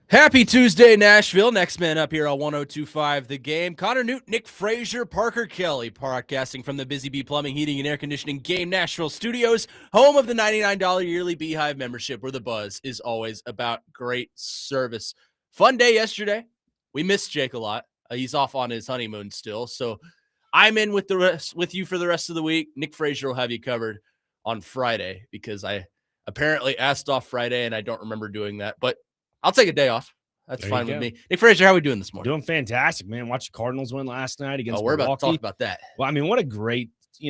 Happy Tuesday, Nashville. Next man up here on 102.5 The Game. Connor Nute, Nick Frazier, Parker Kelly, broadcasting from the Busy Bee Plumbing, Heating, and Air Conditioning Game Nashville Studios, home of the $99 yearly Beehive membership, where the buzz is always about great service. Fun day yesterday. We missed Jake a lot. He's off on his honeymoon still, so I'm in with you for the rest of the week. Nick Frazier will have you covered on Friday because I apparently asked off Friday and I don't remember doing that, but I'll take a day off. That's There you fine with go. me. Nick Frazier, how are we doing this morning? Doing fantastic, man. Watched the Cardinals win last night against We're about to Milwaukee. talk about that. Well, I mean, what a great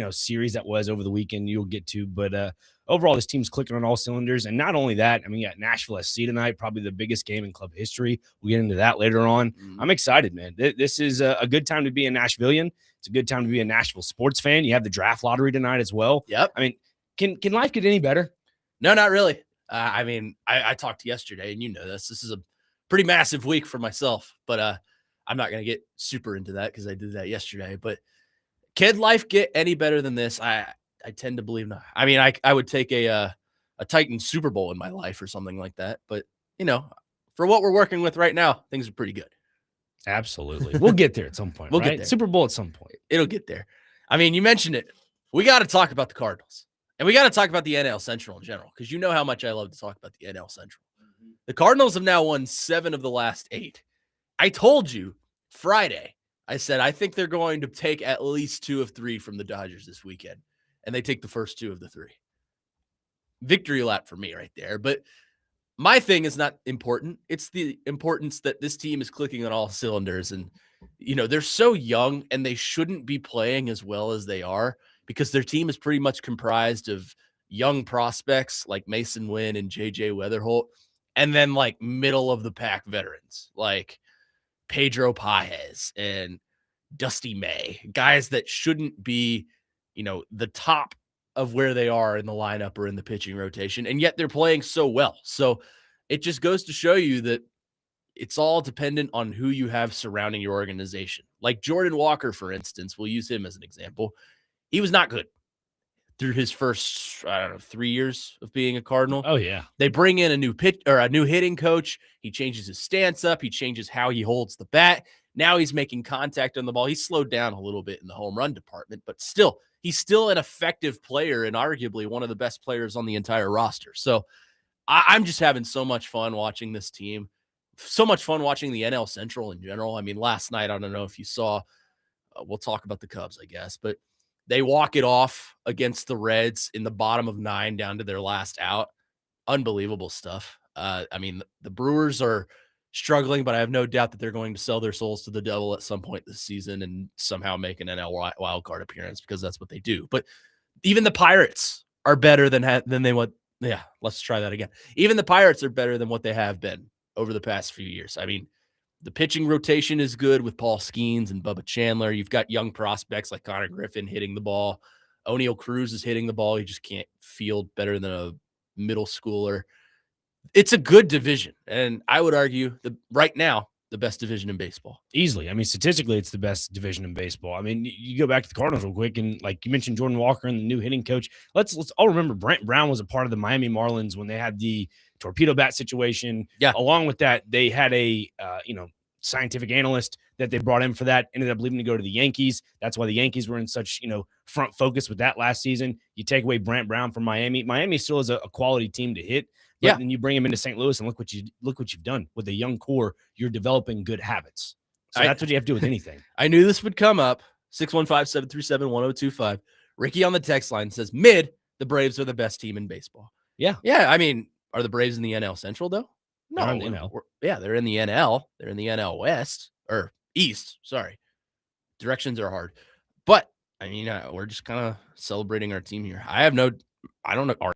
series that was over the weekend. You'll get to, but overall, this team's clicking on all cylinders. And not only that, I mean, yeah, Nashville SC tonight, probably the biggest game in club history. We'll get into that later on. I'm excited, man. This is a good time to be a Nashvilleian. It's a good time to be a Nashville sports fan. You have the draft lottery tonight as well. Yep. I mean, can life get any better? No, not really. I mean, I talked yesterday, and you know this. This is a pretty massive week for myself, but I'm not going to get super into that because I did that yesterday. But can life get any better than this? I tend to believe not. I mean, I would take a Titan Super Bowl in my life or something like that. But, for what we're working with right now, things are pretty good. Absolutely. We'll get there at some point. We'll right? get there. Super Bowl at some point. It'll get there. I mean, you mentioned it. We got to talk about the Cardinals. And we got to talk about the NL Central in general, because you know how much I love to talk about the NL Central. The Cardinals have now won 7 of the last 8. I told you Friday, I said, I think they're going to take at least 2 of 3 from the Dodgers this weekend. And they take the first 2 of the 3. Victory lap for me right there. But my thing is not important. It's the importance that this team is clicking on all cylinders. And, they're so young and they shouldn't be playing as well as they are, because their team is pretty much comprised of young prospects like Mason Wynn and JJ Weatherholt, and then like middle of the pack veterans like Pedro Paez and Dusty May, guys that shouldn't be, the top of where they are in the lineup or in the pitching rotation, and yet they're playing so well. So it just goes to show you that it's all dependent on who you have surrounding your organization. Like Jordan Walker, for instance, we'll use him as an example. He was not good through his first, 3 years of being a Cardinal. Oh, yeah. They bring in a new pitch or a new hitting coach. He changes his stance up. He changes how he holds the bat. Now he's making contact on the ball. He's slowed down a little bit in the home run department, but still, he's still an effective player and arguably one of the best players on the entire roster. So I'm just having so much fun watching this team. So much fun watching the NL Central in general. I mean, last night, I don't know if you saw, we'll talk about the Cubs, I guess, but they walk it off against the Reds in the bottom of 9 down to their last out. Unbelievable stuff. I mean, the Brewers are struggling, but I have no doubt that they're going to sell their souls to the devil at some point this season and somehow make an NL wild card appearance, because that's what they do. But even the Pirates are better than they would. Yeah, let's try that again. Even the Pirates are better than what they have been over the past few years. I mean, the pitching rotation is good with Paul Skeens and Bubba Chandler. You've got young prospects like Connor Griffin hitting the ball. O'Neal Cruz is hitting the ball. He just can't field better than a middle schooler. It's a good division, and I would argue that right now, the best division in baseball. Easily. I mean, statistically, it's the best division in baseball. I mean, you go back to the Cardinals real quick, and like you mentioned, Jordan Walker and the new hitting coach. Let's all remember Brent Brown was a part of the Miami Marlins when they had the torpedo bat situation. Yeah. Along with that, they had a scientific analyst that they brought in for that. Ended up leaving to go to the Yankees. That's why the Yankees were in such front focus with that last season. You take away Brent Brown from Miami. Miami still is a quality team to hit. But then you bring him into St. Louis, and look what you've done with a young core. You're developing good habits. So that's what you have to do with anything. I knew this would come up. 615-737-1025. Ricky on the text line says, the Braves are the best team in baseball. Yeah. Yeah, I mean, are the Braves in the NL Central, though? No. They're in the NL. Yeah, they're in the NL. They're in the NL West. Or East, sorry. Directions are hard. But, I mean, we're just kind of celebrating our team here. I don't know.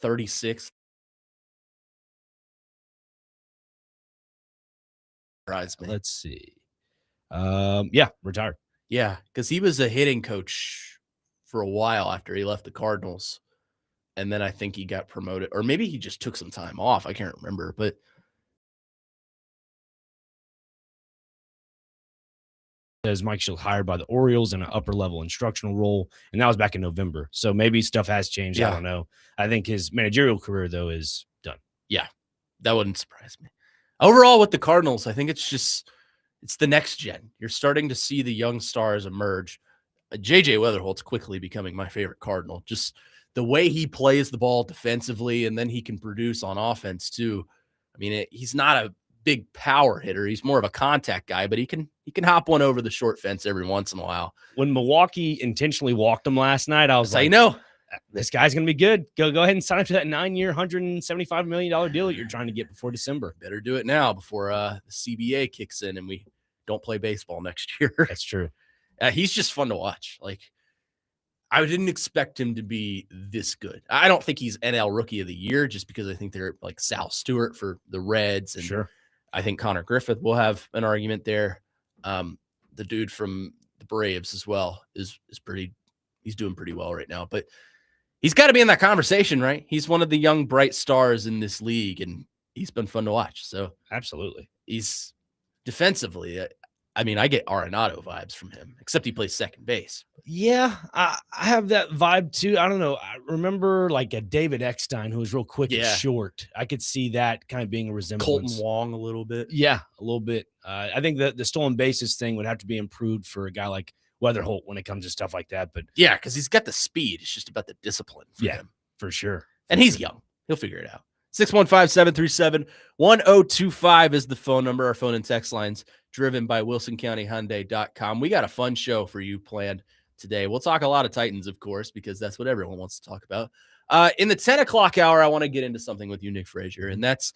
36. Surprised me. Let's see. Yeah, retired. Yeah, because he was a hitting coach for a while after he left the Cardinals. And then I think he got promoted, or maybe he just took some time off. I can't remember, but As Mike Shield hired by the Orioles in an upper level instructional role, and that was back in November. So maybe stuff has changed. I Yeah. don't know. I think his managerial career though is done. yeah, that wouldn't surprise me. Overall, with the Cardinals, I think it's the next gen. You're starting to see the young stars emerge. JJ Weatherholt's quickly becoming my favorite Cardinal. Just the way he plays the ball defensively, and then he can produce on offense too. I mean, he's not a big power hitter. He's more of a contact guy, but he can hop one over the short fence every once in a while. When Milwaukee intentionally walked him last night, I was That's how like, you know. This guy's going to be good. Go ahead and sign up to that 9-year, $175 million deal that you're trying to get before December. Better do it now before the CBA kicks in and we don't play baseball next year. That's true. He's just fun to watch. Like, I didn't expect him to be this good. I don't think he's NL Rookie of the Year just because I think they're like Sal Stewart for the Reds. And Sure. I think Connor Griffith will have an argument there. The dude from the Braves as well is he's doing pretty well right now. But he's got to be in that conversation, right? He's one of the young, bright stars in this league, and he's been fun to watch. So Absolutely. he's defensively, I mean, I get Arenado vibes from him, except he plays second base. Yeah, I have that vibe too. I don't know. I remember like a David Eckstein who was real quick and Yeah. short. I could see that kind of being a resemblance. Colton Wong a little bit. Yeah, a little bit. I think the stolen bases thing would have to be improved for a guy like Weatherholt when it comes to stuff like that. But yeah, because he's got the speed. It's just about the discipline for him. For sure. And he's young. He'll figure it out. 615-737-1025 is the phone number. Our phone and text lines driven by WilsonCountyHyundai.com. We got a fun show for you planned today. We'll talk a lot of Titans, of course, because that's what everyone wants to talk about. In the 10 o'clock hour, I want to get into something with you, Nick Frazier, and that's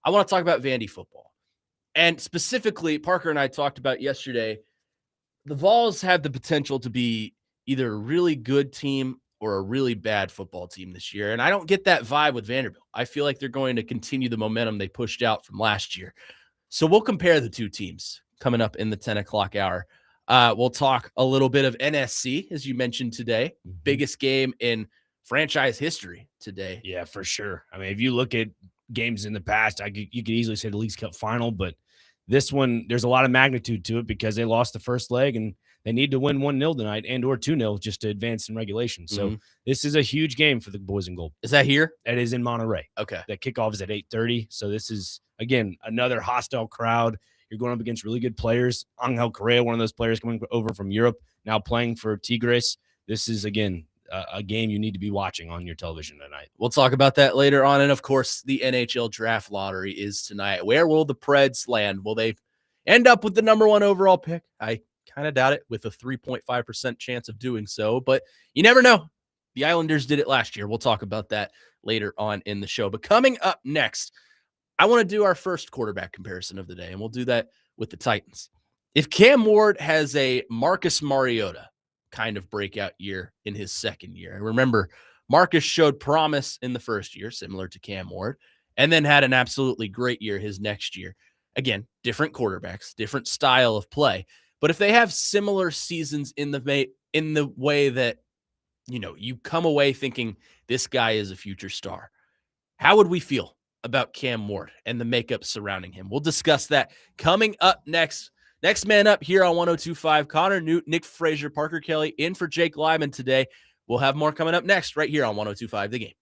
I want to talk about Vandy football. And specifically, Parker and I talked about yesterday, the Vols have the potential to be either a really good team or a really bad football team this year. And I don't get that vibe with Vanderbilt. I feel like they're going to continue the momentum they pushed out from last year. So we'll compare the two teams coming up in the 10 o'clock hour. We'll talk a little bit of NSC, as you mentioned today. Biggest game in franchise history today. Yeah, for sure. I mean, if you look at games in the past, you could easily say the League's Cup final, but this one, there's a lot of magnitude to it because they lost the first leg and they need to win 1-0 tonight and or 2-0 just to advance in regulation. So this is a huge game for the boys in gold. Is that here? That is in Monterey. Okay. That kickoff is at 8:30. So this is, again, another hostile crowd. You're going up against really good players. Angel Correa, one of those players coming over from Europe, now playing for Tigres. This is, again, a game you need to be watching on your television tonight. We'll talk about that later on. And, of course, the NHL draft lottery is tonight. Where will the Preds land? Will they end up with the number 1 overall pick? I kind of doubt it, with a 3.5% chance of doing so. But you never know. The Islanders did it last year. We'll talk about that later on in the show. But coming up next, I want to do our first quarterback comparison of the day, and we'll do that with the Titans. If Cam Ward has a Marcus Mariota kind of breakout year in his second year, and remember, Marcus showed promise in the first year, similar to Cam Ward, and then had an absolutely great year his next year. Again, different quarterbacks, different style of play. But if they have similar seasons in the way that, you come away thinking this guy is a future star, how would we feel about Cam Ward and the makeup surrounding him? We'll discuss that coming up next. Next man up here on 102.5, Connor Nute, Nick Frazier, Parker Kelly in for Jake Lyman today. We'll have more coming up next right here on 102.5 The Game.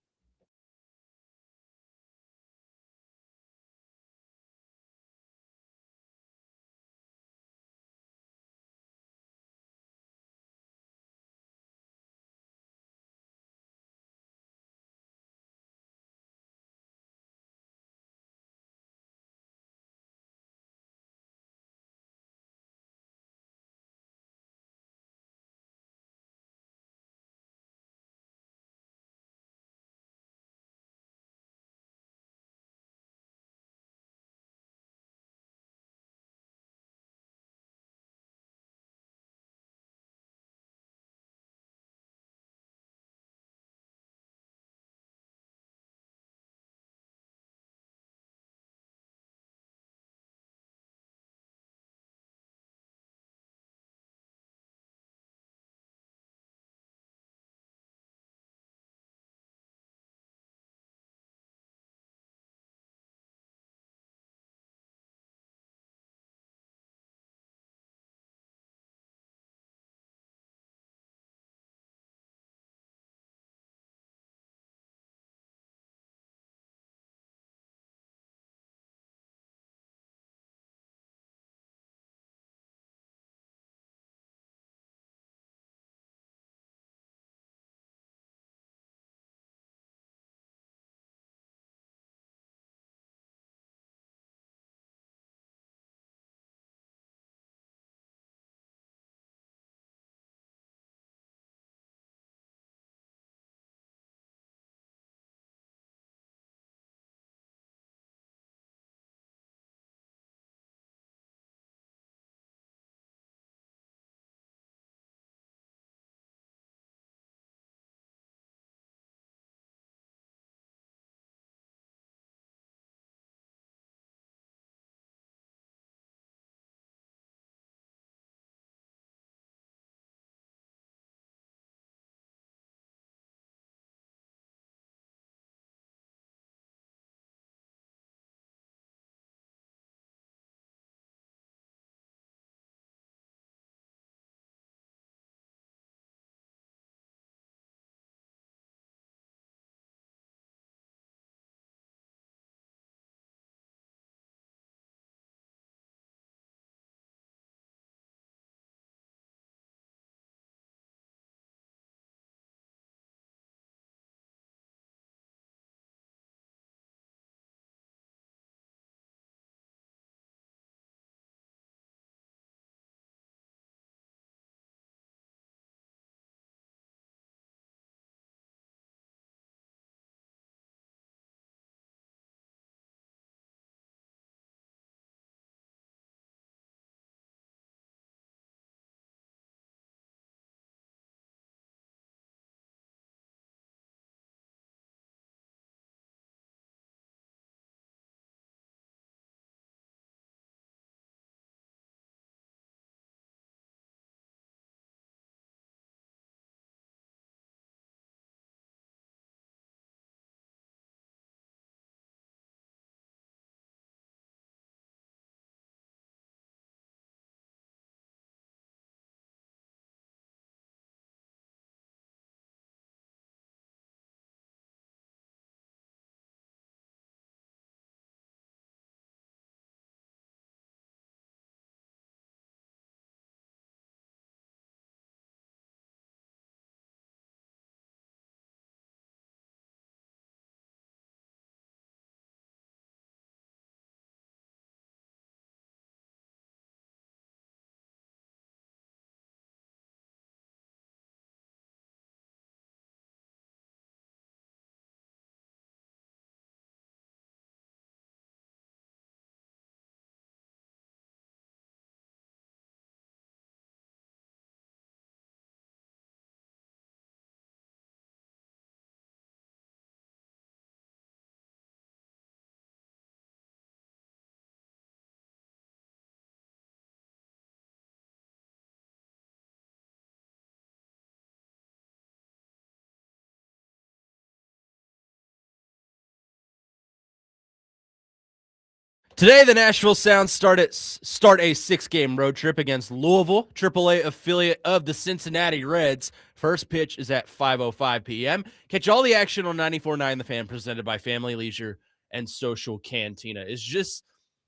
Today, the Nashville Sounds start a 6-game road trip against Louisville, AAA affiliate of the Cincinnati Reds. First pitch is at 5:05 p.m. Catch all the action on 94.9 The Fan, presented by Family Leisure and Social Cantina. Is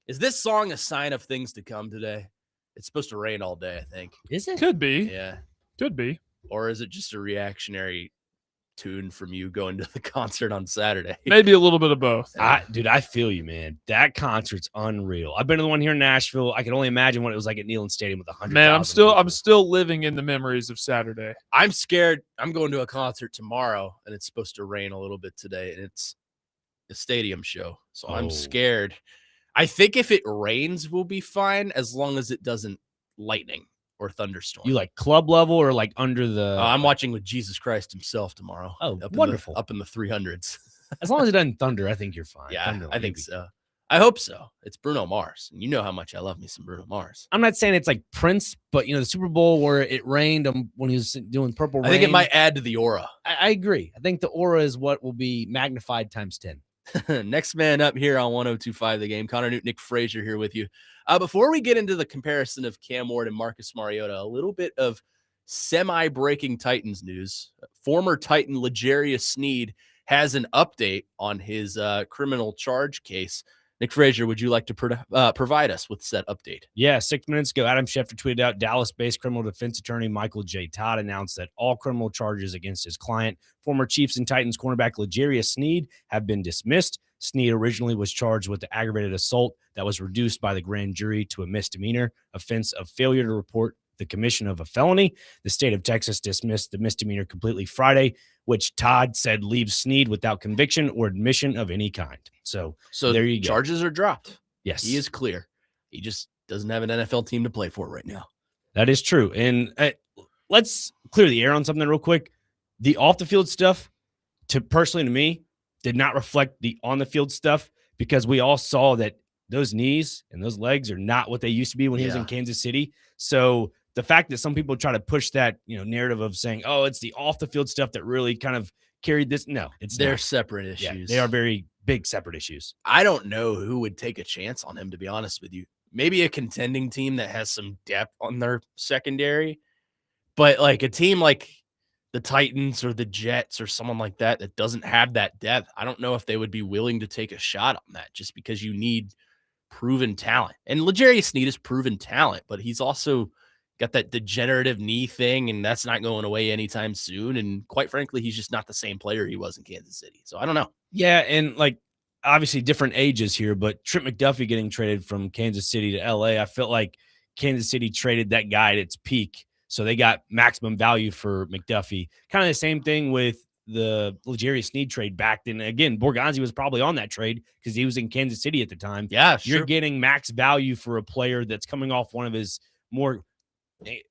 this song a sign of things to come today? It's supposed to rain all day, I think. Is it? Could be. Yeah. Could be. Or is it just a reactionary tune from you going to the concert on Saturday? Maybe a little bit of both. Dude, I feel you, man. That concert's unreal. I've been to the one here in Nashville. I can only imagine what it was like at Neyland Stadium with 100,000. Man, I'm people. still living in the memories of Saturday. I'm scared. I'm going to a concert tomorrow, and it's supposed to rain a little bit today, and it's a stadium show, so I'm scared. I think if it rains, we'll be fine as long as it doesn't lightning or thunderstorm. You like club level or like under the? I'm watching with Jesus Christ himself tomorrow. Oh, up wonderful! Up in the 300s. As long as it doesn't thunder, I think you're fine. Yeah, Thunder, I think maybe. so. I hope so. It's Bruno Mars, and you know how much I love me some Bruno Mars. I'm not saying it's like Prince, but the Super Bowl where it rained when he was doing Purple Rain. I think it might add to the aura. I agree. I think the aura is what will be magnified times 10. Next man up here on 102.5 The Game, Connor Nute, Nick Frazier here with you. Before we get into the comparison of Cam Ward and Marcus Mariota, a little bit of semi-breaking Titans news. Former Titan L'Jarius Sneed has an update on his criminal charge case. Nick Frazier, would you like to provide us with said update? Yeah, 6 minutes ago, Adam Schefter tweeted out Dallas-based criminal defense attorney Michael J. Todd announced that all criminal charges against his client, former Chiefs and Titans cornerback L'Jarius Sneed, have been dismissed. Sneed originally was charged with the aggravated assault that was reduced by the grand jury to a misdemeanor offense of failure to report the commission of a felony. The state of Texas dismissed the misdemeanor completely Friday, which Todd said leaves Sneed without conviction or admission of any kind. So there you go. Charges are dropped. Yes. He is clear. He just doesn't have an NFL team to play for right now. That is true. And let's clear the air on something real quick. The off-the-field stuff, personally to me, did not reflect the on-the-field stuff because we all saw that those knees and those legs are not what they used to be when he was in Kansas City. So the fact that some people try to push that, narrative of saying, oh, it's the off-the-field stuff that really kind of carried this. No, they're separate issues. Yeah, they are very big separate issues. I don't know who would take a chance on him, to be honest with you. Maybe a contending team that has some depth on their secondary, but like a team like the Titans or the Jets or someone like that doesn't have that depth. I don't know if they would be willing to take a shot on that just because you need proven talent. And L'Jarius Sneed is proven talent, but he's also got that degenerative knee thing, and that's not going away anytime soon. And quite frankly, he's just not the same player he was in Kansas City. So I don't know. Yeah, and obviously different ages here, but Trent McDuffie getting traded from Kansas City to LA, I felt like Kansas City traded that guy at its peak. So they got maximum value for McDuffie. Kind of the same thing with the L'Jarius Sneed trade back then. Again, Borgonzi was probably on that trade because he was in Kansas City at the time. Yeah, sure. You're getting max value for a player that's coming off one of his more,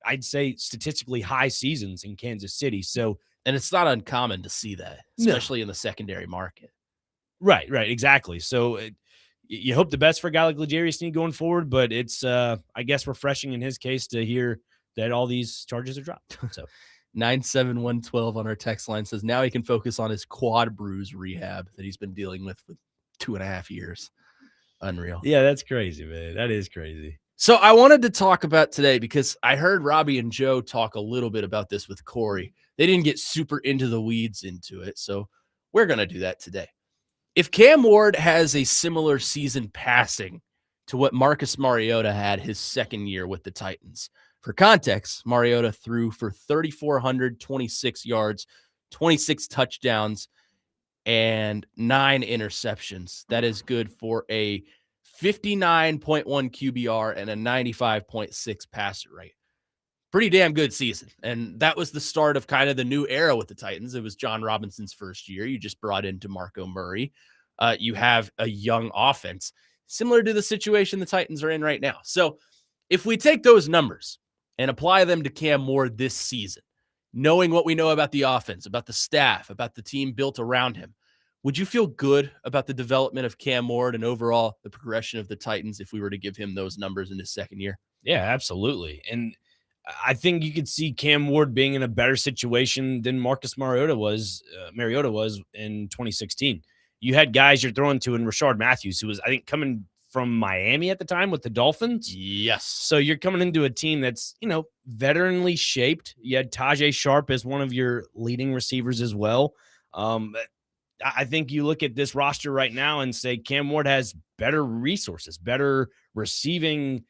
I'd say, statistically high seasons in Kansas City. So, and it's not uncommon to see that, especially in the secondary market. Right, exactly. So you hope the best for a guy like L'Jarius Sneed going forward, but it's, I guess, refreshing in his case to hear that all these charges are dropped. So 97112 on our text line says now he can focus on his quad bruise rehab that he's been dealing with for 2.5 years. Unreal. Yeah, that's crazy, man. That is crazy. So I wanted to talk about today because I heard Robbie and Joe talk a little bit about this with Corey. They didn't get super into the weeds into it, so we're going to do that today. If Cam Ward has a similar season passing to what Marcus Mariota had his second year with the Titans, for context, Mariota threw for 3,426 yards, 26 touchdowns, and 9 interceptions. That is good for a 59.1 QBR and a 95.6 passer rate. Pretty damn good season. And that was the start of kind of the new era with the Titans. It was John Robinson's first year. You just brought in DeMarco Murray. You have a young offense, similar to the situation the Titans are in right now. So if we take those numbers and apply them to Cam Ward this season, knowing what we know about the offense, about the staff, about the team built around him, would you feel good about the development of Cam Ward and overall the progression of the Titans if we were to give him those numbers in his second year? Yeah, absolutely. And I think you could see Cam Ward being in a better situation than Marcus Mariota was in 2016. You had guys you're throwing to in Rashard Matthews, who was, I think, coming from Miami at the time with the Dolphins. Yes. So you're coming into a team that's, veteranly shaped. You had Tajay Sharp as one of your leading receivers as well. I think you look at this roster right now and say Cam Ward has better resources, better receiving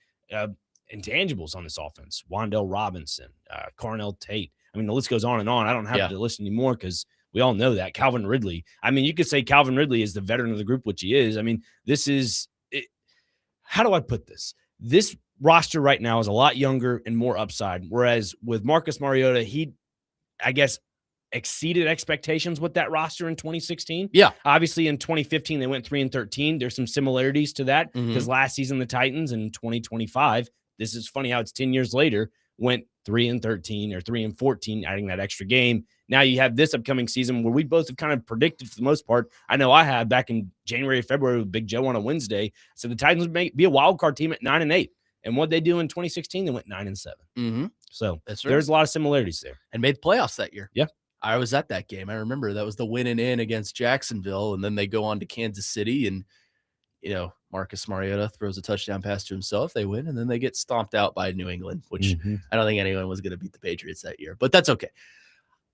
intangibles on this offense. Wandale Robinson, Carnell Tate. I mean, the list goes on and on. I don't have to list anymore because we all know that. Calvin Ridley. I mean, you could say Calvin Ridley is the veteran of the group, which he is. I mean, this is it. How do I put this? This roster right now is a lot younger and more upside, whereas with Marcus Mariota, he, I guess, exceeded expectations with that roster in 2016. Yeah. Obviously, in 2015, they went 3-13. There's some similarities to that because last season, the Titans in 2025, this is funny how it's 10 years later, went 3-13 or 3-14, adding that extra game. Now you have this upcoming season where we both have kind of predicted for the most part. I know I had back in January, February with Big Joe on a Wednesday. So the Titans would be a wild card team at 9-8. And what they do in 2016, they went 9-7. So there's a lot of similarities there. And made the playoffs that year. Yeah. I was at that game. I remember that was the win and in against Jacksonville. And then they go on to Kansas City and, Marcus Mariota throws a touchdown pass to himself. They win, and then they get stomped out by New England, which I don't think anyone was going to beat the Patriots that year. But that's okay.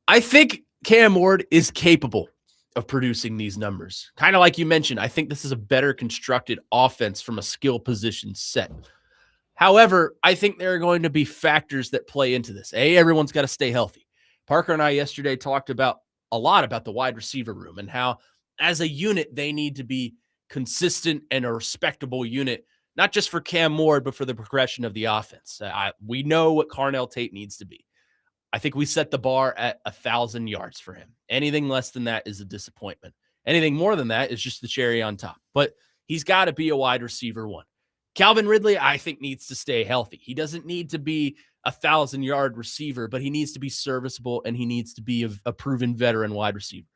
I think Cam Ward is capable of producing these numbers. Kind of like you mentioned, I think this is a better constructed offense from a skill position set. However, I think there are going to be factors that play into this. Everyone's got to stay healthy. Parker and I yesterday talked a lot about the wide receiver room and how as a unit, they need to be consistent and a respectable unit, not just for Cam Ward, but for the progression of the offense. We know what Carnell Tate needs to be. I think we set the bar at 1,000 yards for him. Anything less than that is a disappointment. Anything more than that is just the cherry on top. But he's got to be a wide receiver one. Calvin Ridley, I think, needs to stay healthy. He doesn't need to be a 1,000-yard receiver, but he needs to be serviceable, and he needs to be a proven veteran wide receiver.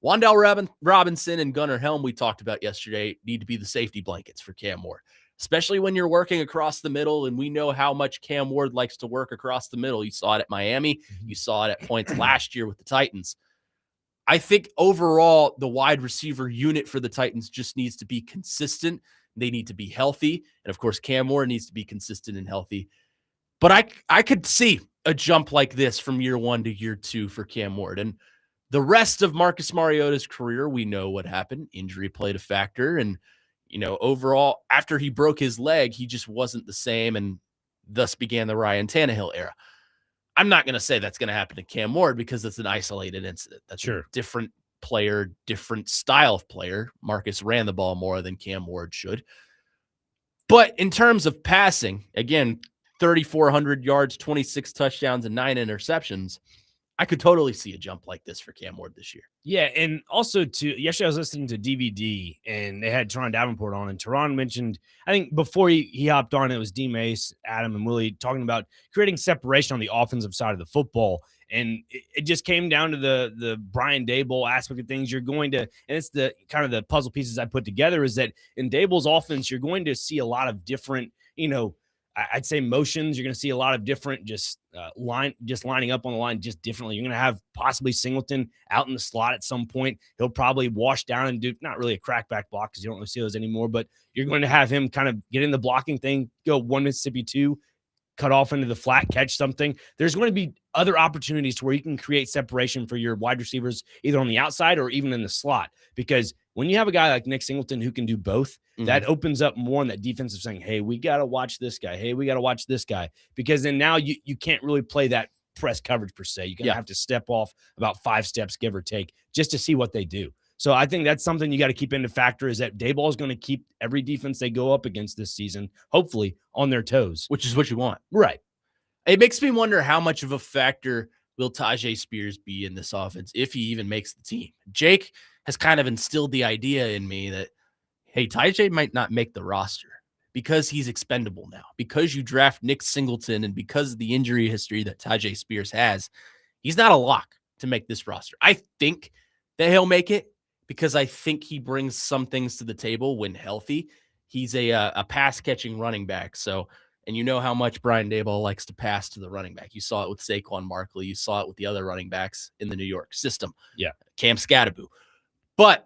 Wandale Robinson and Gunnar Helm, we talked about yesterday, need to be the safety blankets for Cam Ward, especially when you're working across the middle, and we know how much Cam Ward likes to work across the middle. You saw it at Miami. You saw it at points last year with the Titans. I think overall, the wide receiver unit for the Titans just needs to be consistent. They need to be healthy. And, of course, Cam Ward needs to be consistent and healthy. But I could see a jump like this from year one to year two for Cam Ward. And the rest of Marcus Mariota's career, we know what happened. Injury played a factor. And, overall, after he broke his leg, he just wasn't the same. And thus began the Ryan Tannehill era. I'm not going to say that's going to happen to Cam Ward because it's an isolated incident. That's a different player, different style of player. Marcus ran the ball more than Cam Ward should. But in terms of passing, again, 3,400 yards, 26 touchdowns, and 9 interceptions, I could totally see a jump like this for Cam Ward this year. Yeah, and also yesterday I was listening to DVD, and they had Teron Davenport on, and Teron mentioned, I think before he hopped on, it was D. Mace, Adam, and Willie talking about creating separation on the offensive side of the football. And it just came down to the Brian Daboll aspect of things. You're going to, and it's the kind of the puzzle pieces I put together, is that in Daboll's offense, you're going to see a lot of different, I'd say motions. You're going to see a lot of different lining up on the line just differently. You're going to have possibly Singleton out in the slot at some point. He'll probably wash down and do not really a crackback block because you don't really see those anymore, but you're going to have him kind of get in the blocking thing, go 1 Mississippi 2, cut off into the flat, catch something. There's going to be other opportunities to where you can create separation for your wide receivers, either on the outside or even in the slot. Because when you have a guy like Nick Singleton who can do both, that opens up more on that defensive saying, hey, we got to watch this guy. Hey, we got to watch this guy. Because then now you can't really play that press coverage per se. You're going to have to step off about 5 steps, give or take, just to see what they do. So I think that's something you got to keep into factor, is that Daboll is going to keep every defense they go up against this season, hopefully, on their toes. Which is what you want. Right. It makes me wonder how much of a factor will Tajay Spears be in this offense if he even makes the team. Jake has kind of instilled the idea in me that, hey, Tajay might not make the roster because he's expendable now. Because you draft Nick Singleton and because of the injury history that Tajay Spears has, he's not a lock to make this roster. I think that he'll make it because I think he brings some things to the table when healthy. He's a pass-catching running back. So, and you know how much Brian Daboll likes to pass to the running back. You saw it with Saquon Barkley. You saw it with the other running backs in the New York system. Yeah. Cam Scatteraboo. But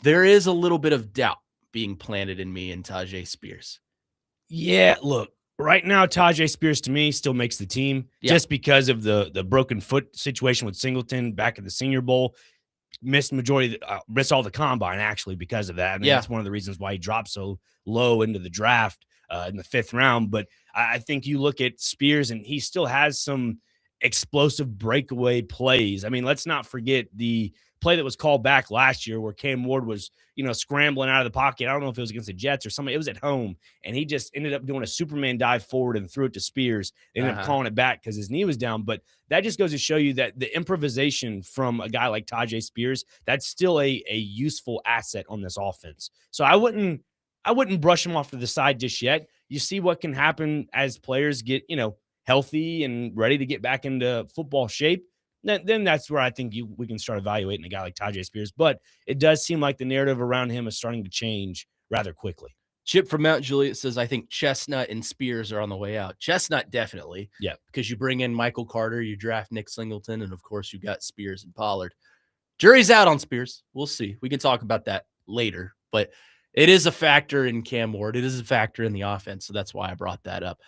there is a little bit of doubt being planted in me and Tajay Spears. Yeah, look, right now Tajay Spears to me still makes the team just because of the broken foot situation with Singleton back at the Senior Bowl. Missed missed all the combine actually because of that. I mean, that's one of the reasons why he dropped so low into the draft in the 5th round. But I think you look at Spears and he still has some explosive breakaway plays. I mean, let's not forget the play that was called back last year where Cam Ward was, scrambling out of the pocket. I don't know if it was against the Jets or something. It was at home, and he just ended up doing a Superman dive forward and threw it to Spears. They ended up calling it back because his knee was down. But that just goes to show you that the improvisation from a guy like Tajay Spears, that's still a useful asset on this offense. So I wouldn't brush him off to the side just yet. You see what can happen as players get, healthy and ready to get back into football shape. Then that's where I think we can start evaluating a guy like Tajay Spears. But it does seem like the narrative around him is starting to change rather quickly. Chip from Mount Juliet says, I think Chestnut and Spears are on the way out. Chestnut, definitely. Yeah. Because you bring in Michael Carter, you draft Nick Singleton, and of course you got Spears and Pollard. Jury's out on Spears. We'll see. We can talk about that later. But it is a factor in Cam Ward. It is a factor in the offense. So that's why I brought that up.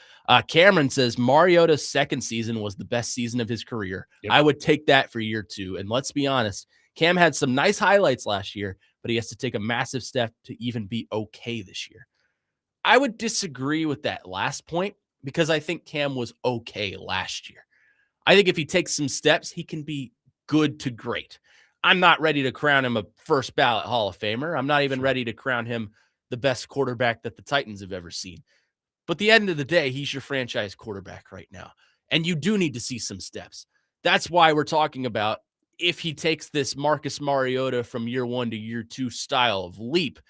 Cameron says Mariota's second season was the best season of his career. Yep. I would take that for year 2. And let's be honest, Cam had some nice highlights last year, but he has to take a massive step to even be okay this year. I would disagree with that last point because I think Cam was okay last year. I think if he takes some steps, he can be good to great. I'm not ready to crown him a first ballot Hall of Famer. I'm not even ready to crown him the best quarterback that the Titans have ever seen. But at the end of the day, he's your franchise quarterback right now. And you do need to see some steps. That's why we're talking about if he takes this Marcus Mariota from year 1 to year 2 style of leap,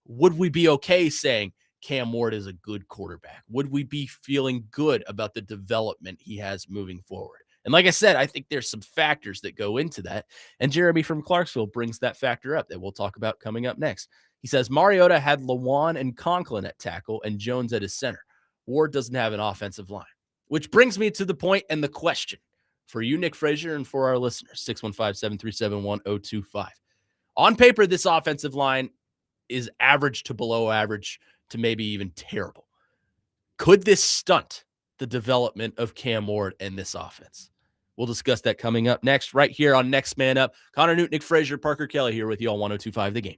would we be okay saying Cam Ward is a good quarterback? Would we be feeling good about the development he has moving forward? And like I said, I think there's some factors that go into that. And Jeremy from Clarksville brings that factor up that we'll talk about coming up next. He says Mariota had Lawan and Conklin at tackle and Jones at his center. Ward doesn't have an offensive line, which brings me to the point and the question for you, Nick Frazier, and for our listeners, 615-737-1025. On paper, this offensive line is average to below average to maybe even terrible. Could this stunt the development of Cam Ward and this offense? We'll discuss that coming up next, right here on Next Man Up. Connor Nute, Nick Frazier, Parker Kelly here with you on 102.5 The Game.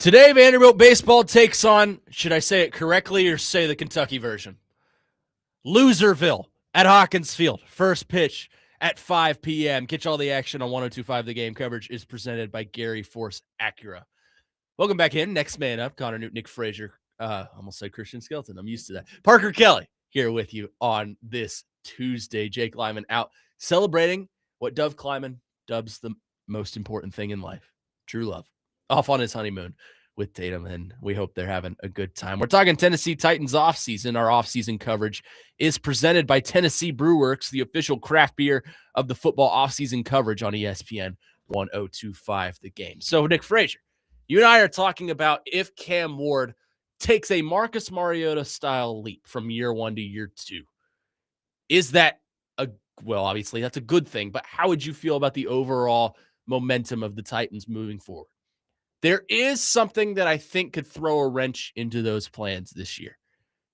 Today, Vanderbilt baseball takes on, should I say it correctly or say the Kentucky version? Loserville at Hawkins Field. First pitch at 5 p.m. Catch all the action on 102.5. The game coverage is presented by Gary Force Acura. Welcome back in. Next man up, Connor Nute, Nick Frazier. Almost said Christian Skelton. I'm used to that. Parker Kelly here with you on this Tuesday. Jake Lyman out celebrating what Dove Kleiman dubs the most important thing in life, true love. Off on his honeymoon with Tatum, and we hope they're having a good time. We're talking Tennessee Titans offseason. Our offseason coverage is presented by Tennessee Brew Works, the official craft beer of the football offseason coverage on ESPN 102.5 The Game. So, Nick Frazier, you and I are talking about if Cam Ward takes a Marcus Mariota-style leap from year 1 to year 2. Is that well, obviously, that's a good thing, but how would you feel about the overall momentum of the Titans moving forward? There is something that I think could throw a wrench into those plans this year,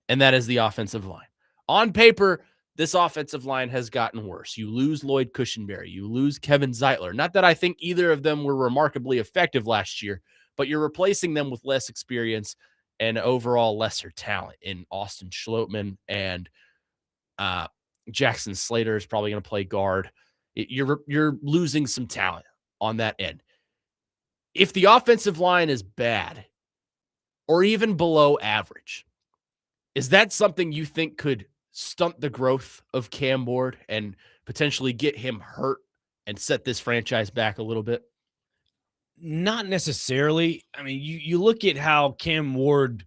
and that is the offensive line. On paper, this offensive line has gotten worse. You lose Lloyd Cushenberry. You lose Kevin Zeitler. Not that I think either of them were remarkably effective last year, but you're replacing them with less experience and overall lesser talent in Austin Schlottman, and Jackson Slater is probably going to play guard. You're losing some talent on that end. If the offensive line is bad or even below average, is that something you think could stunt the growth of Cam Ward and potentially get him hurt and set this franchise back a little bit? Not necessarily. I mean, you look at how Cam Ward,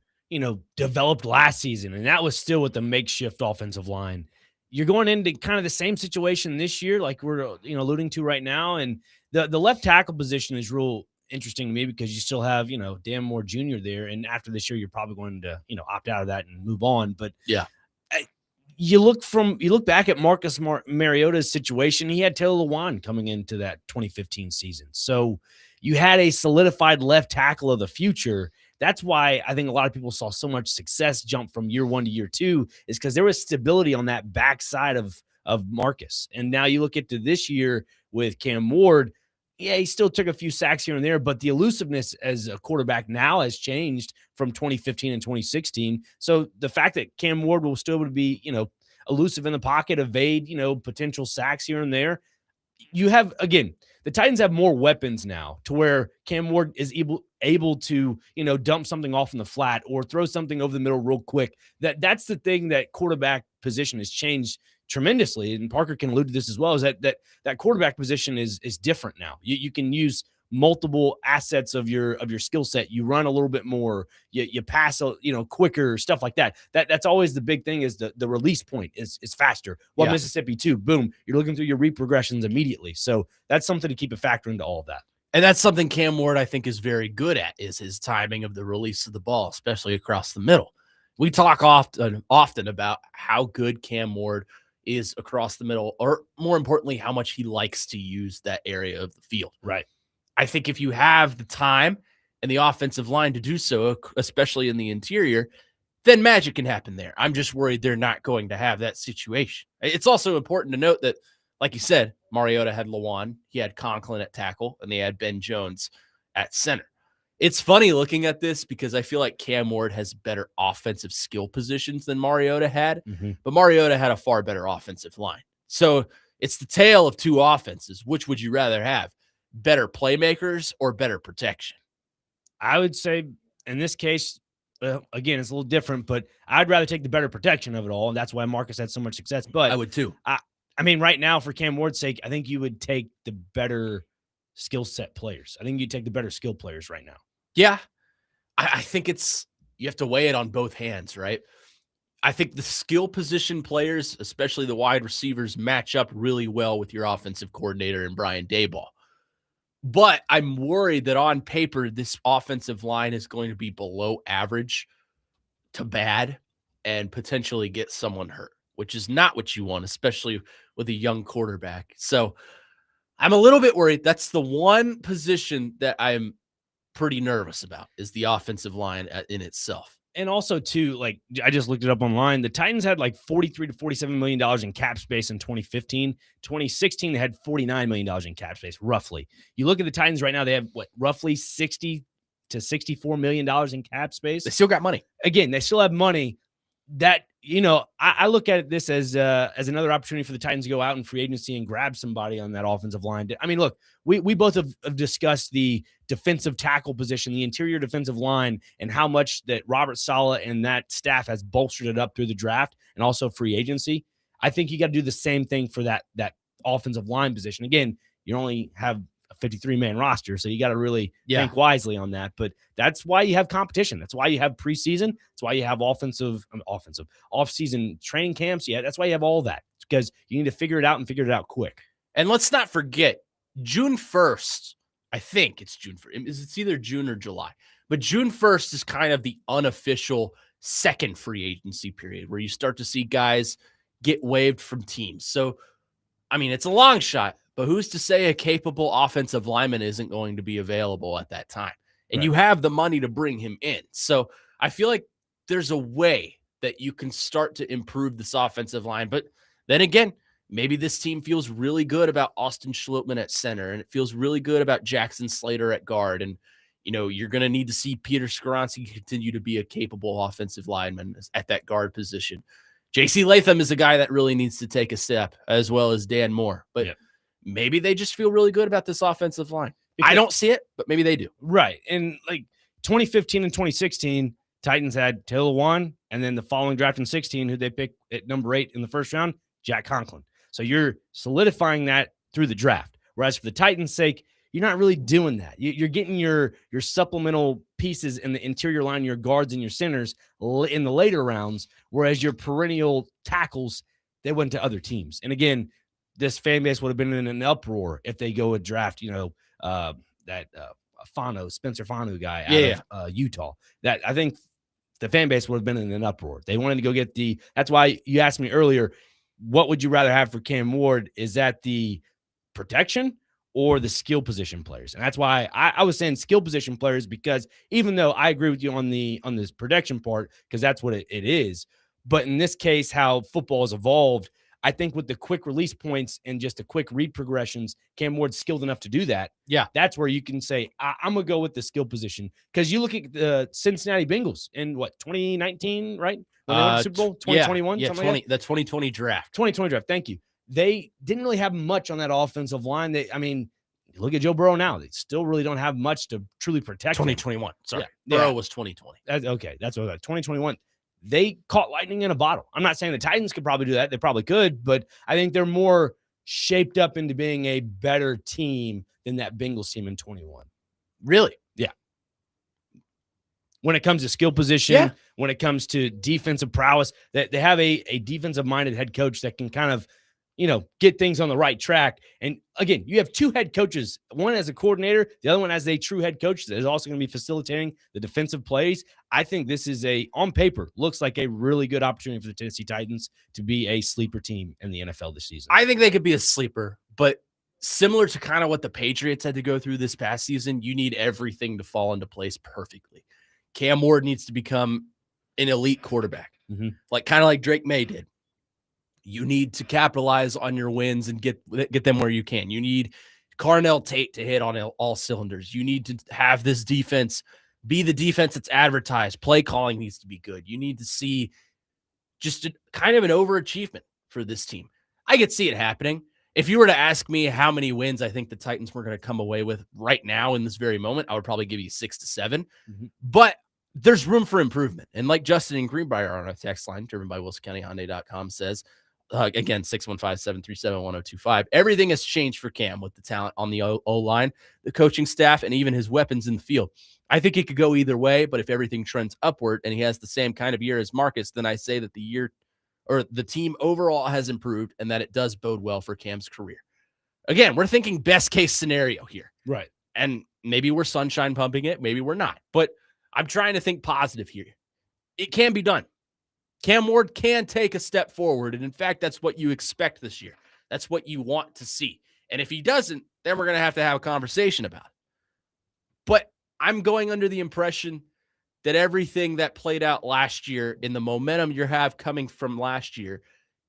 developed last season, and that was still with the makeshift offensive line. You're going into kind of the same situation this year, like we're alluding to right now, and the left tackle position is real interesting to me because you still have Dan Moore Jr. there, and after this year, you're probably going to opt out of that and move on. But yeah, you look back at Marcus Mariota's situation. He had Taylor Lewan coming into that 2015 season, so you had a solidified left tackle of the future. That's why I think a lot of people saw so much success jump from year 1 to year 2 is because there was stability on that backside of Marcus. And now you look into this year with Cam Ward. Yeah, he still took a few sacks here and there, but the elusiveness as a quarterback now has changed from 2015 and 2016. So the fact that Cam Ward will still be, elusive in the pocket, evade, potential sacks here and there. You have, again, the Titans have more weapons now to where Cam Ward is able to, dump something off in the flat or throw something over the middle real quick. That's the thing that quarterback position has changed tremendously. And Parker can allude to this as well, is that quarterback position is different now. You can use multiple assets of your skill set. You run a little bit more, you pass quicker, stuff like that. That's always the big thing, is the release point is faster. Well, yeah. Mississippi too, boom, you're looking through your read progressions immediately. So that's something to keep a factor into all of that. And that's something Cam Ward, I think, is very good at, is his timing of the release of the ball, especially across the middle. We talk often about how good Cam Ward is across the middle, or more importantly, how much he likes to use that area of the field. Right. I think if you have the time and the offensive line to do so, especially in the interior, then magic can happen there. I'm just worried they're not going to have that situation. It's also important to note that, like you said, Mariota had Lewan, he had Conklin at tackle, and they had Ben Jones at center. It's funny looking at this because I feel like Cam Ward has better offensive skill positions than Mariota had, but Mariota had a far better offensive line. So it's the tale of two offenses. Which would you rather have? Better playmakers or better protection? I would say in this case, again, it's a little different, but I'd rather take the better protection of it all. And that's why Marcus had so much success. But I would too. I mean, right now, for Cam Ward's sake, I think you would take the better skill set players. I think you'd take the better skill players right now. Yeah. I think you have to weigh it on both hands, right? I think the skill position players, especially the wide receivers, match up really well with your offensive coordinator and Brian Daboll. But I'm worried that on paper, this offensive line is going to be below average to bad and potentially get someone hurt, which is not what you want, especially with a young quarterback. So I'm a little bit worried. That's the one position that I'm pretty nervous about, is the offensive line in itself. And also, too, like I just looked it up online, the Titans had like $43 to $47 million in cap space in 2015. 2016, they had $49 million in cap space, roughly. You look at the Titans right now, they have roughly 60 to $64 million in cap space. They still got money. Again, they still have money that, I look at this as another opportunity for the Titans to go out in free agency and grab somebody on that offensive line. I mean, look, we both have discussed the defensive tackle position, the interior defensive line, and how much that Robert Saleh and that staff has bolstered it up through the draft and also free agency. I think you got to do the same thing for that offensive line position. Again, you only have a 53-man roster, so you got to really think wisely on that. But that's why you have competition. That's why you have preseason. That's why you have off-season training camps. Yeah, that's why you have all that, because you need to figure it out and figure it out quick. And let's not forget, June 1st, I think it's June 1st. It's either June or July. But June 1st is kind of the unofficial second free agency period where you start to see guys get waived from teams. So, I mean, it's a long shot, but who's to say a capable offensive lineman isn't going to be available at that time? And you have the money to bring him in. So I feel like there's a way that you can start to improve this offensive line. But then again, maybe this team feels really good about Austin Schlottman at center, and it feels really good about Jackson Slater at guard. And, you're going to need to see Peter Skoronski continue to be a capable offensive lineman at that guard position. J.C. Latham is a guy that really needs to take a step, as well as Dan Moore. But maybe they just feel really good about this offensive line. I don't see it, but maybe they do. Right. And like 2015 and 2016, Titans had Taylor Lewan, and then the following draft in 16, who they picked at number 8 in the first round, Jack Conklin. So you're solidifying that through the draft. Whereas for the Titans' sake, you're not really doing that. You're getting your supplemental pieces in the interior line, your guards and your centers in the later rounds, whereas your perennial tackles, they went to other teams. And again, this fan base would have been in an uproar if they go and draft, Spencer Fanu guy out of Utah. That I think the fan base would have been in an uproar. They wanted to go get that's why you asked me earlier, what would you rather have for Cam Ward? Is that the protection or the skill position players? And that's why I was saying skill position players, because even though I agree with you on this protection part, because that's what it is. But in this case, how football has evolved, I think with the quick release points and just the quick read progressions, Cam Ward's skilled enough to do that. Yeah. That's where you can say, I'm going to go with the skill position. Because you look at the Cincinnati Bengals in 2019, right? When they went to Super Bowl, 2021? Yeah, something like that? The 2020 draft. 2020 draft, thank you. They didn't really have much on that offensive line. Look at Joe Burrow now. They still really don't have much to truly protect 2021. Sorry. Yeah. Burrow was 2020. Okay, that's what I thought. 2021. They caught lightning in a bottle. I'm not saying the Titans could probably do that. They probably could, but I think they're more shaped up into being a better team than that Bengals team in 21. Really? Yeah. When it comes to skill position, when it comes to defensive prowess, that they have a defensive-minded head coach that can kind of, get things on the right track. And again, you have two head coaches, one as a coordinator, the other one as a true head coach that is also going to be facilitating the defensive plays. I think this is on paper, looks like a really good opportunity for the Tennessee Titans to be a sleeper team in the NFL this season. I think they could be a sleeper, but similar to kind of what the Patriots had to go through this past season, you need everything to fall into place perfectly. Cam Ward needs to become an elite quarterback, kind of like Drake May did. You need to capitalize on your wins and get them where you can. You need Carnell Tate to hit on all cylinders. You need to have this defense be the defense that's advertised. Play calling needs to be good. You need to see just kind of an overachievement for this team. I could see it happening. If you were to ask me how many wins I think the Titans were going to come away with right now in this very moment, I would probably give you 6 to 7. But there's room for improvement. And like Justin in Greenbrier on our text line, driven by WilsonCountyHyundai.com, says, again, 615-737-1025. Everything has changed for Cam with the talent on the O-line, the coaching staff, and even his weapons in the field. I think it could go either way, but if everything trends upward and he has the same kind of year as Marcus, then I say that the team overall has improved and that it does bode well for Cam's career. Again, we're thinking best case scenario here. Right. And maybe we're sunshine pumping it. Maybe we're not. But I'm trying to think positive here. It can be done. Cam Ward can take a step forward. And in fact, that's what you expect this year. That's what you want to see. And if he doesn't, then we're going to have a conversation about it. But I'm going under the impression that everything that played out last year in the momentum you have coming from last year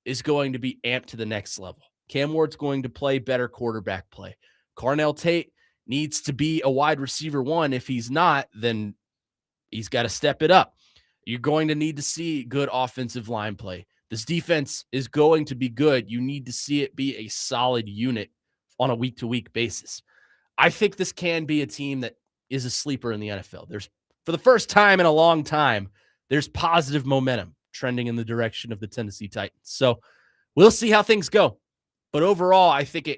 is going to be amped to the next level. Cam Ward's going to play better quarterback play. Carnell Tate needs to be a wide receiver one. If he's not, then he's got to step it up. You're going to need to see good offensive line play. This defense is going to be good. You need to see it be a solid unit on a week-to-week basis. I think this can be a team that is a sleeper in the NFL. For the first time in a long time, there's positive momentum trending in the direction of the Tennessee Titans. So we'll see how things go. But overall, I think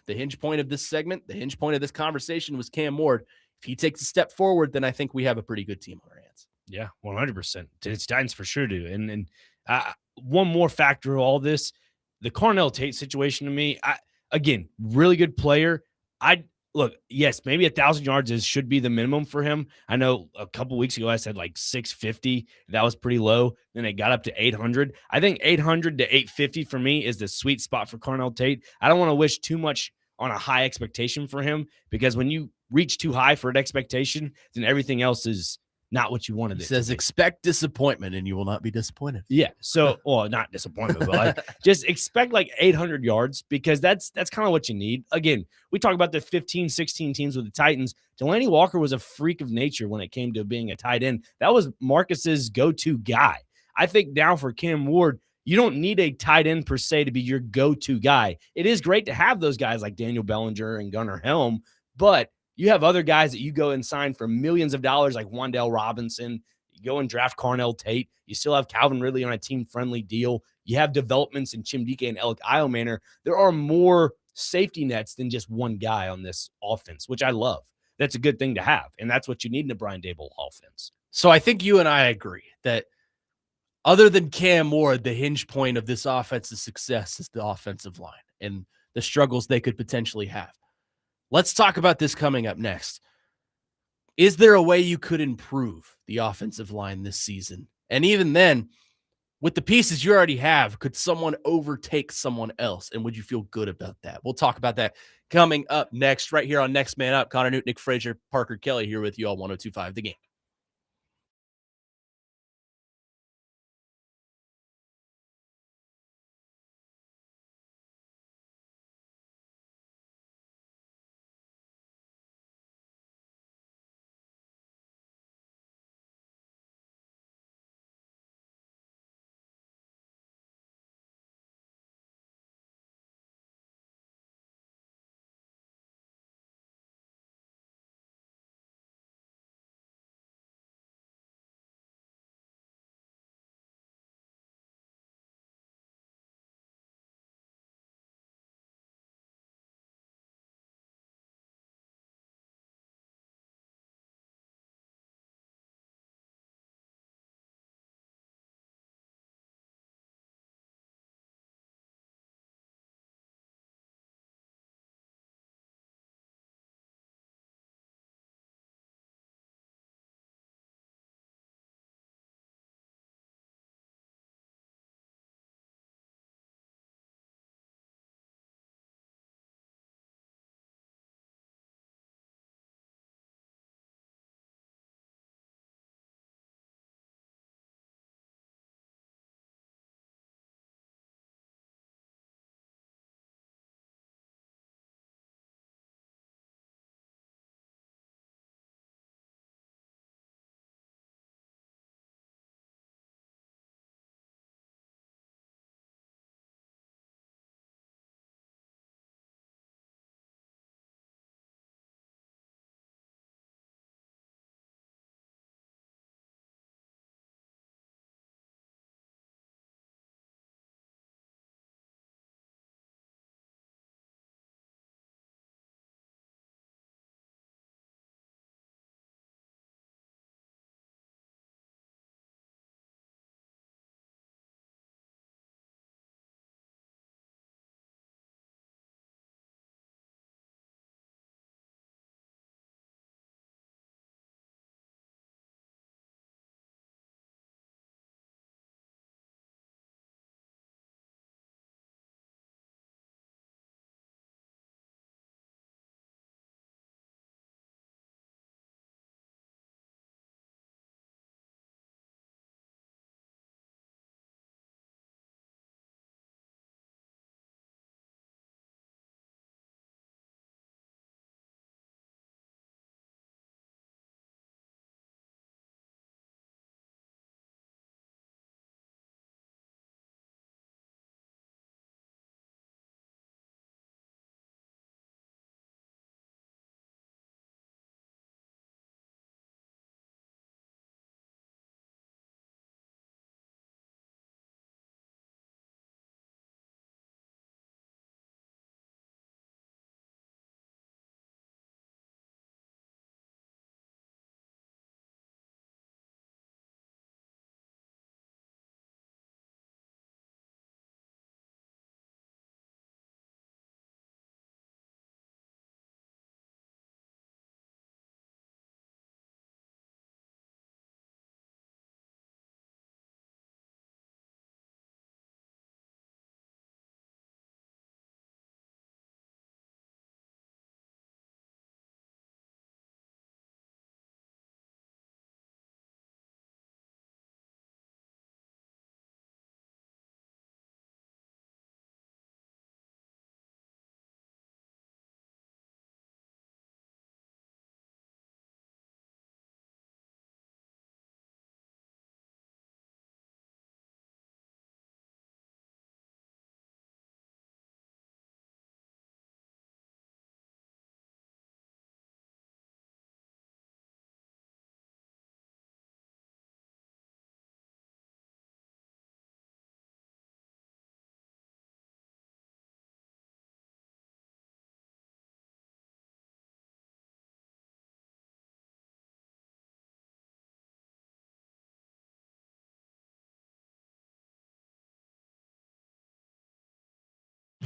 the hinge point of this segment, the hinge point of this conversation was Cam Ward. If he takes a step forward, then I think we have a pretty good team on our hands. Yeah, 100%. Tennessee Titans for sure do. And one more factor of all this, the Carnell Tate situation to me, again, really good player. Look, yes, maybe 1,000 yards should be the minimum for him. I know a couple weeks ago I said like 650. That was pretty low. Then it got up to 800. I think 800 to 850 for me is the sweet spot for Carnell Tate. I don't want to wish too much on a high expectation for him, because when you reach too high for an expectation, then everything else is not what you wanted. It says expect disappointment and you will not be disappointed. Yeah. So, well, not disappointment, but like just expect like 800 yards, because that's kind of what you need. Again, we talk about the 15, 16 teams with the Titans. Delaney Walker was a freak of nature when it came to being a tight end. That was Marcus's go-to guy. I think now for Cam Ward, you don't need a tight end per se to be your go-to guy. It is great to have those guys like Daniel Bellinger and Gunnar Helm, but you have other guys that you go and sign for millions of dollars, like Wan'Dale Robinson. You go and draft Carnell Tate. You still have Calvin Ridley on a team-friendly deal. You have developments in Chimdike and Alec Eilmanor. There are more safety nets than just one guy on this offense, which I love. That's a good thing to have, and that's what you need in a Brian Daboll offense. So I think you and I agree that other than Cam Ward, the hinge point of this offense's success is the offensive line and the struggles they could potentially have. Let's talk about this coming up next. Is there a way you could improve the offensive line this season? And even then, with the pieces you already have, could someone overtake someone else? And would you feel good about that? We'll talk about that coming up next, right here on Next Man Up. Connor Nute, Nick Frazier, Parker Kelly here with you all 102.5 The Game.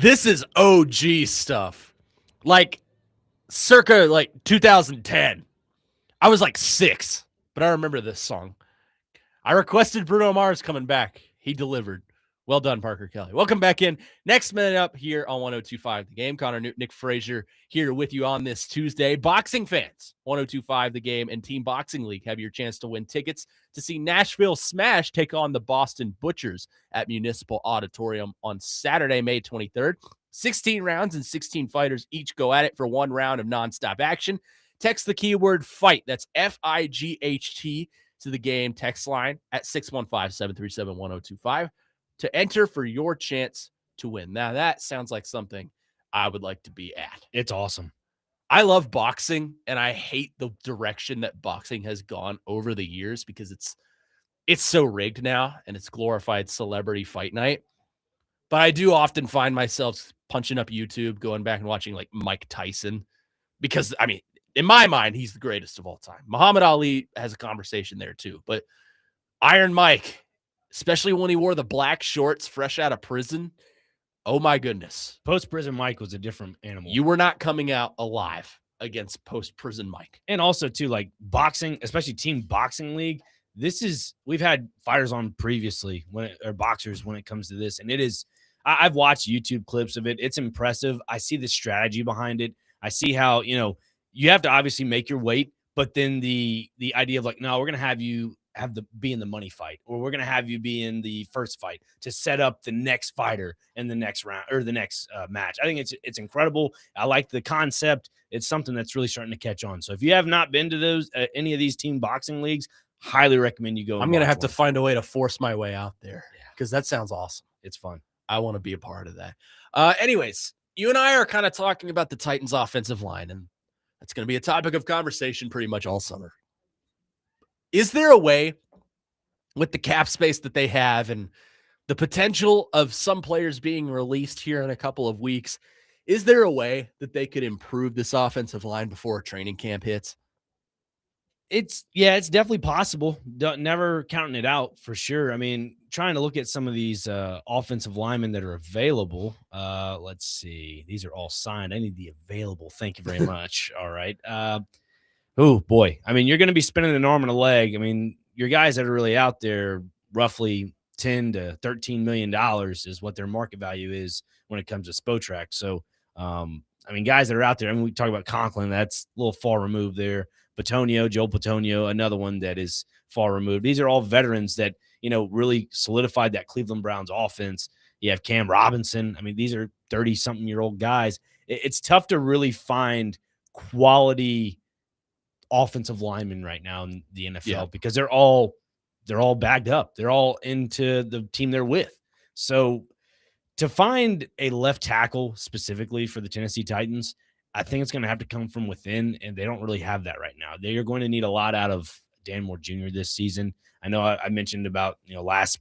This is OG stuff. Like circa like 2010. I was like 6, but I remember this song. I requested Bruno Mars coming back. He delivered. Well done, Parker Kelly. Welcome back in. Next minute up here on 102.5 The Game. Connor Nute, Nick Frazier here with you on this Tuesday. Boxing fans, 102.5 The Game and Team Boxing League have your chance to win tickets to see Nashville Smash take on the Boston Butchers at Municipal Auditorium on Saturday, May 23rd. 16 rounds and 16 fighters each go at it for one round of nonstop action. Text the keyword FIGHT. That's FIGHT to the game text line at 615-737-1025 to enter for your chance to win. Now, that sounds like something I would like to be at. It's awesome. I love boxing, and I hate the direction that boxing has gone over the years because it's so rigged now, and it's glorified celebrity fight night. But I do often find myself punching up YouTube, going back and watching like Mike Tyson because, I mean, in my mind, he's the greatest of all time. Muhammad Ali has a conversation there too, but Iron Mike, especially when he wore the black shorts fresh out of prison, oh my goodness. Post-prison Mike was a different animal. You were not coming out alive against post-prison Mike. And also, too, like boxing, especially team boxing league, we've had fighters on previously or boxers when it comes to this, and it is, I've watched YouTube clips of it. It's impressive. I see the strategy behind it. I see how, you have to obviously make your weight, but then the idea of like, no, we're going to have you be in the money fight, or we're going to have you be in the first fight to set up the next fighter in the next round or the next match. I think it's incredible. I like the concept. It's something that's really starting to catch on. So if you have not been to those, any of these team boxing leagues, highly recommend you go. I'm going to have to find a way to force my way out there because that sounds awesome. It's fun. I want to be a part of that. Anyways, you and I are kind of talking about the Titans offensive line, and that's going to be a topic of conversation pretty much all summer. Is there a way with the cap space that they have and the potential of some players being released here in a couple of weeks, is there a way that they could improve this offensive line before a training camp hits? It's definitely possible. Never counting it out for sure. I mean, trying to look at some of these offensive linemen that are available. Let's see. These are all signed. I need the available. Thank you very much. All right. Oh boy. I mean, you're going to be spinning an arm and a leg. I mean, your guys that are really out there, roughly $10 to $13 million is what their market value is when it comes to Spotrac. So, I mean, guys that are out there, I mean, we talk about Conklin, that's a little far removed there. Joel Petonio, another one that is far removed. These are all veterans that, really solidified that Cleveland Browns offense. You have Cam Robinson. I mean, these are 30-something-year-old guys. It's tough to really find quality offensive linemen right now in the NFL because they're all bagged up. They're all into the team they're with. So to find a left tackle specifically for the Tennessee Titans, I think it's going to have to come from within, and they don't really have that right now. They are going to need a lot out of Dan Moore Jr. this season. I know I mentioned about, last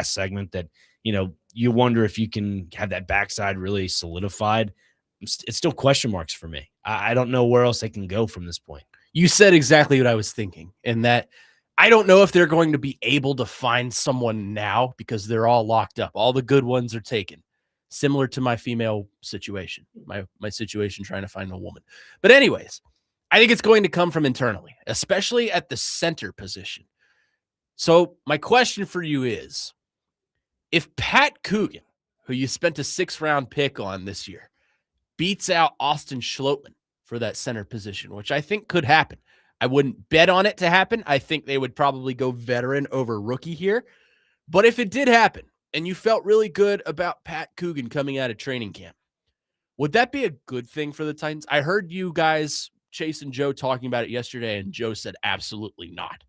segment that, you wonder if you can have that backside really solidified. It's still question marks for me. I don't know where else they can go from this point. You said exactly what I was thinking, and that I don't know if they're going to be able to find someone now because they're all locked up. All the good ones are taken. Similar to my female situation, my situation trying to find a woman. But anyways, I think it's going to come from internally, especially at the center position. So my question for you is, if Pat Coogan, who you spent a 6th-round pick on this year, beats out Austin Schlottmann for that center position, which I think could happen. I wouldn't bet on it to happen. I think they would probably go veteran over rookie here. But if it did happen, and you felt really good about Pat Coogan coming out of training camp, would that be a good thing for the Titans? I heard you guys, Chase and Joe, talking about it yesterday, and Joe said absolutely not.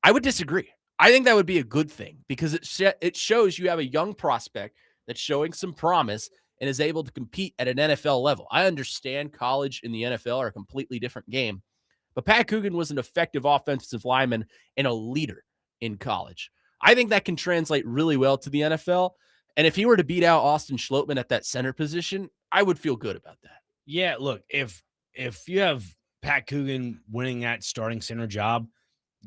I would disagree. I think that would be a good thing because it shows you have a young prospect that's showing some promise and is able to compete at an NFL level. I understand college and the NFL are a completely different game, but Pat Coogan was an effective offensive lineman and a leader in college. I think that can translate really well to the NFL. And if he were to beat out Austin Schlottmann at that center position, I would feel good about that. Yeah, look, if you have Pat Coogan winning that starting center job,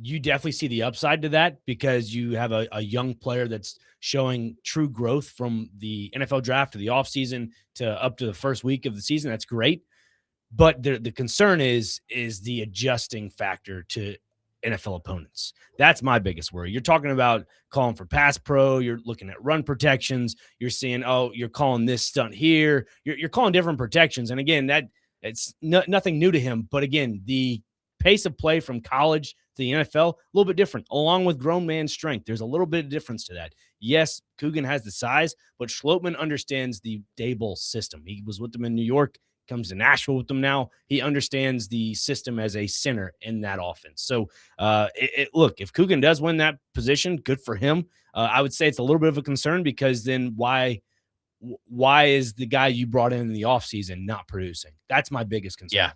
you definitely see the upside to that because you have a young player that's showing true growth from the NFL draft to the offseason to up to the first week of the season. That's great. But the concern is the adjusting factor to NFL opponents. That's my biggest worry. You're talking about calling for pass pro. You're looking at run protections. You're seeing, oh, you're calling this stunt here. You're calling different protections. And again, it's nothing new to him. But again, the pace of play from college to the NFL, a little bit different, along with grown man strength. There's a little bit of difference to that. Yes, Coogan has the size, but Schlottman understands the Dable system. He was with them in New York, comes to Nashville with them now. He understands the system as a center in that offense. So, look, if Coogan does win that position, good for him. I would say it's a little bit of a concern because then why is the guy you brought in the offseason not producing? That's my biggest concern. Yeah.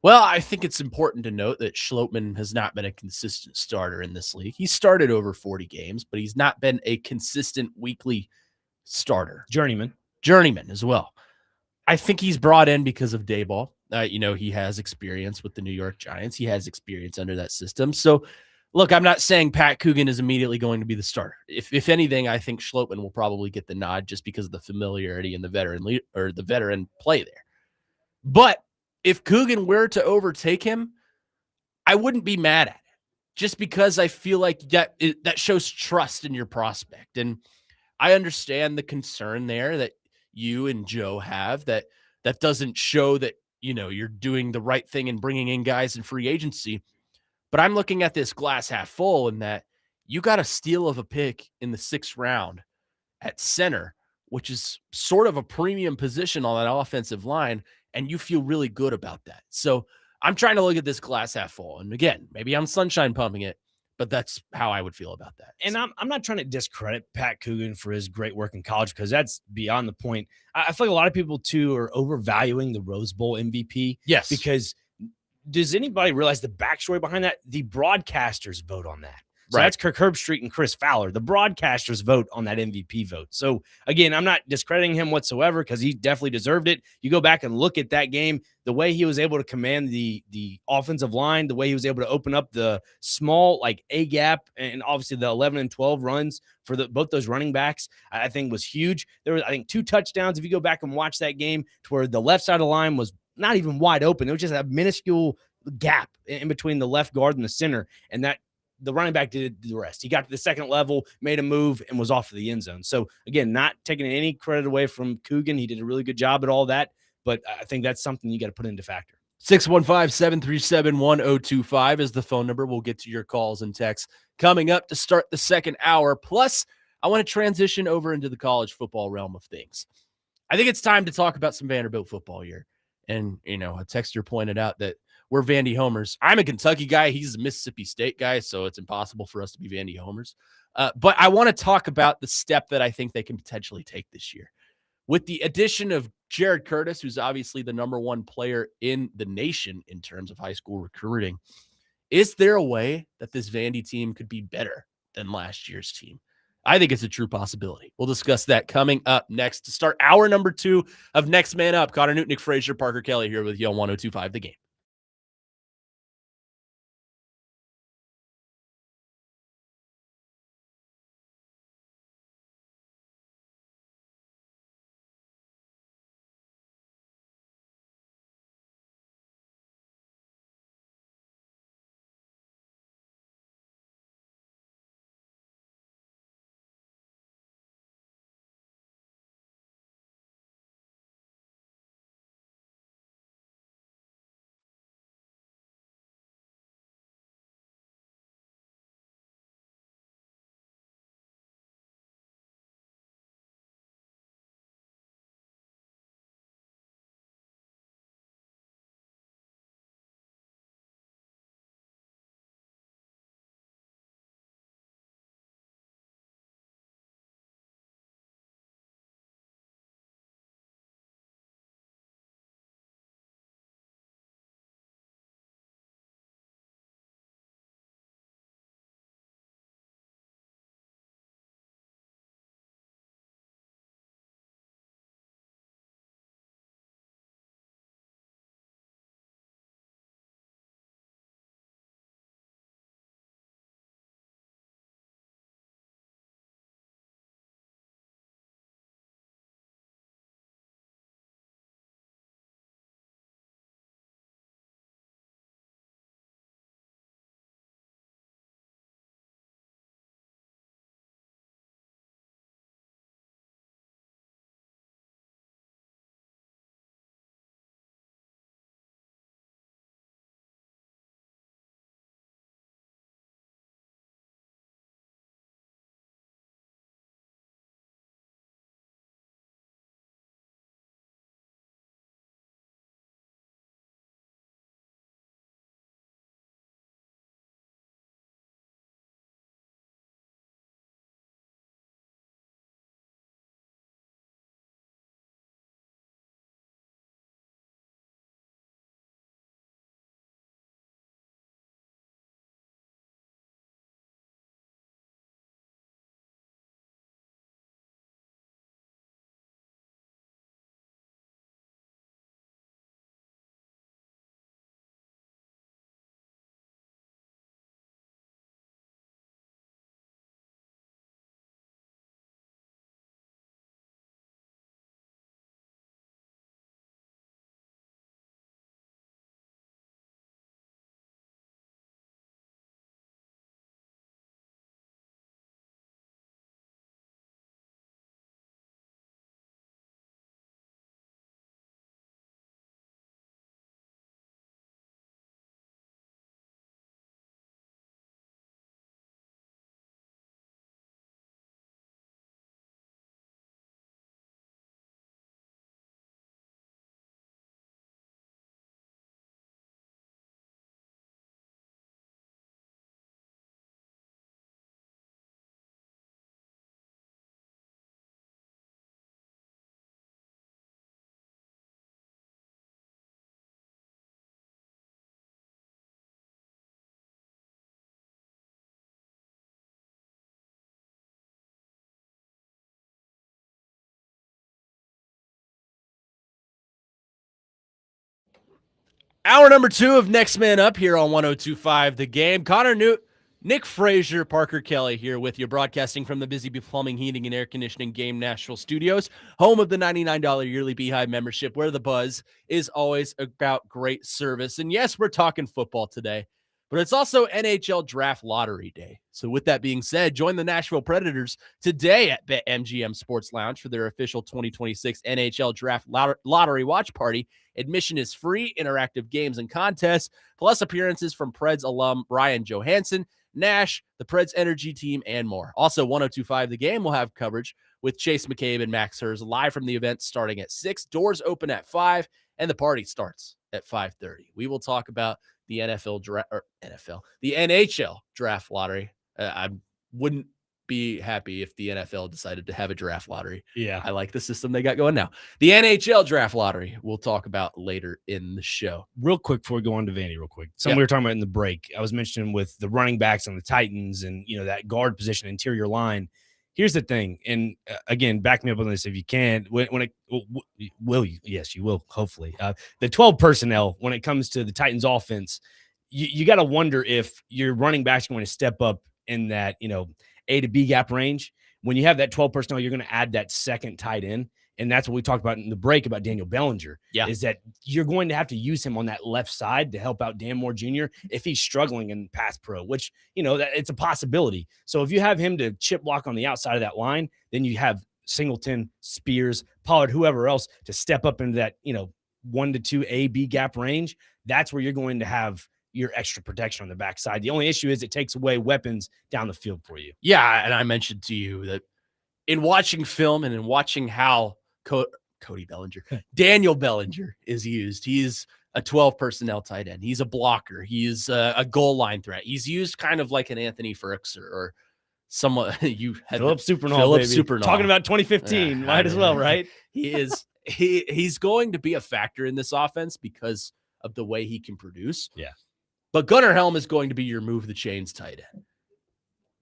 Well, I think it's important to note that Schlottman has not been a consistent starter in this league. He's started over 40 games, but he's not been a consistent weekly starter. Journeyman as well. I think he's brought in because of Dayball. He has experience with the New York Giants. He has experience under that system. So, look, I'm not saying Pat Coogan is immediately going to be the starter. If anything, I think Schlottman will probably get the nod just because of the familiarity and the veteran play there. But if Coogan were to overtake him, I wouldn't be mad at it, just because I feel like that shows trust in your prospect. And I understand the concern there that you and Joe have that doesn't show that, you're doing the right thing and bringing in guys in free agency. But I'm looking at this glass half full in that you got a steal of a pick in the 6th round at center, which is sort of a premium position on that offensive line, and you feel really good about that. So I'm trying to look at this glass half full. And again, maybe I'm sunshine pumping it, but that's how I would feel about that. And I'm not trying to discredit Pat Coogan for his great work in college because that's beyond the point. I feel like a lot of people, too, are overvaluing the Rose Bowl MVP. Yes. Because does anybody realize the backstory behind that? The broadcasters vote on that. So Right. That's Kirk Herbstreit and Chris Fowler. The broadcasters vote on that MVP vote. So, again, I'm not discrediting him whatsoever because he definitely deserved it. You go back and look at that game, the way he was able to command the offensive line, the way he was able to open up the small, like, A gap, and obviously the 11 and 12 runs for both those running backs, I think was huge. There was, I think, 2 touchdowns. If you go back and watch that game to where the left side of the line was not even wide open. It was just a minuscule gap in between the left guard and the center, and that the running back did the rest. He got to the second level, made a move, and was off to the end zone. So, again, not taking any credit away from Coogan. He did a really good job at all that, but I think that's something you got to put into factor. 615-737-1025 is the phone number. We'll get to your calls and texts coming up to start the second hour. Plus, I want to transition over into the college football realm of things. I think it's time to talk about some Vanderbilt football here. And, a texter pointed out that we're Vandy homers. I'm a Kentucky guy. He's a Mississippi State guy, so it's impossible for us to be Vandy homers. But I want to talk about the step that I think they can potentially take this year. With the addition of Jared Curtis, who's obviously the number 1 player in the nation in terms of high school recruiting, is there a way that this Vandy team could be better than last year's team? I think it's a true possibility. We'll discuss that coming up next to start hour number 2 of Next Man Up. Connor Nute, Nick Frazier, Parker Kelly here with you on 102.5 The Game. Hour number 2 of Next Man Up here on 102.5 The Game. Connor Nute, Nick Frazier, Parker Kelly here with you, broadcasting from the Busy Bee Plumbing, Heating, and Air Conditioning Game Nashville Studios, home of the $99 yearly Beehive membership, where the buzz is always about great service. And yes, we're talking football today, but it's also NHL Draft Lottery Day. So with that being said, join the Nashville Predators today at BetMGM Sports Lounge for their official 2026 NHL Draft Lottery Watch Party. Admission is free, interactive games and contests, plus appearances from Preds alum Brian Johansson, Nash, the Preds Energy Team, and more. Also, 102.5 The Game will have coverage with Chase McCabe and Max Hers live from the event starting at 6. Doors open at 5, and the party starts at 5:30. We will talk about the the NHL Draft Lottery. I wouldn't be happy if the NFL decided to have a draft lottery. Yeah. I like the system they got going now. The NHL Draft Lottery we'll talk about later in the show. Real quick before we go on to Vandy, real quick. Something we were talking about in the break. I was mentioning with the running backs on the Titans and, that guard position, interior line. Here's the thing. And again, back me up on this if you can. Will you? Yes, you will, hopefully. The 12 personnel, when it comes to the Titans offense, you got to wonder if your running backs are going to step up in that, A to B gap range. When you have that 12 personnel, you're going to add that second tight end. And that's what we talked about in the break about Daniel Bellinger. Yeah. Is that you're going to have to use him on that left side to help out Dan Moore Jr. if he's struggling in pass pro, which, that it's a possibility. So if you have him to chip block on the outside of that line, then you have Singleton, Spears, Pollard, whoever else to step up into that, 1 to 2 A, B gap range. That's where you're going to have your extra protection on the backside. The only issue is it takes away weapons down the field for you. Yeah, and I mentioned to you that in watching film and in watching how Cody Bellinger, Daniel Bellinger is used, he's a 12 personnel tight end. He's a blocker. He's a goal line threat. He's used kind of like an Anthony Ferguson or someone you had Philip Supernall. Talking about 2015, might as well, right? He's going to be a factor in this offense because of the way he can produce. Yeah. But Gunnar Helm is going to be your move the chains tight end.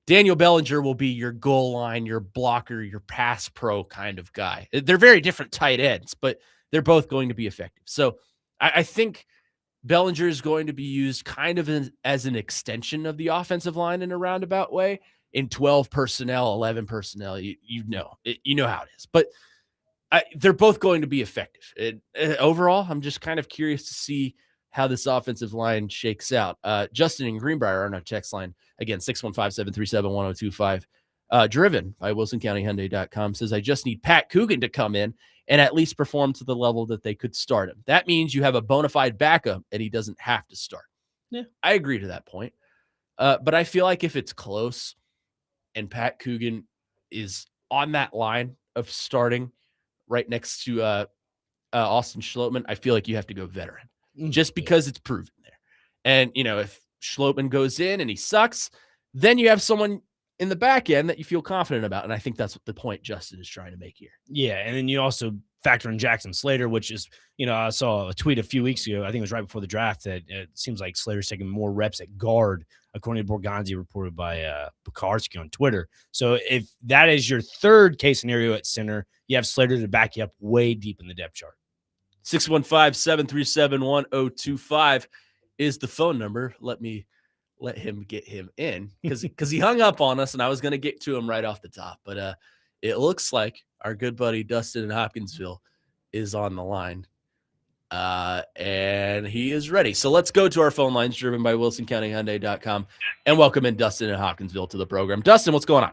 Daniel Bellinger will be your goal line, your blocker, your pass pro kind of guy. They're very different tight ends, but they're both going to be effective. So I think Bellinger is going to be used kind of as an extension of the offensive line in a roundabout way. In 12 personnel, 11 personnel, you know how it is. But they're both going to be effective. Overall, I'm just kind of curious to see how this offensive line shakes out. Justin in Greenbrier on our text line, again, 615-737-1025, driven by WilsonCountyHyundai.com, says, I just need Pat Coogan to come in and at least perform to the level that they could start him. That means you have a bona fide backup and he doesn't have to start. Yeah, I agree to that point. But I feel like if it's close and Pat Coogan is on that line of starting right next to Austin Schlottman, I feel like you have to go veteran. Just because it's proven there. And, if Schlottman goes in and he sucks, then you have someone in the back end that you feel confident about. And I think that's what the point Justin is trying to make here. Yeah, and then you also factor in Jackson Slater, which is, I saw a tweet a few weeks ago, I think it was right before the draft, that it seems like Slater's taking more reps at guard, according to Borgonzi, reported by Bukarski on Twitter. So if that is your third case scenario at center, you have Slater to back you up way deep in the depth chart. 615-737-1025 is the phone number. Let him get him in because he hung up on us and I was going to get to him right off the top. But it looks like our good buddy Dustin in Hopkinsville is on the line and he is ready. So let's go to our phone lines driven by WilsonCountyHyundai.com and welcome in Dustin in Hopkinsville to the program. Dustin, what's going on?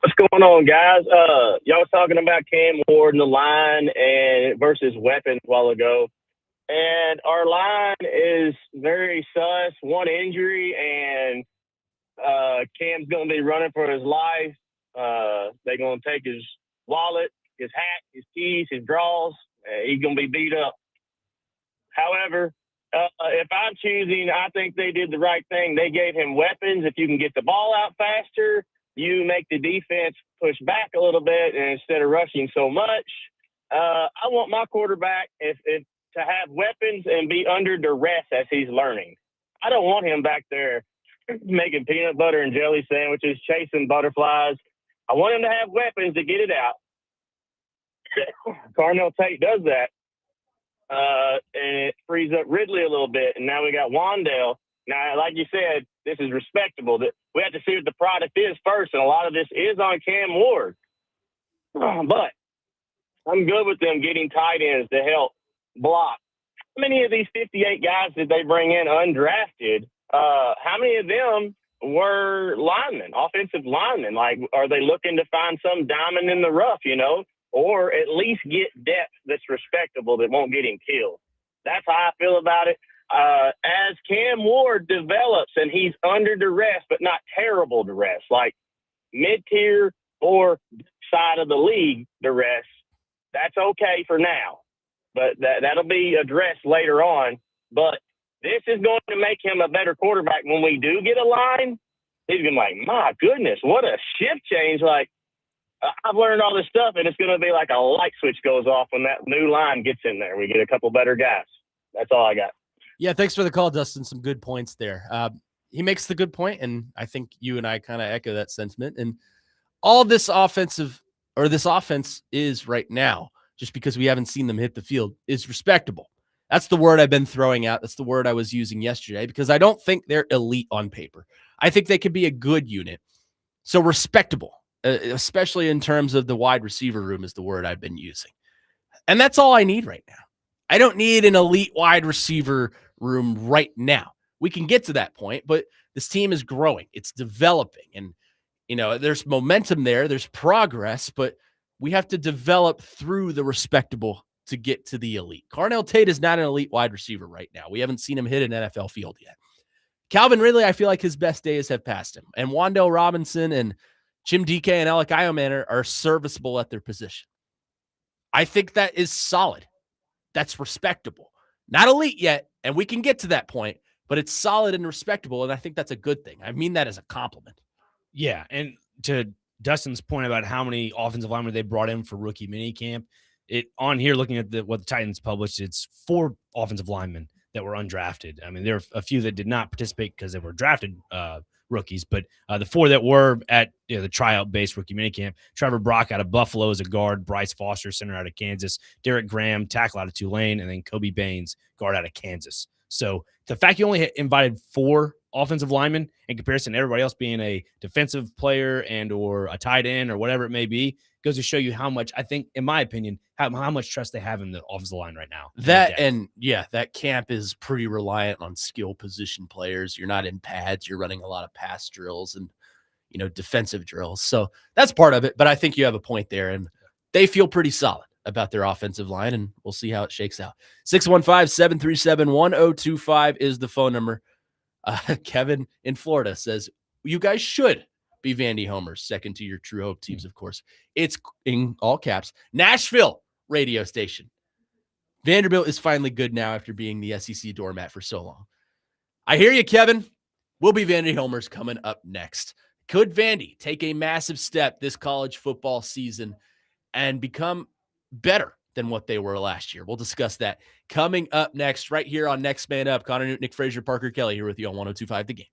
What's going on, guys? Y'all was talking about Cam Ward and the line and versus weapons a while ago. And our line is very sus. One injury, and Cam's going to be running for his life. They're going to take his wallet, his hat, his keys, his drawers. He's going to be beat up. However, if I'm choosing, I think they did the right thing. They gave him weapons. If you can get the ball out faster, you make the defense push back a little bit, and instead of rushing so much, I want my quarterback if to have weapons and be under duress as he's learning. I don't want him back there making peanut butter and jelly sandwiches, chasing butterflies. I want him to have weapons to get it out. Carnell Tate does that. and it frees up Ridley a little bit. And now we got Wandale. Now, like you said, this is respectable. That we have to see what the product is first, and a lot of this is on Cam Ward. But I'm good with them getting tight ends to help block. How many of these 58 guys did they bring in undrafted? How many of them were linemen, offensive linemen? Like, are they looking to find some diamond in the rough, or at least get depth that's respectable that won't get him killed? That's how I feel about it. As Cam Ward develops and he's under duress, but not terrible duress, like mid-tier or side of the league duress, that's okay for now. But that'll be addressed later on. But this is going to make him a better quarterback when we do get a line. He's going to be like, my goodness, what a shift change. Like, I've learned all this stuff, and it's going to be like a light switch goes off when that new line gets in there. We get a couple better guys. That's all I got. Yeah, thanks for the call, Dustin. Some good points there. He makes the good point, and I think you and I kind of echo that sentiment. And all this offense is right now, just because we haven't seen them hit the field, is respectable. That's the word I've been throwing out. That's the word I was using yesterday, because I don't think they're elite on paper. I think they could be a good unit. So respectable, especially in terms of the wide receiver room, is the word I've been using. And that's all I need right now. I don't need an elite wide receiver room right now. We can get to that point, but this team is growing. It's developing. And, there's momentum there. There's progress, but we have to develop through the respectable to get to the elite. Carnell Tate is not an elite wide receiver right now. We haven't seen him hit an NFL field yet. Calvin Ridley, I feel like his best days have passed him. And Wandale Robinson and Jim DK and Alec Ioman are serviceable at their position. I think that is solid. That's respectable. Not elite yet, and we can get to that point, but it's solid and respectable, and I think that's a good thing. I mean that as a compliment. Yeah, and to Dustin's point about how many offensive linemen they brought in for rookie minicamp, on here looking at what the Titans published, it's 4 offensive linemen that were undrafted. I mean, there are a few that did not participate because they were drafted rookies, but the 4 that were at the tryout-based rookie minicamp: Trevor Brock out of Buffalo as a guard, Bryce Foster, center out of Kansas, Derek Graham, tackle out of Tulane, and then Kobe Baines, guard out of Kansas. So the fact you only invited 4 offensive linemen in comparison to everybody else being a defensive player and or a tight end or whatever it may be goes to show you how much, I think, in my opinion, how much trust they have in the offensive line right now. That camp is pretty reliant on skill position players. You're not in pads. You're running a lot of pass drills and, defensive drills. So that's part of it. But I think you have a point there, and they feel pretty solid about their offensive line, and we'll see how it shakes out. 615-737-1025 is the phone number. Kevin in Florida says, you guys should be Vandy homers, second to your True Hope teams, of course. It's in all caps, Nashville radio station. Vanderbilt is finally good now after being the SEC doormat for so long. I hear you, Kevin. We'll be Vandy homers coming up next. Could Vandy take a massive step this college football season and become better than what they were last year? We'll discuss that coming up next, right here on Next Man Up. Connor Nute, Nick Frazier, Parker Kelly here with you on 102.5 The Game.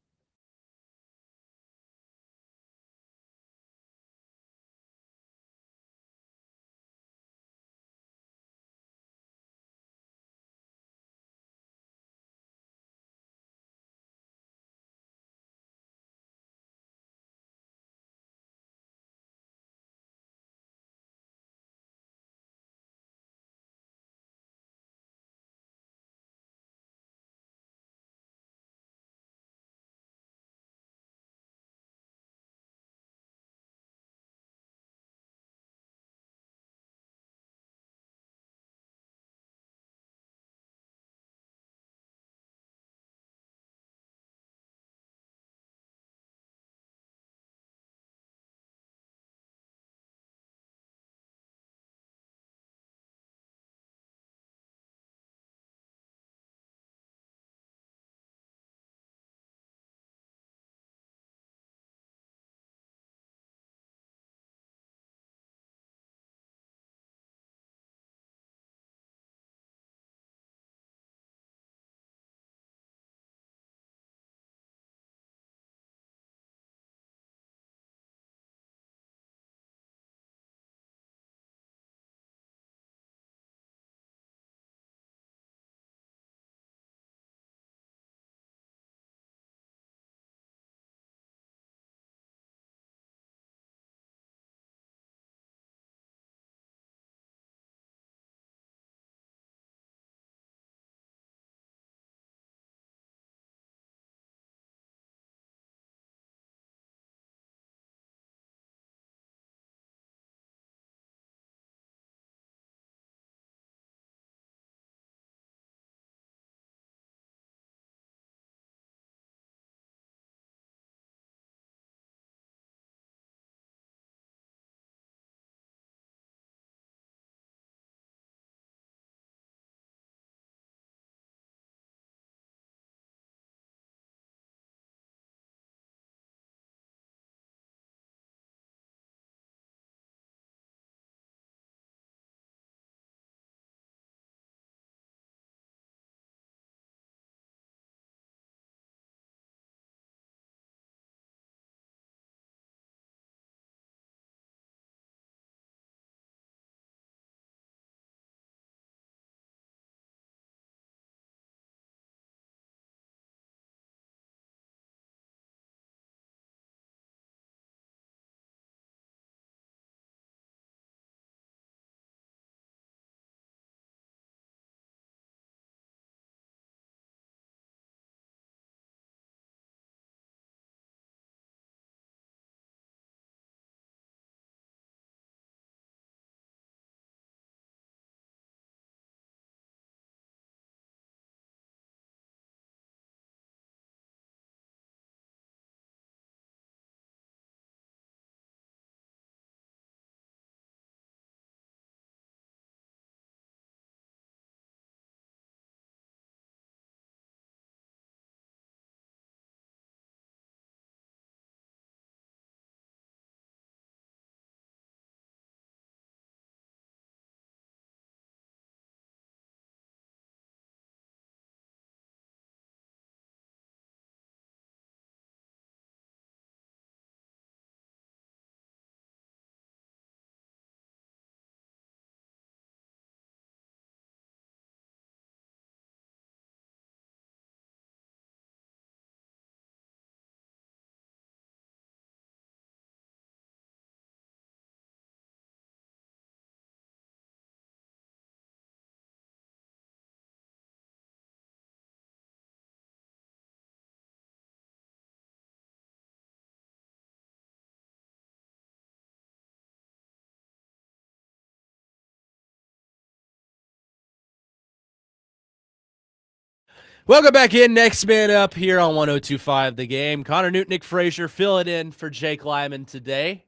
Welcome back in. Next man up here on 102.5 The Game. Connor Nute, Nick Frazier filling in for Jake Lyman today,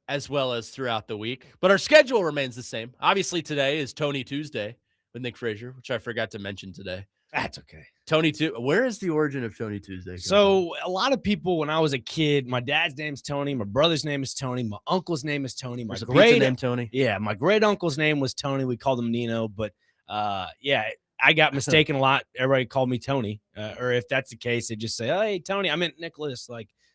as well as throughout the week. But our schedule remains the same. Obviously, today is Tony Tuesday with Nick Frazier, which I forgot to mention today. That's okay. Tony Tuesday. Where is the origin of Tony Tuesday? So a lot of people, when I was a kid, my dad's name's Tony, my brother's name is Tony, my uncle's name is Tony, my There's a pizza great named Tony. Yeah, my great uncle's name was Tony. We called him Nino, but yeah, I got mistaken a lot. Everybody called me Tony, or if that's the case, they just say, "Oh, hey, Tony." I meant Nicholas.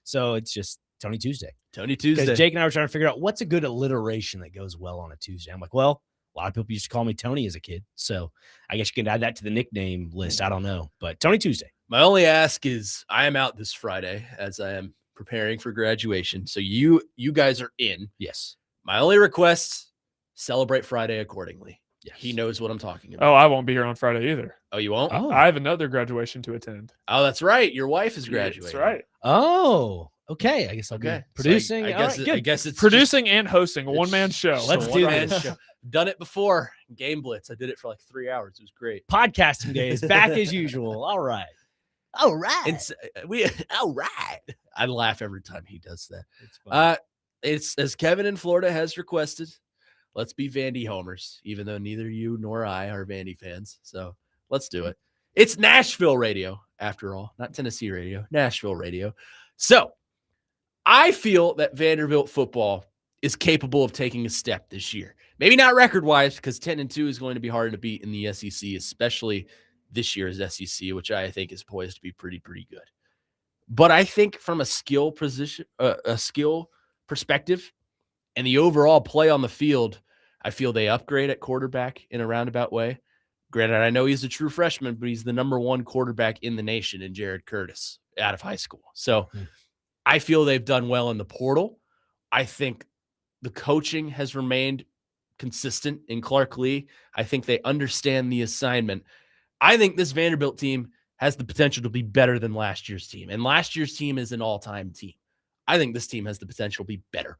So it's just Tony Tuesday. Tony Tuesday. Because Jake and I were trying to figure out what's a good alliteration that goes well on a Tuesday. I'm like, well, a lot of people used to call me Tony as a kid, so I guess you can add that to the nickname list. I don't know, but Tony Tuesday. My only ask is I am out this Friday as I am preparing for graduation. So you guys are in. Yes. My only request, celebrate Friday accordingly. Yes. He knows what I'm talking about. Oh, I won't be here on Friday either. Oh, you won't? Oh. I have another graduation to attend. Oh, that's right. Your wife is graduating. That's right. Oh, okay. I guess I'll be Okay. producing. So All right, good. I guess it's Producing and hosting a one-man show. just Let's a do one-man this. show. Done it before. Game Blitz. I did it for like 3 hours. It was great. Podcasting day is back as usual. All right. All right. It's all right. I laugh every time he does that. It's fun. It's as Kevin in Florida has requested. Let's be Vandy homers, even though neither you nor I are Vandy fans. So let's do it. It's Nashville radio, after all, not Tennessee radio, Nashville radio. So I feel that Vanderbilt football is capable of taking a step this year. Maybe not record-wise, because 10-2 is going to be hard to beat in the SEC, especially this year's SEC, which I think is poised to be pretty good. But I think from a skill perspective and the overall play on the field, I feel they upgrade at quarterback in a roundabout way. Granted, I know he's a true freshman, but he's the number one quarterback in the nation in Jared Curtis out of high school. So I feel they've done well in the portal. I think the coaching has remained consistent in Clark Lee. I think they understand the assignment. I think this Vanderbilt team has the potential to be better than last year's team. And last year's team is an all-time team. I think this team has the potential to be better.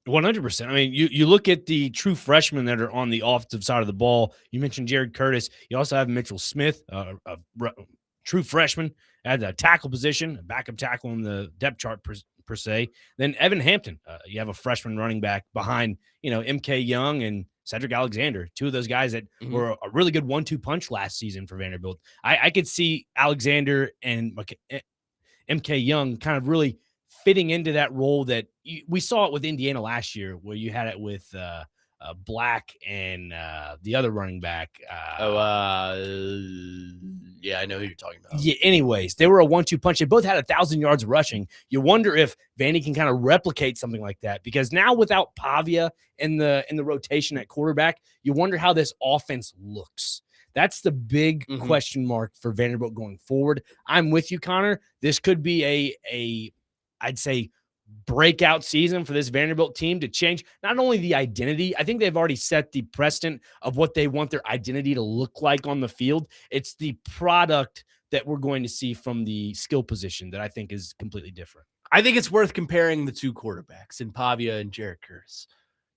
100%. I mean, you look at the true freshmen that are on the offensive side of the ball. You mentioned Jared Curtis. You also have Mitchell Smith, a true freshman at the tackle position, a backup tackle in the depth chart per se. Then Evan Hampton, you have a freshman running back behind, MK Young and Cedric Alexander, two of those guys that were a really good 1-2 punch last season for Vanderbilt. I could see Alexander and MK Young kind of really fitting into that role that we saw it with Indiana last year, where you had it with Black and the other running back. Yeah, I know who you're talking about. Yeah. Anyways, they were a 1-2 punch. They both had 1,000 yards rushing. You wonder if Vandy can kind of replicate something like that, because now without Pavia in the rotation at quarterback, you wonder how this offense looks. That's the big question mark for Vanderbilt going forward. I'm with you, Connor. This could be a I'd say breakout season for this Vanderbilt team to change not only the identity. I think they've already set the precedent of what they want their identity to look like on the field. It's the product that we're going to see from the skill position that I think is completely different. I think it's worth comparing the two quarterbacks in Pavia and Jared Curtis.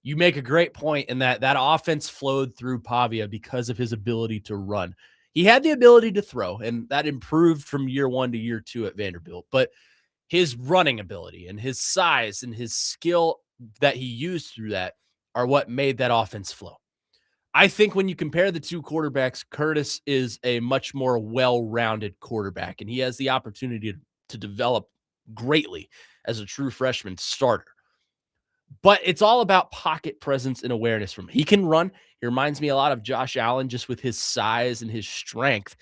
You make a great point in that offense flowed through Pavia because of his ability to run. He had the ability to throw, and that improved from year 1 to year 2 at Vanderbilt. But his running ability and his size and his skill that he used through that are what made that offense flow. I think when you compare the two quarterbacks, Curtis is a much more well-rounded quarterback, and he has the opportunity to develop greatly as a true freshman starter. But it's all about pocket presence and awareness from him. He can run. He reminds me a lot of Josh Allen just with his size and his strength.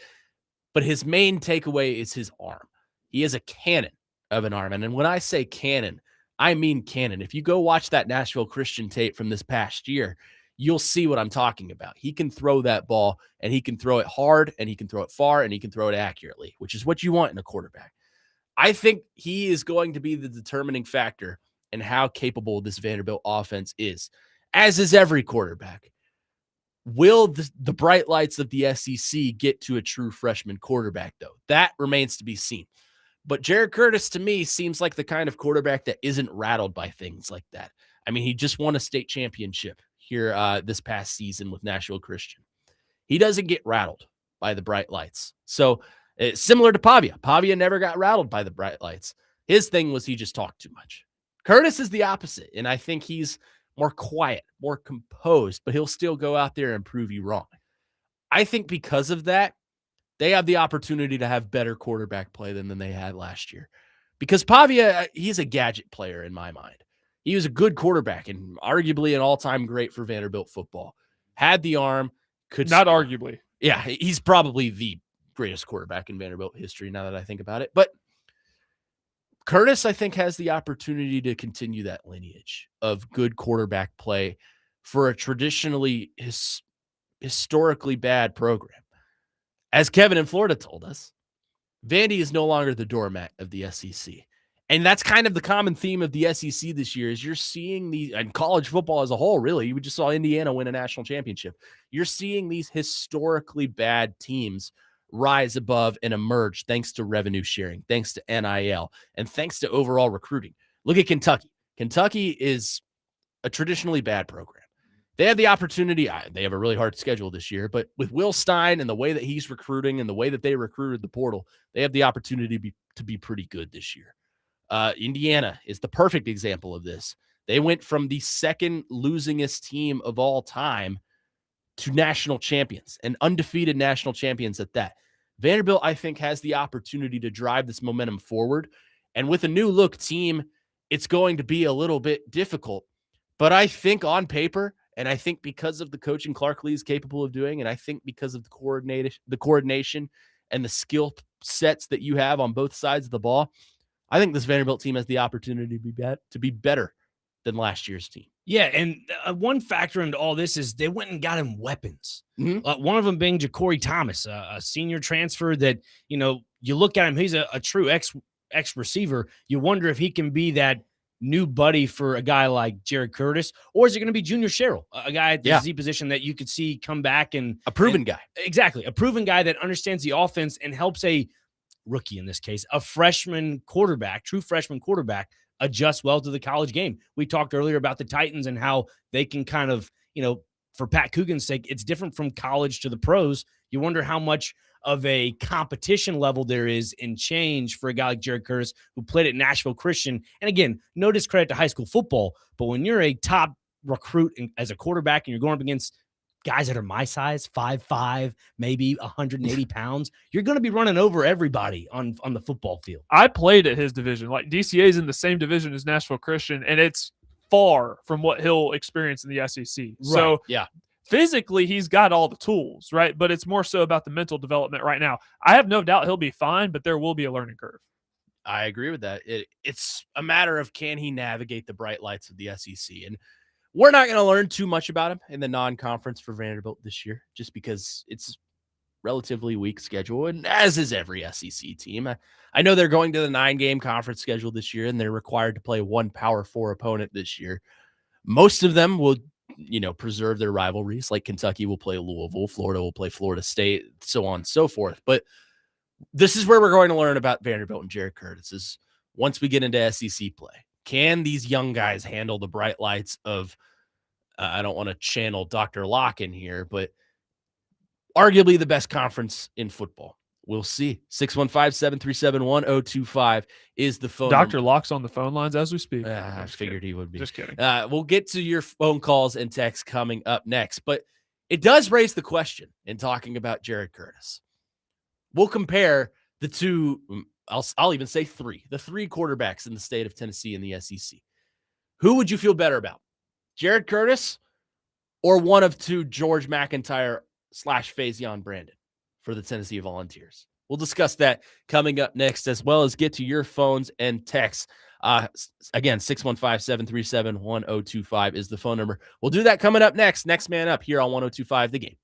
But his main takeaway is his arm. He is a cannon of an arm. And when I say cannon, I mean cannon. If you go watch that Nashville Christian tape from this past year, you'll see what I'm talking about. He can throw that ball, and he can throw it hard, and he can throw it far, and he can throw it accurately, which is what you want in a quarterback. I think he is going to be the determining factor in how capable this Vanderbilt offense is, as is every quarterback. Will the bright lights of the SEC get to a true freshman quarterback, though? That remains to be seen. But Jared Curtis, to me, seems like the kind of quarterback that isn't rattled by things like that. I mean, he just won a state championship here this past season with Nashville Christian. He doesn't get rattled. by the bright lights. So it's similar to Pavia. Pavia never got rattled by the bright lights. His thing was he just talked too much. Curtis is the opposite, and I think he's more quiet, more composed, but he'll still go out there and prove you wrong. I think because of that, they have the opportunity to have better quarterback play than they had last year. Because Pavia, he's a gadget player in my mind. He was a good quarterback and arguably an all-time great for Vanderbilt football. Had the arm, could Not score. arguably. Yeah, he's probably the greatest quarterback in Vanderbilt history now that I think about it. But Curtis, I think, has the opportunity to continue that lineage of good quarterback play for a traditionally historically bad program. As Kevin in Florida told us, Vandy is no longer the doormat of the SEC. And that's kind of the common theme of the SEC this year is you're seeing these, and college football as a whole, really. We just saw Indiana win a national championship. You're seeing these historically bad teams rise above and emerge thanks to revenue sharing, thanks to NIL, and thanks to overall recruiting. Look at Kentucky. Kentucky is a traditionally bad program. They have the opportunity. They have a really hard schedule this year, but with Will Stein and the way that he's recruiting and the way that they recruited the portal, they have the opportunity to be pretty good this year. Indiana is the perfect example of this. They went from the second losingest team of all time to national champions and undefeated national champions at that. Vanderbilt, I think, has the opportunity to drive this momentum forward. And with a new look team, it's going to be a little bit difficult. But I think on paper, and I think because of the coaching Clark Lee is capable of doing, and I think because of the coordination and the skill sets that you have on both sides of the ball, I think this Vanderbilt team has the opportunity to be better than last year's team. Yeah, and one factor into all this is they went and got him weapons. Mm-hmm. One of them being Ja'Cory Thomas, a senior transfer that, you look at him, he's a true X receiver. You wonder if he can be that new buddy for a guy like Jared Curtis, or is it going to be Junior Sherrill, a guy at the Z position that you could see come back and a proven guy. Exactly, a proven guy that understands the offense and helps a rookie in this case, a freshman quarterback, true freshman quarterback, adjust well to the college game. We talked earlier about the Titans and how they can kind of, for Pat Coogan's sake, it's different from college to the pros. You wonder how much of a competition level there is in change for a guy like Jared Curtis, who played at Nashville Christian. And again, no discredit to high school football, but when you're a top recruit as a quarterback and you're going up against guys that are my size, 5'5", maybe 180 pounds, you're going to be running over everybody on the football field. I played at his division. Like, DCA is in the same division as Nashville Christian, and it's far from what he'll experience in the SEC. Right. So physically, he's got all the tools, right? But it's more so about the mental development right now. I have no doubt he'll be fine, but there will be a learning curve. I agree with that. It's a matter of, can he navigate the bright lights of the SEC? And we're not going to learn too much about him in the non-conference for Vanderbilt this year, just because it's relatively weak schedule, and as is every SEC team. I know they're going to the 9-game conference schedule this year, and they're required to play one Power 4 opponent this year. Most of them will, preserve their rivalries, like Kentucky will play Louisville, Florida will play Florida State, so on and so forth. But this is where we're going to learn about Vanderbilt and Jared Curtis is once we get into SEC play. Can these young guys handle the bright lights of, I don't want to channel Dr. Locke in here, but arguably the best conference in football? We'll see. 615-737-1025 is the phone Dr. number. Locke's on the phone lines as we speak. I figured he would be. Just kidding. We'll get to your phone calls and texts coming up next, but it does raise the question in talking about Jared Curtis. We'll compare the two, I'll even say the three quarterbacks in the state of Tennessee in the SEC. Who would you feel better about? Jared Curtis or one of two, George MacIntyre / Faison Brandon for the Tennessee Volunteers? We'll discuss that coming up next, as well as get to your phones and texts. Again, 615-737-1025 is the phone number. We'll do that coming up next. Next man up here on 1025 The Game.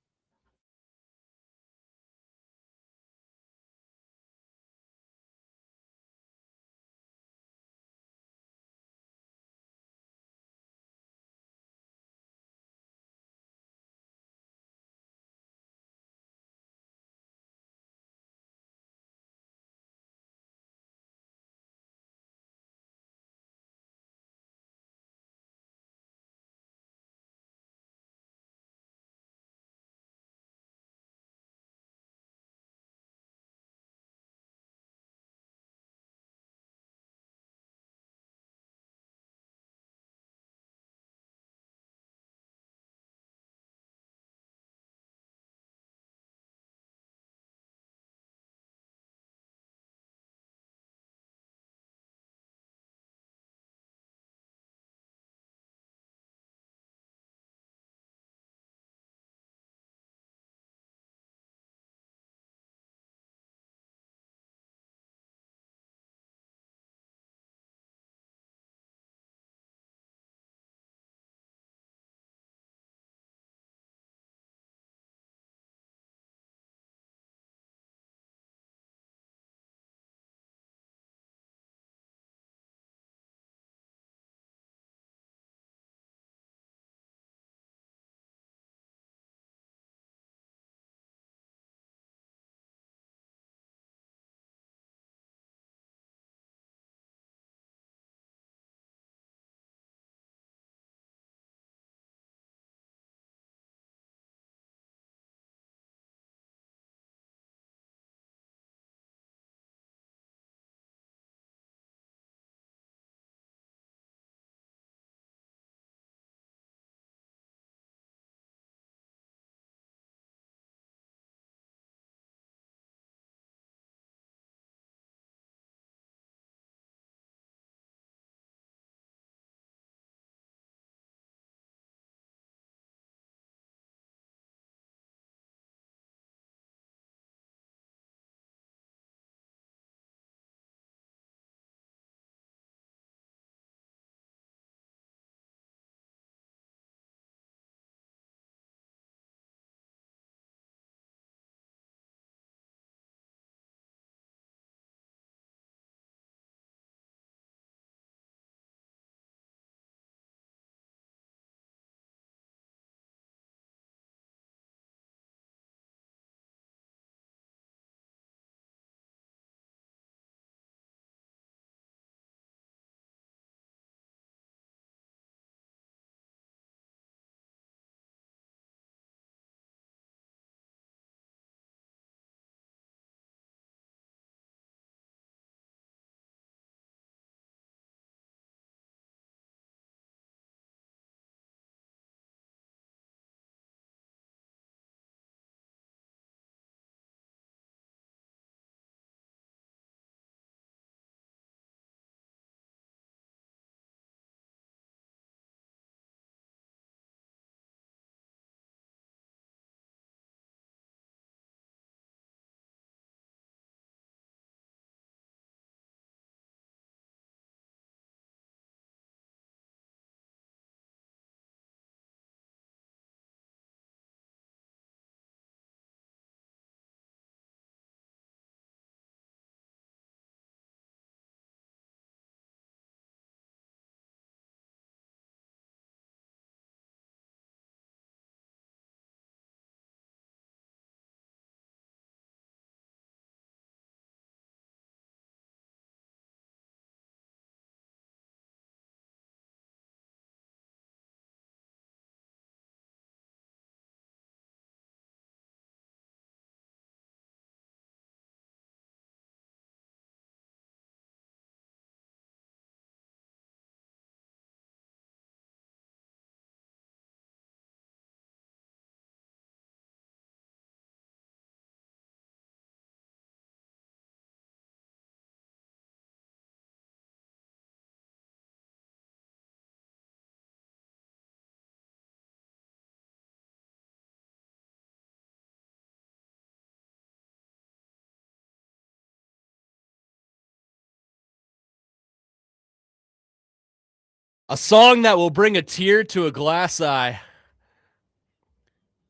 A song that will bring a tear to a glass eye.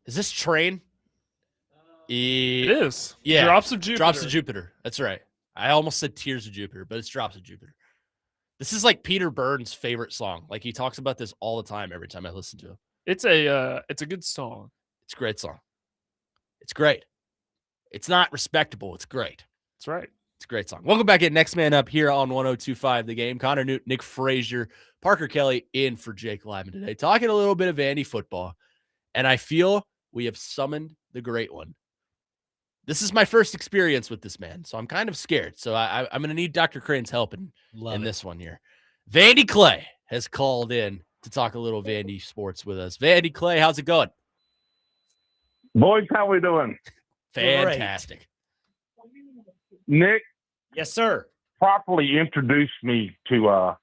Is this Train? It is. Yeah. Drops of Jupiter. Drops of Jupiter. That's right. I almost said Tears of Jupiter, but it's Drops of Jupiter. This is like Peter Byrne's favorite song. Like he talks about this all the time every time I listen to him. It's a good song. It's a great song. It's great. It's not respectable. It's great. That's right. It's a great song. Welcome back at Next Man Up here on 102.5 The Game. Connor Nute, Nick Frazier, Parker Kelly in for Jake Lyman today. Talking a little bit of Vandy football. And I feel we have summoned the great one. This is my first experience with this man, so I'm kind of scared. So I'm going to need Dr. Crane's help in this one here. Vandy Clay has called in to talk a little Vandy sports with us. Vandy Clay, how's it going? Boys, how we doing? Fantastic. Nick? Yes, sir. Properly introduce me to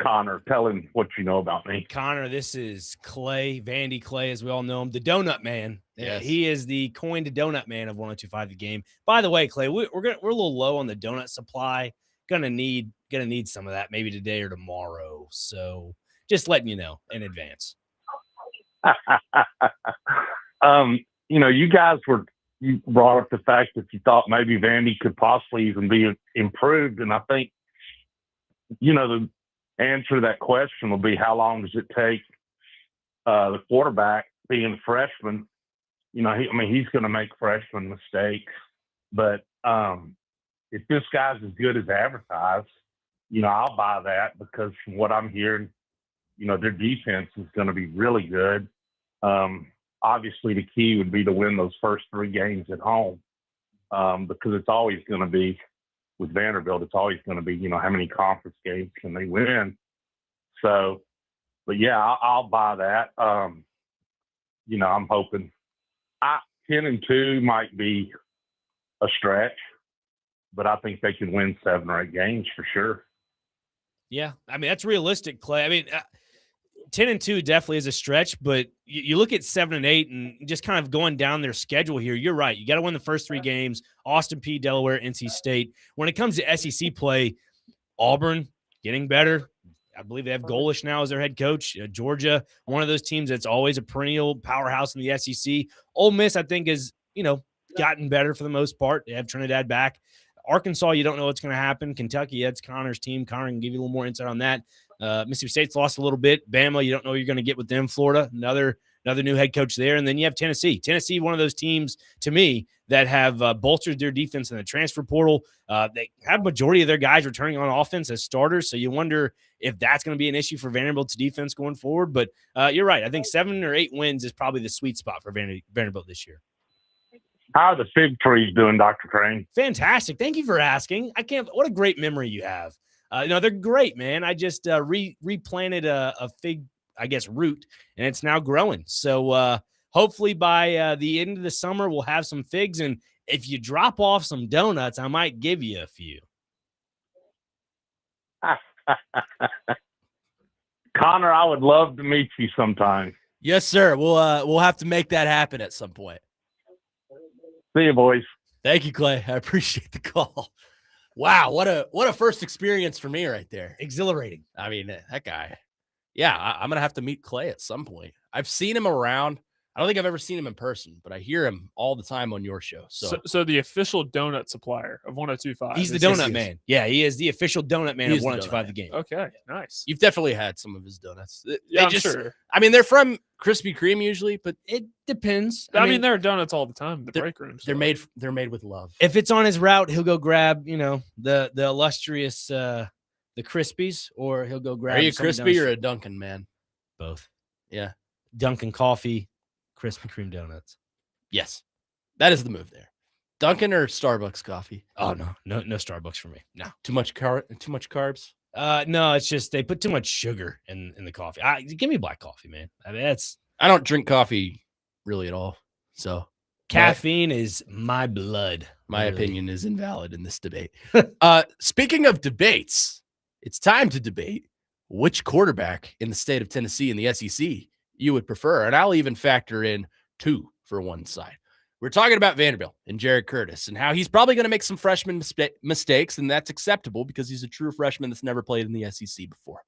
Connor. Tell him what you know about me. Connor, this is Clay, Vandy Clay, as we all know him, the Donut Man. Yes. He is the coined Donut Man of 102.5 The Game. By the way, Clay, we're a little low on the donut supply. Gonna need some of that maybe today or tomorrow. So just letting you know in advance. You guys you brought up the fact that you thought maybe Vandy could possibly even be improved, and I think the answer to that question will be how long does it take the quarterback being a freshman? He's going to make freshman mistakes, but if this guy's as good as advertised, I'll buy that because from what I'm hearing, their defense is going to be really good. Obviously, the key would be to win those first 3 games at home because it's always going to be with Vanderbilt. It's always going to be, how many conference games can they win? So, but yeah, I'll buy that. I'm hoping 10-2 might be a stretch, but I think they can win 7 or 8 games for sure. Yeah, that's realistic, Clay. 10-2 definitely is a stretch, but you look at 7 and 8 and just kind of going down their schedule here. You're right. You got to win the first 3 games: Austin Peay, Delaware, NC State. When it comes to SEC play, Auburn getting better. I believe they have Golish now as their head coach. Georgia, one of those teams that's always a perennial powerhouse in the SEC. Ole Miss, I think, is gotten better for the most part. They have Trinidad back. Arkansas, you don't know what's going to happen. Kentucky, that's Connor's team. Connor can give you a little more insight on that. Mississippi State's lost a little bit. Bama, you don't know what you're going to get with them. Florida, another new head coach there. And then you have Tennessee. Tennessee, one of those teams, to me, that have bolstered their defense in the transfer portal. They have majority of their guys returning on offense as starters, so you wonder if that's going to be an issue for Vanderbilt's defense going forward. But you're right. I think 7 or 8 wins is probably the sweet spot for Vanderbilt this year. How are the fig trees doing, Dr. Crane? Fantastic. Thank you for asking. What a great memory you have. They're great, man. I just replanted a fig, root, and it's now growing. So hopefully by the end of the summer, we'll have some figs. And if you drop off some donuts, I might give you a few. Connor, I would love to meet you sometime. Yes, sir. We'll have to make that happen at some point. See you, boys. Thank you, Clay. I appreciate the call. Wow, what a first experience for me right there. Exhilarating. That guy. Yeah, I'm going to have to meet Clay at some point. I've seen him around. I don't think I've ever seen him in person, but I hear him all the time on your show. So the official donut supplier of 102.5. He's the donut man. Yeah, he is the official donut man of 102.5 The Game. Okay, nice. You've definitely had some of his donuts. I'm sure. They're from Krispy Kreme usually, but it depends. There are donuts all the time in the break rooms. They're made with love. If it's on his route, he'll go grab, the illustrious the Krispies, or he'll go grab. Are you a Krispy or a Dunkin' man? Both. Yeah. Dunkin' coffee, Krispy Kreme donuts. Yes. That is the move there. Dunkin' or Starbucks coffee? Oh no Starbucks for me. No. Too much carbs? No, it's just they put too much sugar in the coffee. Give me black coffee, man. I don't drink coffee really at all. So caffeine is my blood. My opinion is invalid in this debate. Speaking of debates, it's time to debate which quarterback in the state of Tennessee in the SEC you would prefer. And I'll even factor in 2 for one side. We're talking about Vanderbilt and Jared Curtis and how he's probably going to make some freshman mistakes, and that's acceptable because he's a true freshman that's never played in the SEC before.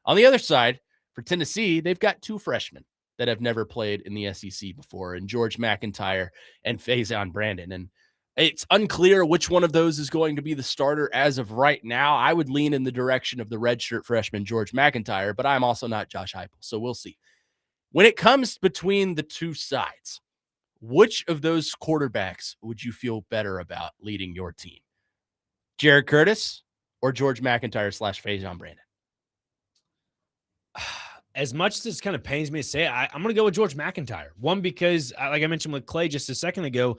On the other side, for Tennessee, they've got 2 freshmen that have never played in the SEC before, and George MacIntyre and Faison Brandon. And it's unclear which one of those is going to be the starter as of right now. I would lean in the direction of the redshirt freshman, George MacIntyre, but I'm also not Josh Heupel, so we'll see. When it comes between the 2 sides, which of those quarterbacks would you feel better about leading your team? Jared Curtis or George MacIntyre / Faison Brandon? As much as this kind of pains me to say, I'm going to go with George MacIntyre. One, because like I mentioned with Clay just a second ago,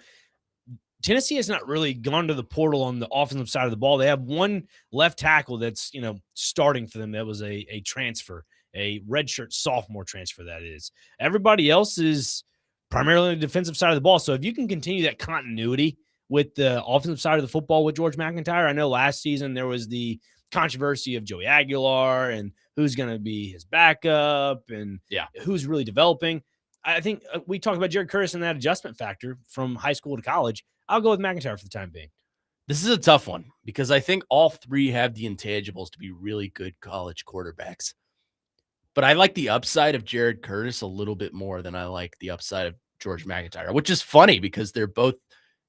Tennessee has not really gone to the portal on the offensive side of the ball. They have one left tackle that's, starting for them. That was a transfer, a redshirt sophomore transfer, that is. Everybody else is primarily on the defensive side of the ball. So if you can continue that continuity with the offensive side of the football with George MacIntyre, I know last season there was the controversy of Joey Aguilar and who's going to be his backup and who's really developing. I think we talked about Jared Curtis and that adjustment factor from high school to college. I'll go with MacIntyre for the time being. This is a tough one because I think all 3 have the intangibles to be really good college quarterbacks. But I like the upside of Jared Curtis a little bit more than I like the upside of George MacIntyre, which is funny because they're both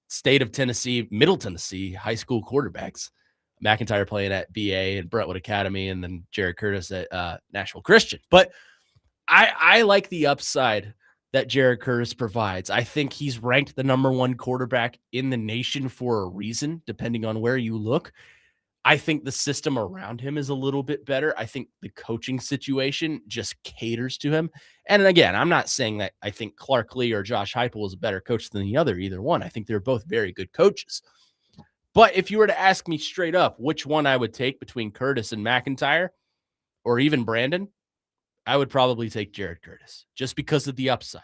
state of Tennessee, Middle Tennessee high school quarterbacks. MacIntyre playing at BA and Brentwood Academy, and then Jared Curtis at Nashville Christian. But I like the upside that Jared Curtis provides. I think he's ranked the #1 quarterback in the nation for a reason, depending on where you look. I think the system around him is a little bit better. I think the coaching situation just caters to him. And again, I'm not saying that I think Clark Lee or Josh Heupel is a better coach than the other, either one. I think they're both very good coaches. But if you were to ask me straight up which one I would take between Curtis and MacIntyre or even Brandon, I would probably take Jared Curtis just because of the upside.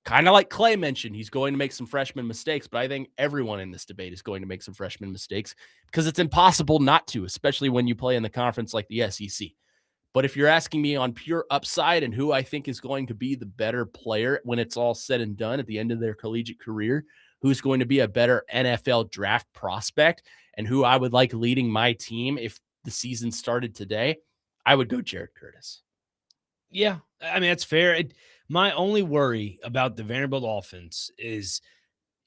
Kind of like Clay mentioned, he's going to make some freshman mistakes, but I think everyone in this debate is going to make some freshman mistakes because it's impossible not to, especially when you play in the conference like the SEC. But if you're asking me on pure upside and who I think is going to be the better player when it's all said and done at the end of their collegiate career, who's going to be a better NFL draft prospect, and who I would like leading my team if the season started today, I would go Jared Curtis. Yeah, I mean, that's fair. My only worry about the Vanderbilt offense is,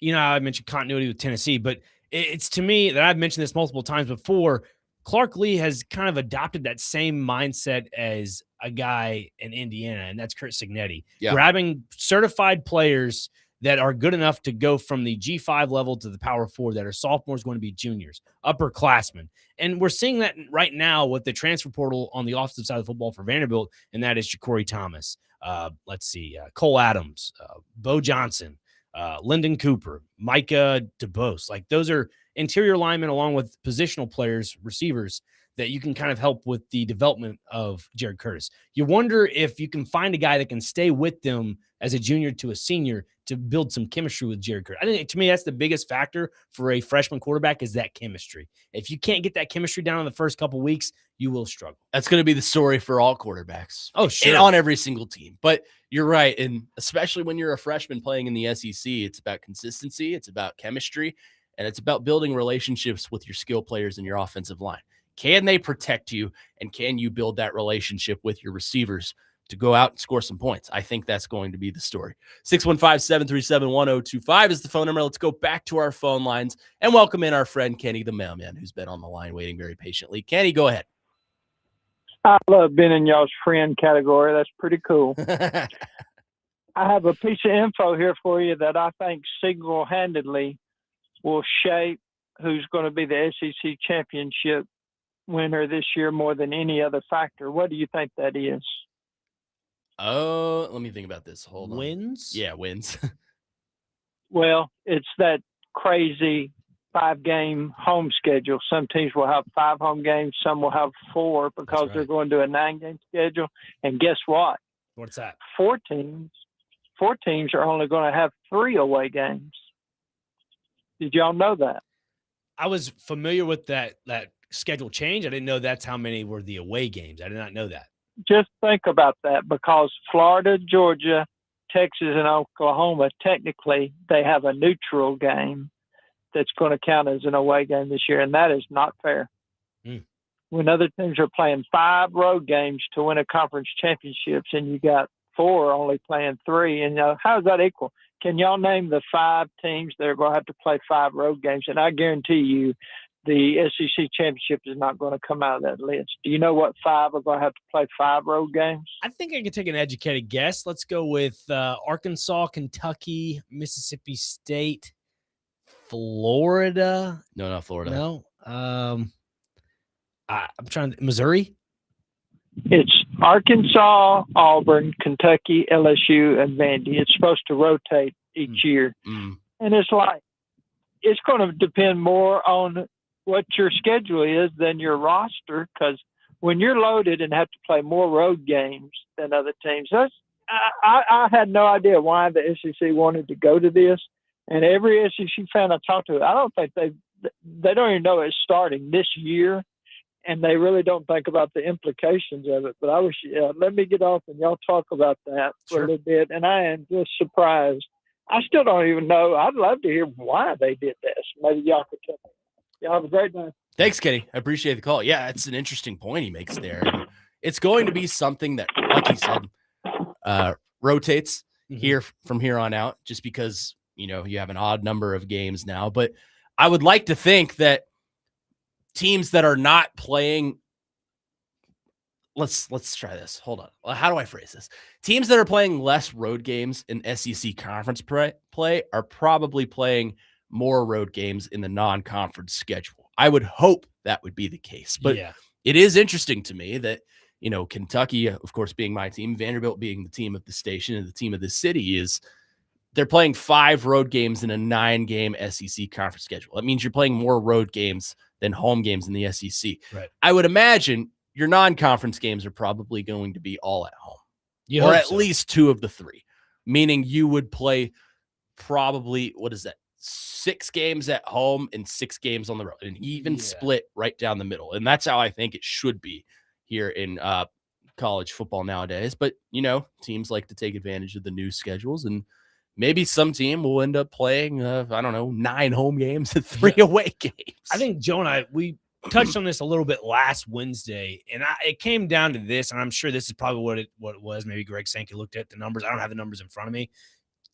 I mentioned continuity with Tennessee, but it's to me that I've mentioned this multiple times before. Clark Lee has kind of adopted that same mindset as a guy in Indiana, and that's Curt Cignetti. Yeah. Grabbing certified players that are good enough to go from the G5 level to the Power 4 that are sophomores going to be juniors, upperclassmen. And we're seeing that right now with the transfer portal on the offensive side of the football for Vanderbilt, and that is Ja'Cory Thomas. Cole Adams, Bo Johnson, Lyndon Cooper, Micah DeBose. Like those are interior linemen along with positional players, receivers, that you can kind of help with the development of Jared Curtis. You wonder if you can find a guy that can stay with them as a junior to a senior to build some chemistry with Jared Curtis. I think to me, that's the biggest factor for a freshman quarterback is that chemistry. If you can't get that chemistry down in the first couple of weeks, you will struggle. That's going to be the story for all quarterbacks. Oh, sure. And on every single team. But you're right. And especially when you're a freshman playing in the SEC, it's about consistency. It's about chemistry. And it's about building relationships with your skill players in your offensive line. Can they protect you? And can you build that relationship with your receivers to go out and score some points? I think that's going to be the story. 615-737-1025 is the phone number. Let's go back to our phone lines and welcome in our friend Kenny the mailman, who's been on the line waiting very patiently. Kenny, go ahead. I love being in y'all's friend category. That's pretty cool. I have a piece of info here for you that I think single-handedly will shape who's going to be the SEC championship winner this year more than any other factor. What do you think that is? Oh, let me think about this. Hold on. Wins? Yeah, wins. Well, it's that crazy 5-game home schedule. Some teams will have 5 home games. Some will have 4 because they're going to a 9-game schedule. And guess what? What's that? 4 teams are only going to have 3 away games. Did y'all know that? I was familiar with that schedule change. I didn't know that's how many were the away games. I did not know that. Just think about that because Florida, Georgia, Texas, and Oklahoma, technically, they have a neutral game that's going to count as an away game this year, and that is not fair. when other teams are playing 5 road games to win a conference championships, and you got 4 only playing 3. And how is that equal? Can y'all name the 5 teams that are going to have to play 5 road games? And I guarantee you the SEC championship is not going to come out of that list. Do you know what 5 are going to have to play 5 road games? I think I can take an educated guess. Let's go with Arkansas, Kentucky, Mississippi State, Florida. No, not Florida. No. I'm trying to – Missouri? It's Arkansas, Auburn, Kentucky, LSU, and Vandy. It's supposed to rotate each year. And it's going to depend more on what your schedule is than your roster, because when you're loaded and have to play more road games than other teams, I had no idea why the SEC wanted to go to this. And every SEC fan I talked to, I don't think they don't even know it's starting this year. And they really don't think about the implications of it. But let me get off and y'all talk about that for a little bit. And I am just surprised. I still don't even know. I'd love to hear why they did this. Maybe y'all could tell me. Y'all have a great day. Thanks, Kenny. I appreciate the call. Yeah, it's an interesting point he makes there. And it's going to be something that, like he said, rotates here from here on out, just because, you have an odd number of games now. But I would like to think that teams that are not playing, let's try this. Hold on. How do I phrase this? Teams that are playing less road games in SEC conference play are probably playing more road games in the non-conference schedule. I would hope that would be the case. But it is interesting to me that, Kentucky, of course, being my team, Vanderbilt being the team of the station and the team of the city, they're playing 5 road games in a 9-game SEC conference schedule. That means you're playing more road games than home games in the SEC. Right. I would imagine your non-conference games are probably going to be all at home, or at least 2 of the 3, meaning you would play probably, 6 games at home and 6 games on the road, an even split right down the middle. And that's how I think it should be here in college football nowadays. But, teams like to take advantage of the new schedules, and maybe some team will end up playing, 9 home games and 3 away games. I think Joe and we touched on this a little bit last Wednesday, and it came down to this, and I'm sure this is probably what it was. Maybe Greg Sankey looked at the numbers. I don't have the numbers in front of me.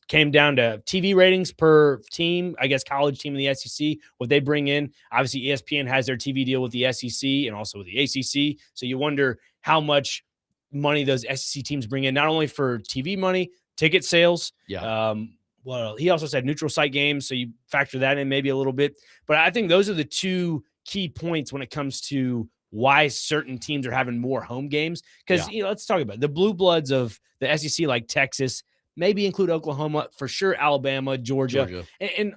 Came down to TV ratings per team, I guess college team in the SEC, what they bring in. Obviously, ESPN has their TV deal with the SEC and also with the ACC. So you wonder how much money those SEC teams bring in, not only for TV money, ticket sales. Well, he also said neutral site games, so you factor that in maybe a little bit. But I think those are the 2 key points when it comes to why certain teams are having more home games. Because, let's talk about it. The blue bloods of the SEC, like Texas, maybe include Oklahoma, for sure, Alabama, Georgia. And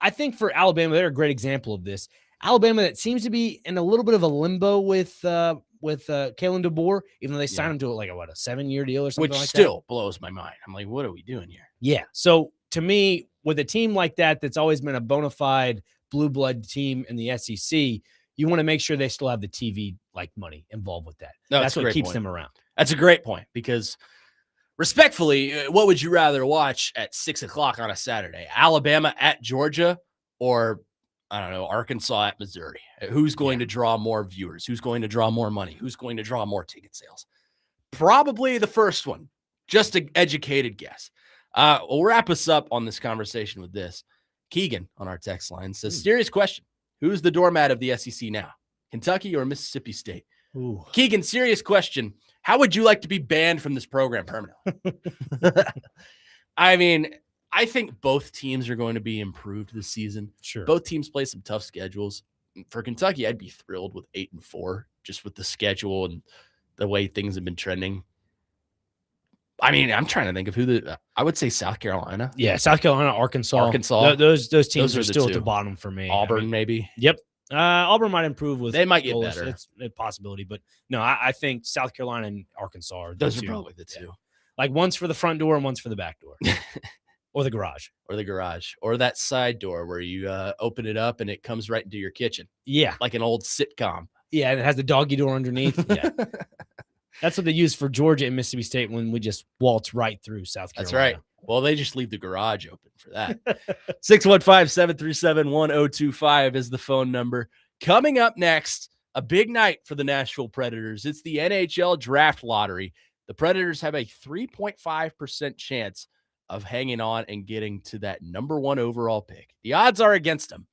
I think for Alabama, they're a great example of this. Alabama that seems to be in a little bit of a limbo with Kalen DeBoer, even though they signed him to a 7-year deal or something like that. Which still blows my mind. I'm like, what are we doing here? Yeah. So to me, with a team like that's always been a bona fide blue blood team in the SEC, you want to make sure they still have the TV money involved with that. That's what keeps them around. That's a great point, because respectfully, what would you rather watch at 6:00 on a Saturday? Alabama at Georgia, or Arkansas at Missouri? Who's going to draw more viewers? Who's going to draw more money? Who's going to draw more ticket sales? Probably the first one. Just an educated guess. We'll wrap us up on this conversation with this. Keegan on our text line says, serious question. Who's the doormat of the SEC now? Kentucky or Mississippi State? Ooh. Keegan, serious question. How would you like to be banned from this program permanently? I mean, I think both teams are going to be improved this season. Sure. Both teams play some tough schedules. For Kentucky, I'd be thrilled with 8-4, just with the schedule and the way things have been trending. I mean, I'm trying to think of I would say South Carolina. Yeah, South Carolina, Arkansas. Those teams are still at the bottom for me. Auburn, maybe. Yep. Auburn might improve with. They might get better. It's a possibility, but no, I think South Carolina and Arkansas are those are probably the 2. Like one's for the front door and one's for the back door, or the garage, or that side door where you open it up and it comes right into your kitchen. Yeah, like an old sitcom. Yeah, and it has the doggy door underneath. Yeah. That's what they use for Georgia and Mississippi State when we just waltz right through South Carolina. That's right. Well, they just leave the garage open for that. 615-737-1025 is the phone number. Coming up next, A big night for the Nashville Predators. It's the NHL draft lottery. The Predators have a 3.5% chance of hanging on and getting to that number 1 overall pick. The odds are against them,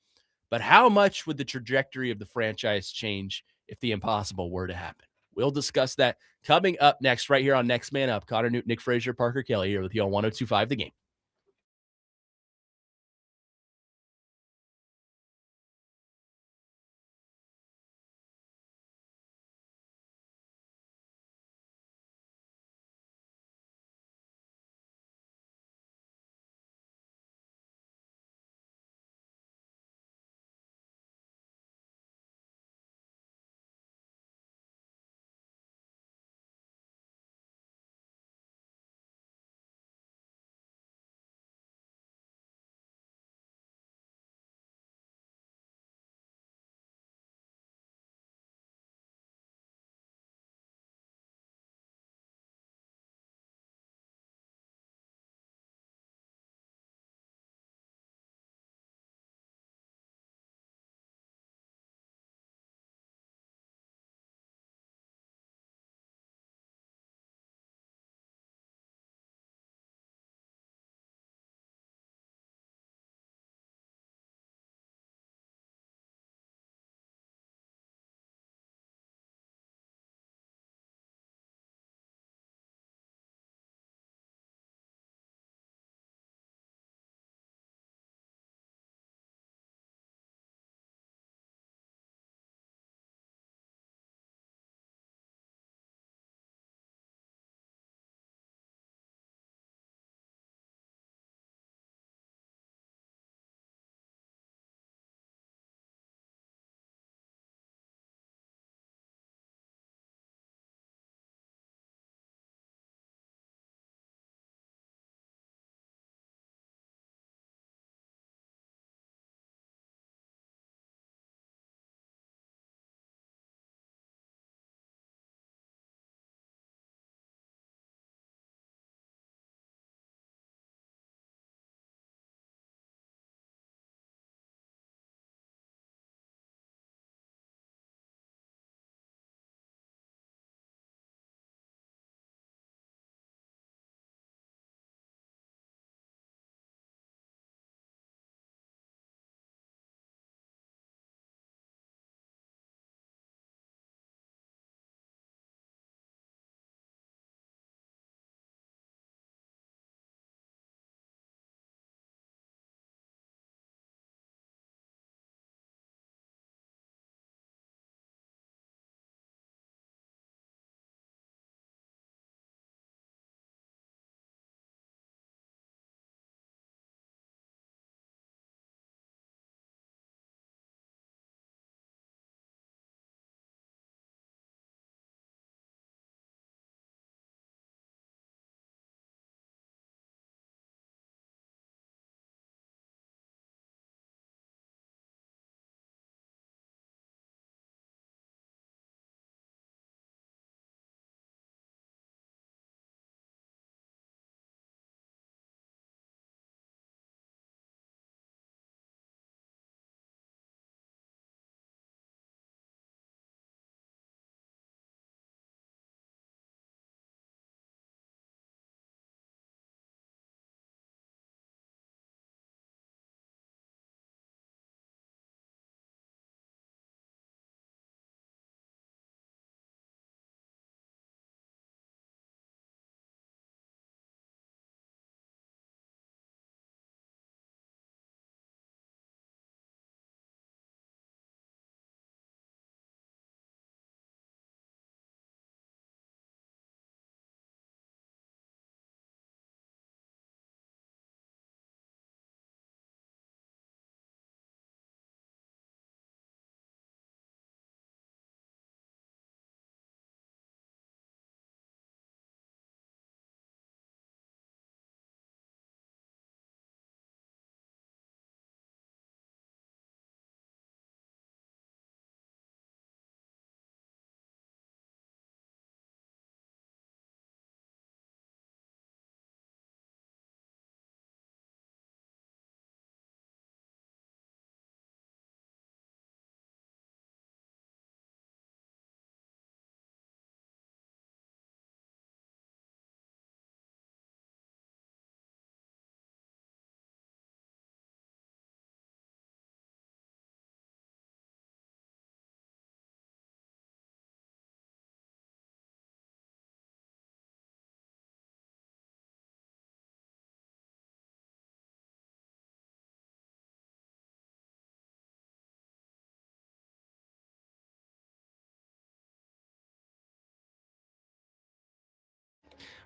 but how much would the trajectory of the franchise change if the impossible were to happen? We'll discuss that coming up next, right here on Next Man Up. Connor Nute, Nick Frazier, Parker Kelly here with you on 102.5 The Game.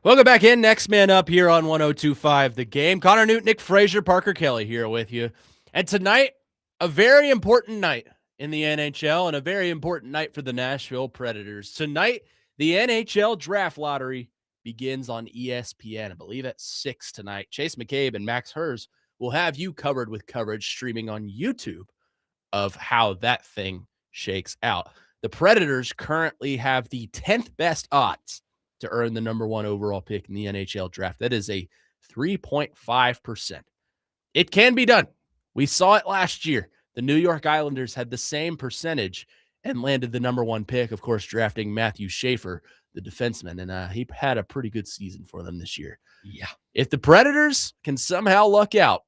Welcome back in. Next man up here on 102.5 The Game. Connor Nute, Nick Frazier, Parker Kelly here with you. And tonight, a very important night in the NHL and a very important night for the Nashville Predators. Tonight, the NHL Draft Lottery begins on ESPN, I believe at 6 tonight. Chase McCabe and Max Hers will have you covered with coverage streaming on YouTube of how that thing shakes out. The Predators currently have the 10th best odds to earn the number 1 overall pick in the NHL draft. That is a 3.5%. It can be done. We saw it last year. The New York Islanders had the same percentage and landed the number 1 pick, of course, drafting Matthew Schaefer, the defenseman, and he had a pretty good season for them this year. Yeah. If the Predators can somehow luck out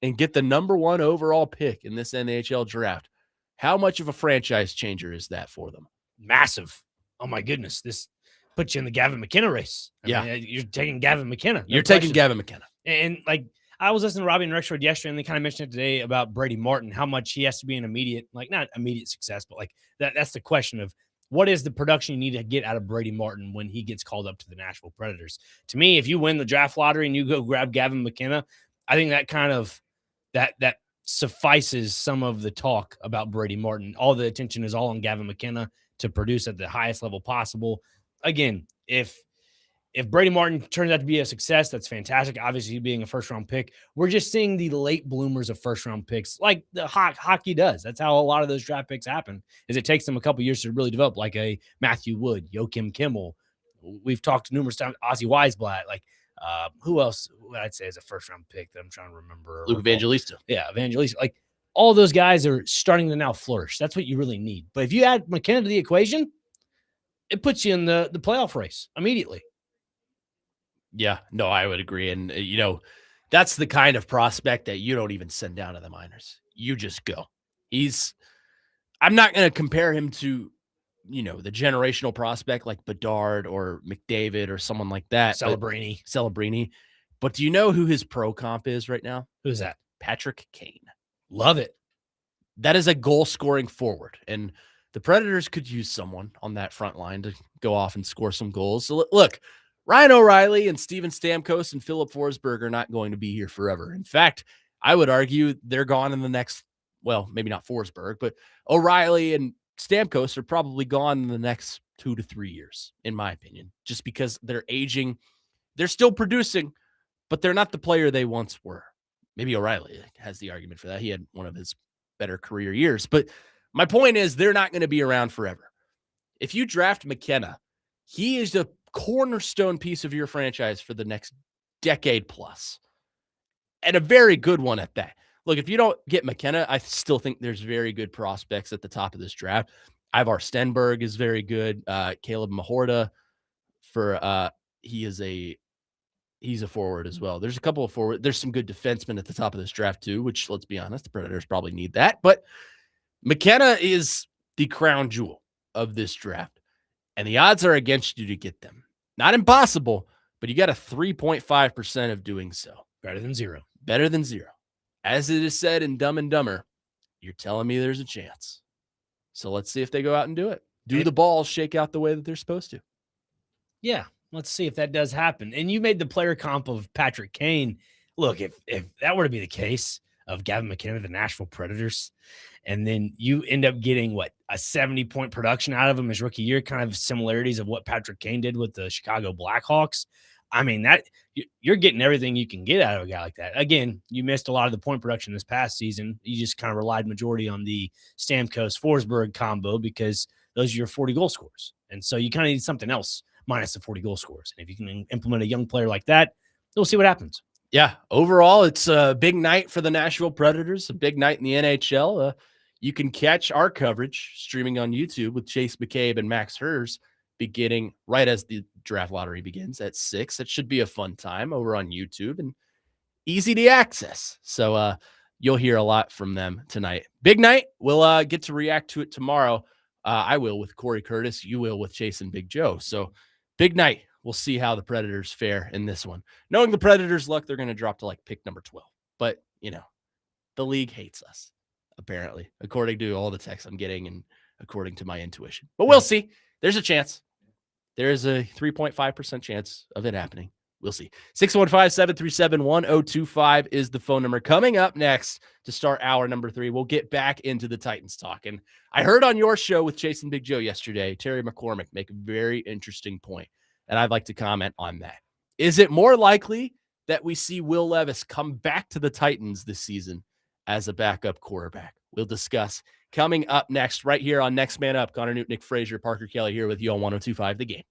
and get the number 1 overall pick in this NHL draft, how much of a franchise changer is that for them? Massive. Oh, my goodness. This puts you in the Gavin McKenna race. I mean, you're taking Gavin McKenna. You're taking Gavin McKenna. And, like, I was listening to Robbie and Rexford yesterday, and they kind of mentioned it today about Brady Martin, how much he has to be an immediate, like, not immediate success, but, like, that's the question of what is the production you need to get out of Brady Martin when he gets called up to the Nashville Predators. To me, if you win the draft lottery and you go grab Gavin McKenna, I think that kind of that suffices some of the talk about Brady Martin. All the attention is all on Gavin McKenna to produce at the highest level possible. Again, if Brady Martin turns out to be a success, that's fantastic. Obviously, being a first-round pick, we're just seeing the late bloomers of first-round picks, like the hockey does. That's how a lot of those draft picks happen. Is it takes them a couple years to really develop, like a Matthew Wood, Joakim Kimmel. We've talked numerous times. Ozzy Weisblatt, like who else? Would I'd say is a first-round pick that I'm trying to remember. Luke Evangelista. Yeah, Evangelista. Like all those guys are starting to now flourish. That's what you really need. But if you add McKenna to the equation, it puts you in the playoff race immediately. Yeah, no, I would agree. And, that's the kind of prospect that you don't even send down to the minors. You just go. I'm not going to compare him to, the generational prospect like Bedard or McDavid or someone like that. Celebrini. But do you know who his pro comp is right now? Who's that? Patrick Kane. Love it. That is a goal-scoring forward. And the Predators could use someone on that front line to go off and score some goals. So, look, Ryan O'Reilly and Steven Stamkos and Philip Forsberg are not going to be here forever. In fact, I would argue they're gone in the next, well, maybe not Forsberg, but O'Reilly and Stamkos are probably gone in the next 2 to 3 years, in my opinion, just because they're aging. They're still producing, but they're not the player they once were. Maybe O'Reilly has the argument for that. He had one of his better career years. But my point is they're not going to be around forever. If you draft McKenna, he is the cornerstone piece of your franchise for the next decade plus, and a very good one at that. Look, if you don't get McKenna, I still think there's very good prospects at the top of this draft. Ivar Stenberg is very good. Caleb Mahorda he's a forward as well. There's a couple of forward. There's some good defensemen at the top of this draft too, which, let's be honest, the Predators probably need that. But McKenna is the crown jewel of this draft. And the odds are against you to get them. Not impossible, but you got a 3.5% of doing so. Better than zero. Better than zero. As it is said in Dumb and Dumber, you're telling me there's a chance. So let's see if they go out and do it. Do the balls shake out the way that they're supposed to? Yeah, let's see if that does happen. And you made the player comp of Patrick Kane. Look, if that were to be the case of Gavin McKenna, the Nashville Predators, and then you end up getting a 70-point production out of him his rookie year, kind of similarities of what Patrick Kane did with the Chicago Blackhawks. I mean, that you're getting everything you can get out of a guy like that. Again, you missed a lot of the point production this past season. You just kind of relied majority on the Stamkos-Forsberg combo because those are your 40 goal scorers. And so you kind of need something else minus the 40 goal scorers. And if you can implement a young player like that, we'll see what happens. Yeah, overall, it's a big night for the Nashville Predators, a big night in the NHL. You can catch our coverage streaming on YouTube with Chase McCabe and Max Hers beginning right as the draft lottery begins at 6. That should be a fun time over on YouTube and easy to access. So you'll hear a lot from them tonight. Big night. We'll get to react to it tomorrow. I will with Corey Curtis. You will with Chase and Big Joe. So big night. We'll see how the Predators fare in this one. Knowing the Predators' luck, they're going to drop to pick number 12. But, the league hates us, apparently, according to all the texts I'm getting and according to my intuition. But we'll see. There's a chance. there is a 3.5% chance of it happening. We'll see. 615-737-1025 is the phone number. Coming up next to start hour number 3, we'll get back into the Titans talk. And I heard on your show with Chase and Big Joe yesterday, Terry McCormick make a very interesting point, and I'd like to comment on that. Is it more likely that we see Will Levis come back to the Titans this season as a backup quarterback? We'll discuss coming up next right here on Next Man Up. Connor Nute, Nick Frazier, Parker Kelly here with you on 102.5 The Game.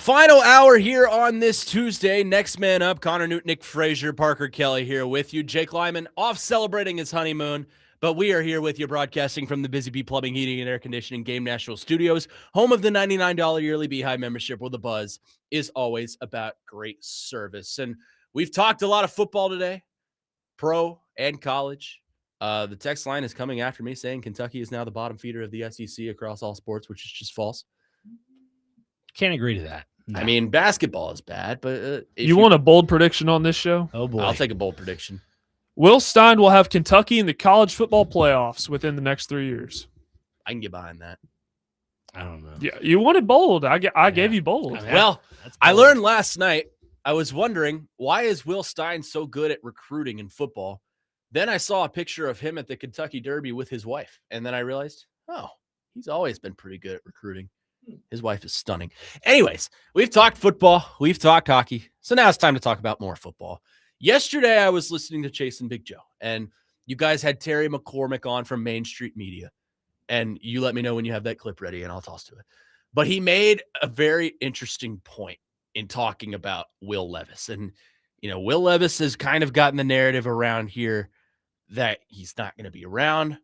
Final hour here on this Tuesday. Next man up, Connor Nute, Nick Frazier, Parker Kelly here with you. Jake Lyman off celebrating his honeymoon, but we are here with you broadcasting from the Busy Bee Plumbing, Heating, and Air Conditioning Game National Studios, home of the $99 yearly Beehive membership, where the buzz is always about great service. And we've talked a lot of football today, pro and college. The text line is coming after me saying Kentucky is now the bottom feeder of the SEC across all sports, which is just false. Can't agree to that. No. I mean, basketball is bad, but you want a bold prediction on this show? Oh, boy. I'll take a bold prediction. Will Stein will have Kentucky in the college football playoffs within the next 3 years. I can get behind that. I don't know. Yeah, you wanted bold. I gave you bold. I mean, Well, I learned last night, I was wondering, why is Will Stein so good at recruiting in football? Then I saw a picture of him at the Kentucky Derby with his wife, and then I realized, oh, he's always been pretty good at recruiting. His wife is stunning. Anyways, we've talked football. We've talked hockey. So now it's time to talk about more football. Yesterday, I was listening to Chase and Big Joe, and you guys had Terry McCormick on from Main Street Media. And you let me know when you have that clip ready, and I'll toss to it. But he made a very interesting point in talking about Will Levis. And, you know, Will Levis has kind of gotten the narrative around here that he's not going to be around.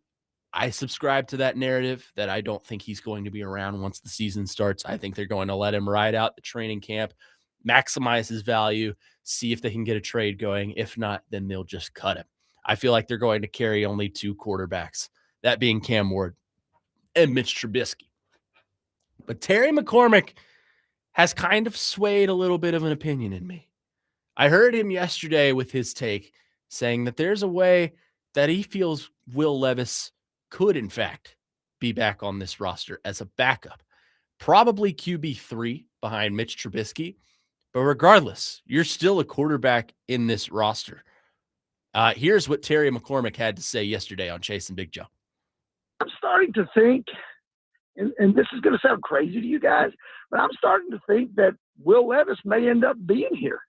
I subscribe to that narrative that I don't think he's going to be around once the season starts. I think they're going to let him ride out the training camp, maximize his value, see if they can get a trade going. If not, then they'll just cut him. I feel like they're going to carry only two quarterbacks, that being Cam Ward and Mitch Trubisky. But Terry McCormick has kind of swayed a little bit of an opinion in me. I heard him yesterday with his take saying that there's a way that he feels Will Levis could, in fact, be back on this roster as a backup. Probably QB3 behind Mitch Trubisky. But regardless, you're still a quarterback in this roster. Here's what Terry McCormick had to say yesterday on Chase and Big Joe. I'm starting to think, and this is going to sound crazy to you guys, but I'm starting to think that Will Levis may end up being here.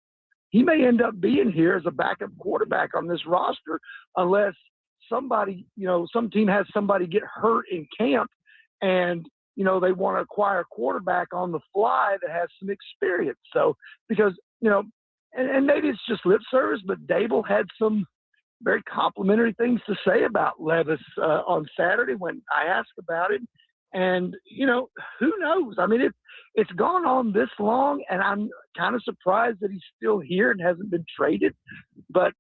He may end up being here as a backup quarterback on this roster unless somebody, some team has somebody get hurt in camp and, they want to acquire a quarterback on the fly that has some experience. So, because, and maybe it's just lip service, but Dable had some very complimentary things to say about Levis on Saturday when I asked about it. And, who knows? I mean, it's gone on this long, and I'm kind of surprised that he's still here and hasn't been traded. But,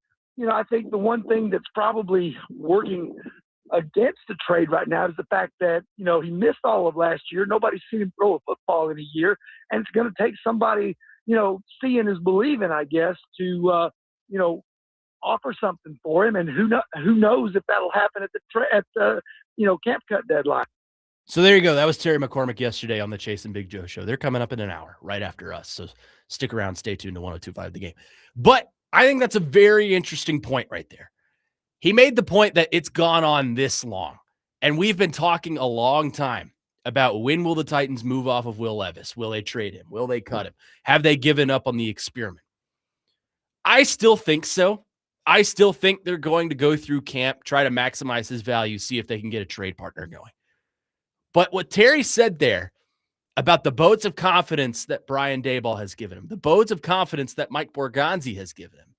I think the one thing that's probably working against the trade right now is the fact that, he missed all of last year. Nobody's seen him throw a football in a year. And it's going to take somebody, seeing is believing, I guess, to, offer something for him. And who knows if that'll happen at the camp cut deadline. So there you go. That was Terry McCormick yesterday on the Chase and Big Joe show. They're coming up in an hour right after us. So stick around, stay tuned to 102.5 The Game. But I think that's a very interesting point right there. He made the point that it's gone on this long. And we've been talking a long time about when will the Titans move off of Will Levis? Will they trade him? Will they cut him? Have they given up on the experiment? I still think so. I still think they're going to go through camp, try to maximize his value, see if they can get a trade partner going. But what Terry said there about the votes of confidence that Brian Daboll has given him, the votes of confidence that Mike Borgonzi has given him,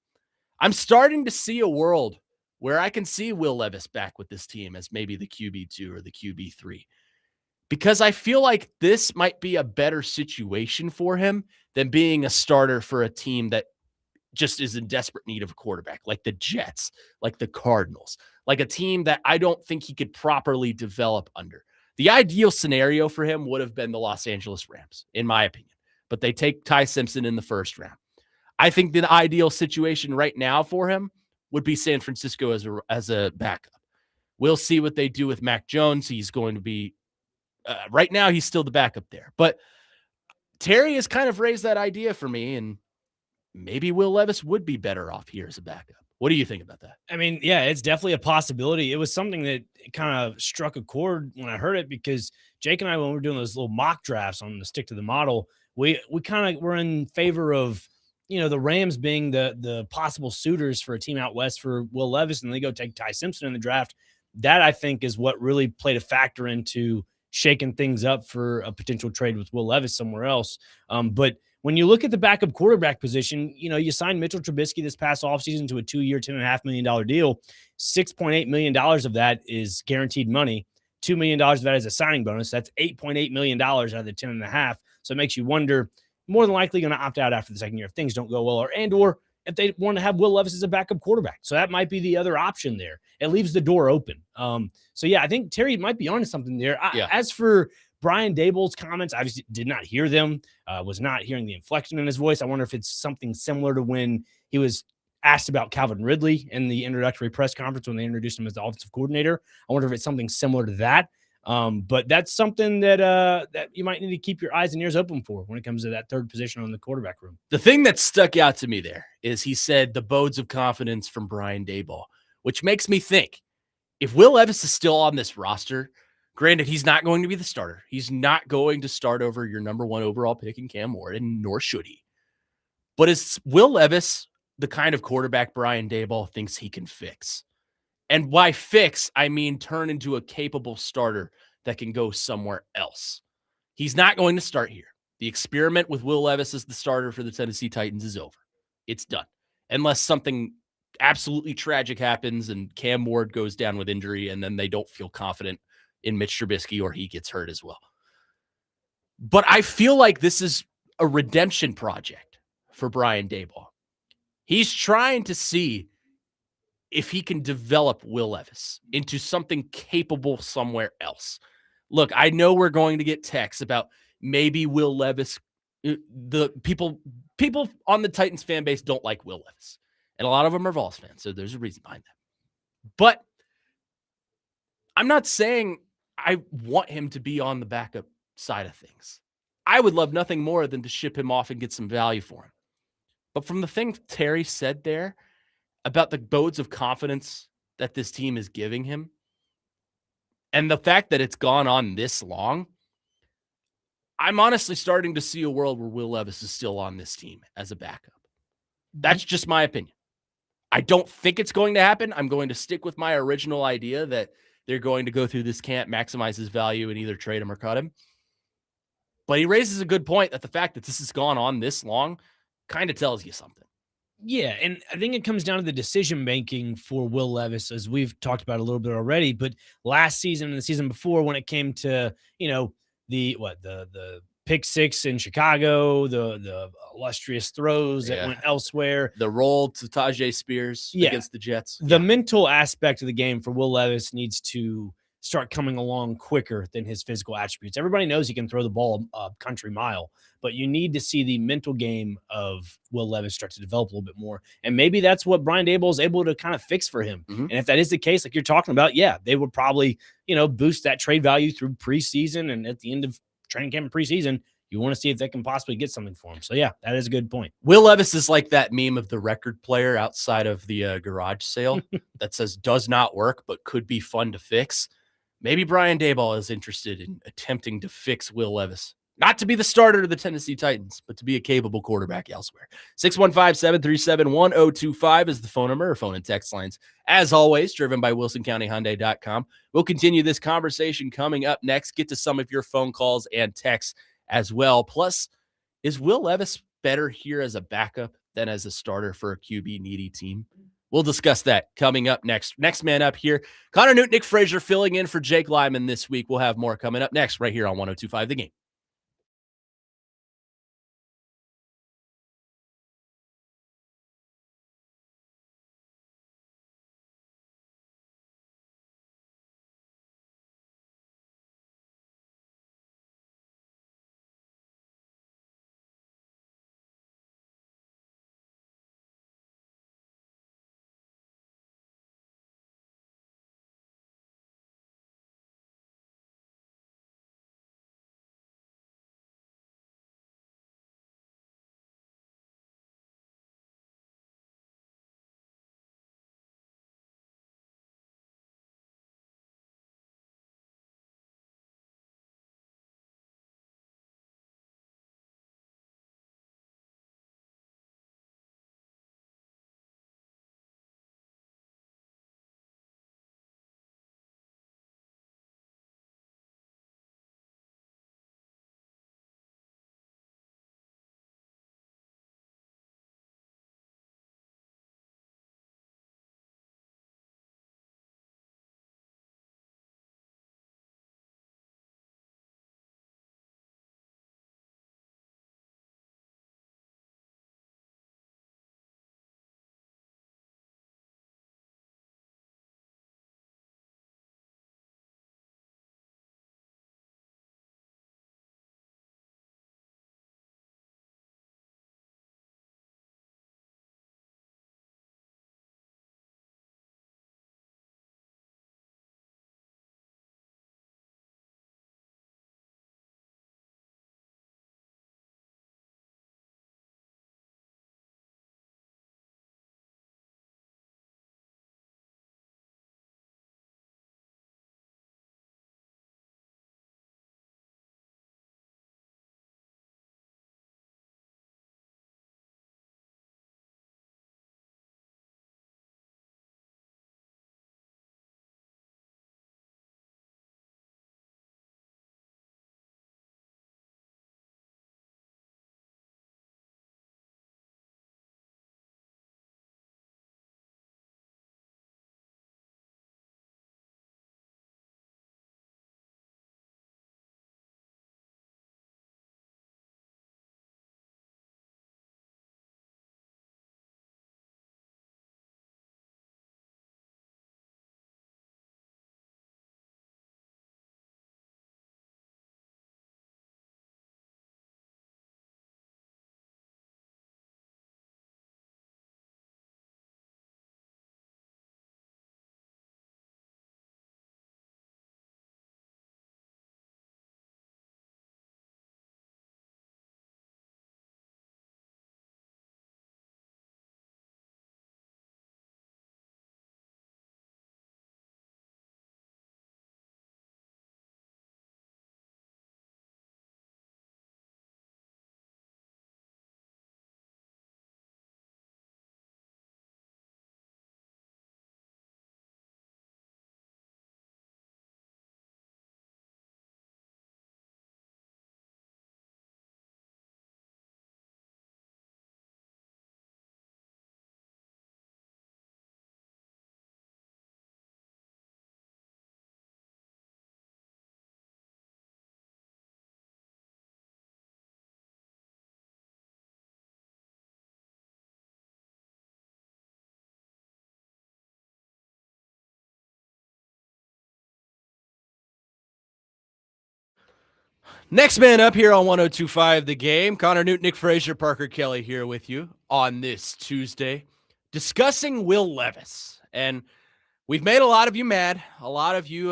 I'm starting to see a world where I can see Will Levis back with this team as maybe the QB2 or the QB3. Because I feel like this might be a better situation for him than being a starter for a team that just is in desperate need of a quarterback, like the Jets, like the Cardinals, like a team that I don't think he could properly develop under. The ideal scenario for him would have been the Los Angeles Rams, in my opinion, but they take Ty Simpson in the first round. I think the ideal situation right now for him would be San Francisco as a backup. We'll see what they do with Mac Jones. He's going to be right now, he's still the backup there. But Terry has kind of raised that idea for me, and maybe Will Levis would be better off here as a backup. What do you think about that? I mean, yeah, it's definitely a possibility. It was something that kind of struck a chord when I heard it because Jake and I, when we were doing those little mock drafts on the stick to the model, we kind of were in favor of, the Rams being the possible suitors for a team out west for Will Levis, and they go take Ty Simpson in the draft. That, I think, is what really played a factor into shaking things up for a potential trade with Will Levis somewhere else. But when you look at the backup quarterback position, you signed Mitchell Trubisky this past offseason to a 2-year, $10.5 million deal. $6.8 million of that is guaranteed money. $2 million of that is a signing bonus. That's $8.8 million out of the 10.5. So it makes you wonder, more than likely going to opt out after the second year if things don't go well, or if they want to have Will Levis as a backup quarterback. So that might be the other option there. It leaves the door open. So yeah, I think Terry might be onto something there. As for Brian Daboll's comments, I obviously did not hear them, was not hearing the inflection in his voice. I wonder if it's something similar to when he was asked about Calvin Ridley in the introductory press conference when they introduced him as the offensive coordinator. I wonder if it's something similar to that. But that's something that you might need to keep your eyes and ears open for when it comes to that third position on the quarterback room. The thing that stuck out to me there is he said the bodes of confidence from Brian Daboll, which makes me think if Will Levis is still on this roster, granted, he's not going to be the starter. He's not going to start over your number 1 overall pick in Cam Ward, nor should he. But is Will Levis the kind of quarterback Brian Daboll thinks he can fix? And by fix, I mean turn into a capable starter that can go somewhere else. He's not going to start here. The experiment with Will Levis as the starter for the Tennessee Titans is over. It's done. Unless something absolutely tragic happens and Cam Ward goes down with injury and then they don't feel confident in Mitch Trubisky or he gets hurt as well. But I feel like this is a redemption project for Brian Daboll. He's trying to see if he can develop Will Levis into something capable somewhere else. Look, I know we're going to get texts about maybe Will Levis. The people on the Titans fan base don't like Will Levis. And a lot of them are Vols fans, so there's a reason behind that. But I'm not saying I want him to be on the backup side of things. I would love nothing more than to ship him off and get some value for him. But from the thing Terry said there about the bodes of confidence that this team is giving him, and the fact that it's gone on this long, I'm honestly starting to see a world where Will Levis is still on this team as a backup. That's just my opinion. I don't think it's going to happen. I'm going to stick with my original idea that they're going to go through this camp, maximize his value, and either trade him or cut him. But he raises a good point that the fact that this has gone on this long kind of tells you something. Yeah, and I think it comes down to the decision making for Will Levis, as we've talked about a little bit already. But last season and the season before, when it came to the pick six in Chicago, the illustrious throws that went elsewhere, the roll to Tajay Spears against the Jets, the mental aspect of the game for Will Levis needs to start coming along quicker than his physical attributes. Everybody knows he can throw the ball a country mile, but you need to see the mental game of Will Levis start to develop a little bit more. And maybe that's what Brian Daboll is able to kind of fix for him. Mm-hmm. And if that is the case, like you're talking about, they would probably, boost that trade value through preseason. And at the end of training camp and preseason, you want to see if they can possibly get something for him. So yeah, that is a good point. Will Levis is like that meme of the record player outside of the garage sale that says does not work, but could be fun to fix. Maybe Brian Daboll is interested in attempting to fix Will Levis. Not to be the starter of the Tennessee Titans, but to be a capable quarterback elsewhere. 615-737-1025 is the phone number or phone and text lines. As always, driven by WilsonCountyHyundai.com. We'll continue this conversation coming up next. Get to some of your phone calls and texts as well. Plus, is Will Levis better here as a backup than as a starter for a QB needy team? We'll discuss that coming up next. Next man up here, Connor Nute, Nick Frazier filling in for Jake Lyman this week. We'll have more coming up next right here on 102.5 The Game. Next man up here on 102.5 The Game. Connor Nute, Nick Frazier, Parker Kelly here with you on this Tuesday, discussing Will Levis. And we've made a lot of you mad. A lot of you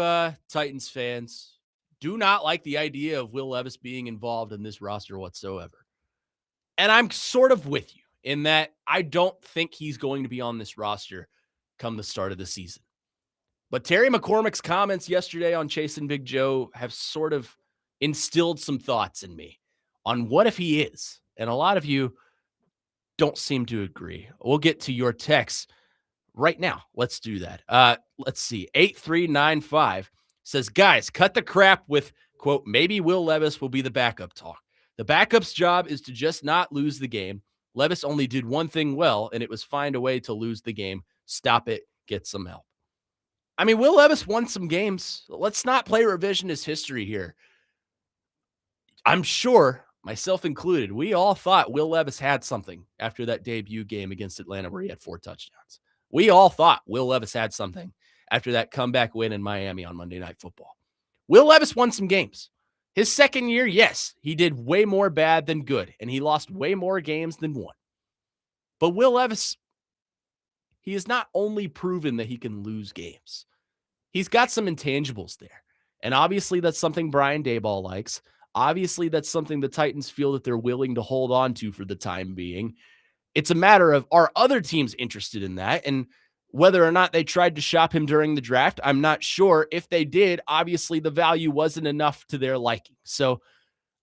Titans fans do not like the idea of Will Levis being involved in this roster whatsoever. And I'm sort of with you in that I don't think he's going to be on this roster come the start of the season. But Terry McCormick's comments yesterday on Chasing Big Joe have sort of instilled some thoughts in me on what if he is. And a lot of you don't seem to agree. We'll get to your texts right now. Let's do that. Let's see. 8395 says, guys, cut the crap with, quote, maybe Will Levis will be the backup talk. The backup's job is to just not lose the game. Levis only did one thing well, and it was find a way to lose the game. Stop it. Get some help. I mean, Will Levis won some games. Let's not play revisionist history here. I'm sure, myself included, we all thought Will Levis had something after that debut game against Atlanta where he had 4 touchdowns. We all thought Will Levis had something after that comeback win in Miami on Monday Night Football. Will Levis won some games. His second year, yes, he did way more bad than good, and he lost way more games than won. But Will Levis, he has not only proven that he can lose games, he's got some intangibles there. And obviously that's something Brian Daboll likes. Obviously that's something the Titans feel that they're willing to hold on to for the time being. It's a matter of, are other teams interested in that? And whether or not they tried to shop him during the draft, I'm not sure. If they did, obviously the value wasn't enough to their liking. So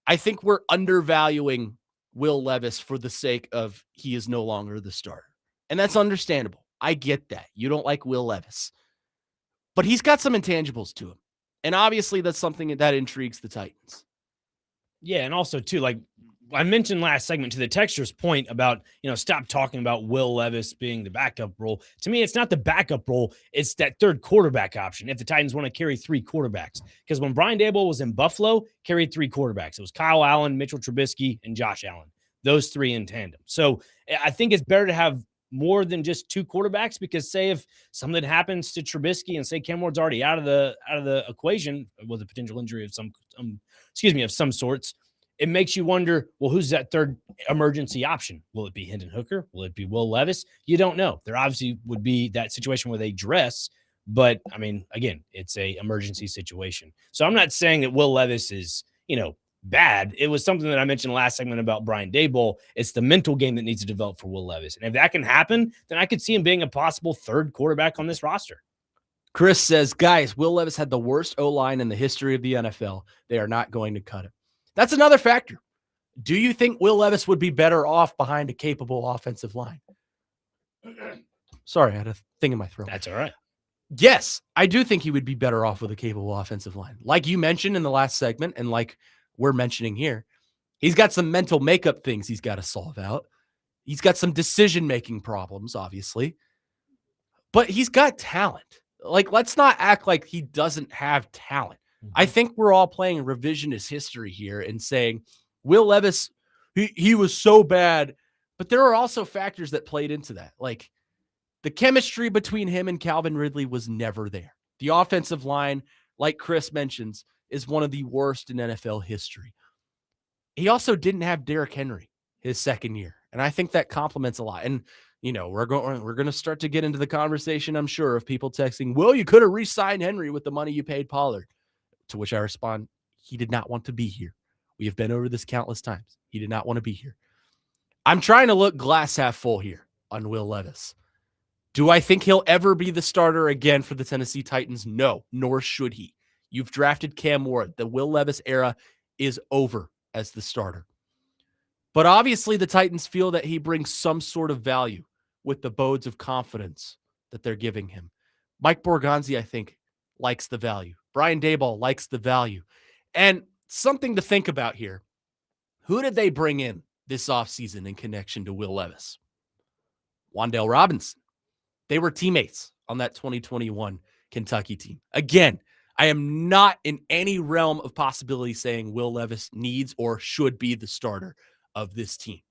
I think we're undervaluing Will Levis for the sake of he is no longer the starter. And that's understandable. I get that. You don't like Will Levis. But he's got some intangibles to him. And obviously that's something that intrigues the Titans. Yeah, and also, too, like I mentioned last segment, to the texture's point about, stop talking about Will Levis being the backup role. To me, it's not the backup role. It's that third quarterback option if the Titans want to carry 3 quarterbacks. Because when Brian Daboll was in Buffalo, carried 3 quarterbacks. It was Kyle Allen, Mitchell Trubisky, and Josh Allen. Those 3 in tandem. So I think it's better to have more than just 2 quarterbacks, because say if something happens to Trubisky and say Cam Ward's already out of the equation with a potential injury of some sorts, it makes you wonder, well, who's that third emergency option? Will it be Hendon Hooker? Will it be Will Levis? You don't know. There obviously would be that situation where they dress, but I mean, again, it's a emergency situation. So I'm not saying that Will Levis is, bad. It was something that I mentioned last segment about Brian Daboll. It's the mental game that needs to develop for Will Levis. And if that can happen, then I could see him being a possible third quarterback on this roster. Chris says, guys, Will Levis had the worst O-line in the history of the NFL. They are not going to cut him. That's another factor. Do you think Will Levis would be better off behind a capable offensive line? Sorry, I had a thing in my throat. That's all right. Yes, I do think he would be better off with a capable offensive line. Like you mentioned in the last segment, and like we're mentioning here, he's got some mental makeup things he's got to solve out. He's got some decision-making problems, obviously. But he's got talent. Like, let's not act like he doesn't have talent. I think we're all playing revisionist history here and saying Will Levis, he was so bad. But there are also factors that played into that. Like, the chemistry between him and Calvin Ridley was never there. The offensive line, like Chris mentions, is one of the worst in NFL history. He also didn't have Derrick Henry his second year. And I think that complements a lot. And, we're going to start to get into the conversation, I'm sure, of people texting, well, you could have re-signed Henry with the money you paid Pollard. To which I respond, he did not want to be here. We have been over this countless times. He did not want to be here. I'm trying to look glass half full here on Will Levis. Do I think he'll ever be the starter again for the Tennessee Titans? No, nor should he. You've drafted Cam Ward. The Will Levis era is over as the starter. But obviously the Titans feel that he brings some sort of value with the bodes of confidence that they're giving him. Mike Borgonzi, I think, likes the value. Brian Daboll likes the value. And something to think about here. Who did they bring in this offseason in connection to Will Levis? Wan'Dale Robinson. They were teammates on that 2021 Kentucky team. Again, I am not in any realm of possibility saying Will Levis needs or should be the starter of this team.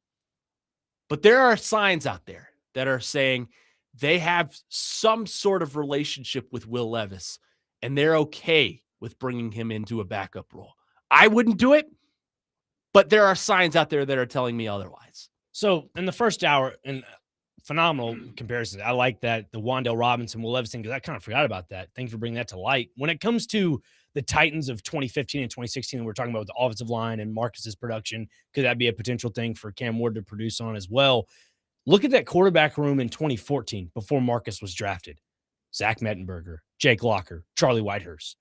But there are signs out there that are saying they have some sort of relationship with Will Levis, and they're okay with bringing him into a backup role. I wouldn't do it, but there are signs out there that are telling me otherwise. So in the first hour, and phenomenal comparison. I like that, the Wan'Dale Robinson, Will Levis thing, because I kind of forgot about that. Thanks for bringing that to light. When it comes to the Titans of 2015 and 2016, and we're talking about the offensive line and Marcus's production, could that be a potential thing for Cam Ward to produce on as well? Look at that quarterback room in 2014 before Marcus was drafted. Zach Mettenberger, Jake Locker, Charlie Whitehurst.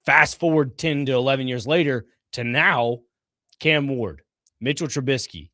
Fast forward 10 to 11 years later to now, Cam Ward, Mitchell Trubisky,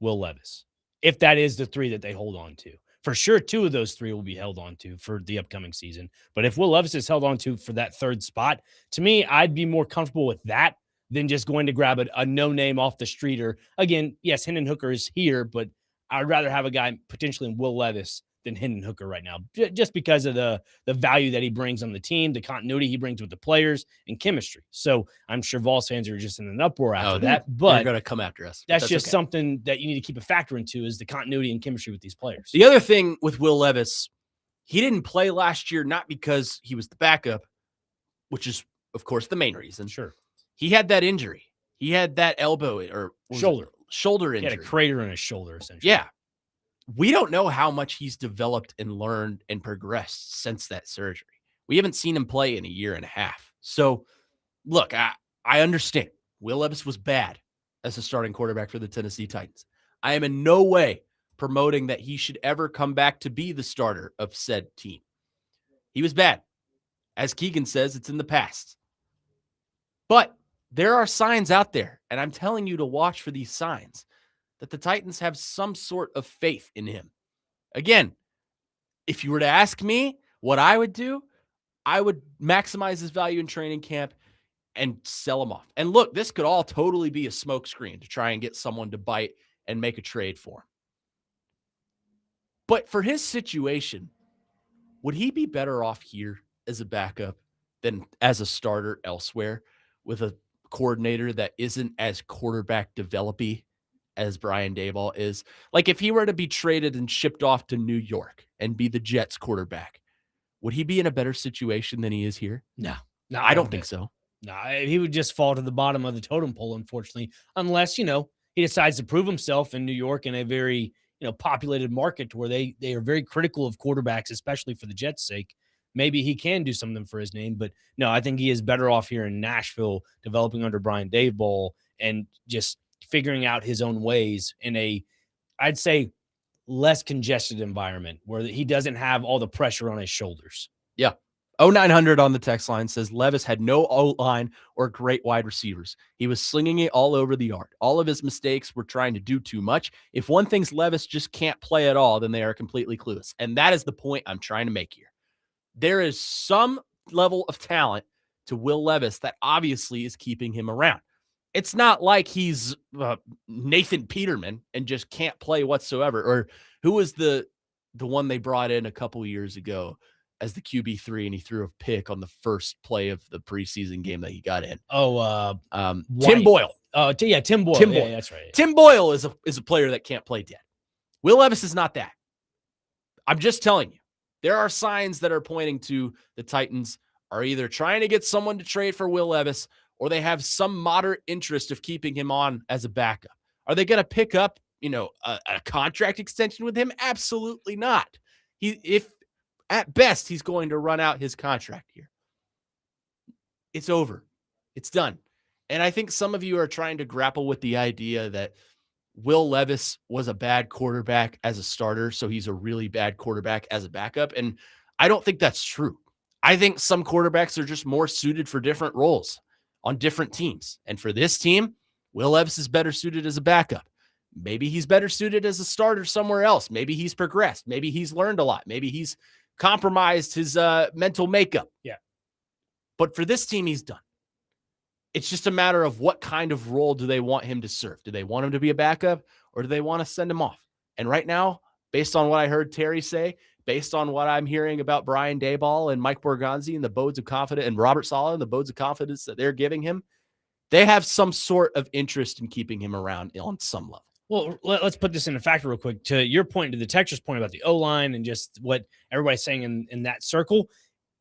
Will Levis. If that is the three that they hold on to. For sure, two of those three will be held on to for the upcoming season. But if Will Levis is held on to for that third spot, to me, I'd be more comfortable with that than just going to grab a no-name off the street. Or, again, yes, Hendon Hooker is here, but I'd rather have a guy potentially in Will Levis than Hendon Hooker right now, just because of the value that he brings on the team, the continuity he brings with the players, and chemistry. So I'm sure Vols fans are just in an uproar after that. But they're going to come after us. That's just something that you need to keep a factor into, is the continuity and chemistry with these players. The other thing with Will Levis, he didn't play last year, not because he was the backup, which is, of course, the main reason. Sure. He had that injury. He had that elbow or shoulder injury. He had a crater in his shoulder, essentially. Yeah. We don't know how much he's developed and learned and progressed since that surgery. We haven't seen him play in a year and a half. So, look, I understand. Will Levis was bad as a starting quarterback for the Tennessee Titans. I am in no way promoting that he should ever come back to be the starter of said team. He was bad. As Keegan says, it's in the past. But there are signs out there, and I'm telling you to watch for these signs, that the Titans have some sort of faith in him. Again, if you were to ask me what I would do, I would maximize his value in training camp and sell him off. And look, this could all totally be a smokescreen to try and get someone to bite and make a trade for him. But for his situation, would he be better off here as a backup than as a starter elsewhere with a coordinator that isn't as quarterback developy as Brian Daboll is? Like, if he were to be traded and shipped off to New York and be the Jets quarterback, would he be in a better situation than he is here? No, I don't think so. No, he would just fall to the bottom of the totem pole, unfortunately, unless, he decides to prove himself in New York in a very, populated market where they are very critical of quarterbacks, especially for the Jets' sake. Maybe he can do something for his name, but no, I think he is better off here in Nashville, developing under Brian Daboll and just figuring out his own ways in I'd say, less congested environment where he doesn't have all the pressure on his shoulders. Yeah. 0900 on the text line says Levis had no O-line or great wide receivers. He was slinging it all over the yard. All of his mistakes were trying to do too much. If one thinks Levis just can't play at all, then they are completely clueless. And that is the point I'm trying to make here. There is some level of talent to Will Levis that obviously is keeping him around. It's not like he's Nathan Peterman and just can't play whatsoever. Or who was the one they brought in a couple years ago as the QB3 and he threw a pick on the first play of the preseason game that he got in? Tim Boyle. Yeah, Tim Boyle. Tim Boyle. Yeah, that's right. Tim Boyle is a player that can't play dead. Will Levis is not that. I'm just telling you. There are signs that are pointing to the Titans are either trying to get someone to trade for Will Levis or they have some moderate interest of keeping him on as a backup. Are they going to pick up, a contract extension with him? Absolutely not. If at best he's going to run out his contract here. It's over. It's done. And I think some of you are trying to grapple with the idea that Will Levis was a bad quarterback as a starter, so he's a really bad quarterback as a backup. And I don't think that's true. I think some quarterbacks are just more suited for different roles on different teams. And for this team, Will Levis is better suited as a backup. Maybe he's better suited as a starter somewhere else. Maybe he's progressed. Maybe he's learned a lot. Maybe he's compromised his mental makeup. Yeah. But for this team, he's done. It's just a matter of what kind of role do they want him to serve? Do they want him to be a backup or do they want to send him off? And right now, based on what I heard Terry say, based on what I'm hearing about Brian Daboll and Mike Borgonzi and the bodes of confidence and Robert Saleh and the bodes of confidence that they're giving him, they have some sort of interest in keeping him around on some level. Well, let's put this in a factor real quick. To your point, to the texture's point about the O-line and just what everybody's saying in that circle,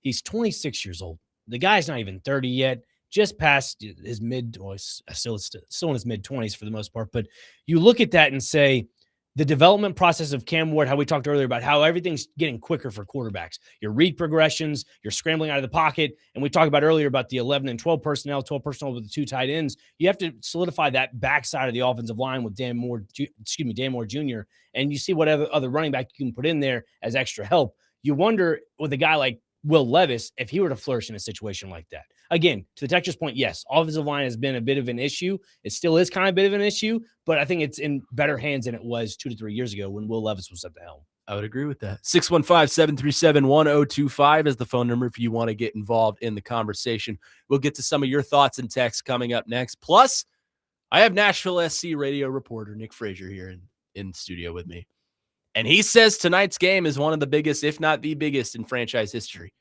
he's 26 years old. The guy's not even 30 yet. just past his mid, or still in his mid-20s for the most part. But you look at that and say, the development process of Cam Ward, how we talked earlier about how everything's getting quicker for quarterbacks. Your read progressions, you're scrambling out of the pocket. And we talked about earlier about the 11 and 12 personnel with the 2 tight ends. You have to solidify that backside of the offensive line with Dan Moore Jr. And you see what other running back you can put in there as extra help. You wonder with a guy like Will Levis, if he were to flourish in a situation like that. Again, to the Texas point, yes, offensive line has been a bit of an issue. It still is kind of a bit of an issue, but I think it's in better hands than it was 2 to 3 years ago when Will Levis was at the helm. I would agree with that. 615-737-1025 is the phone number if you want to get involved in the conversation. We'll get to some of your thoughts and texts coming up next. Plus, I have Nashville SC radio reporter Nick Frazier here in studio with me. And he says tonight's game is one of the biggest, if not the biggest, in franchise history.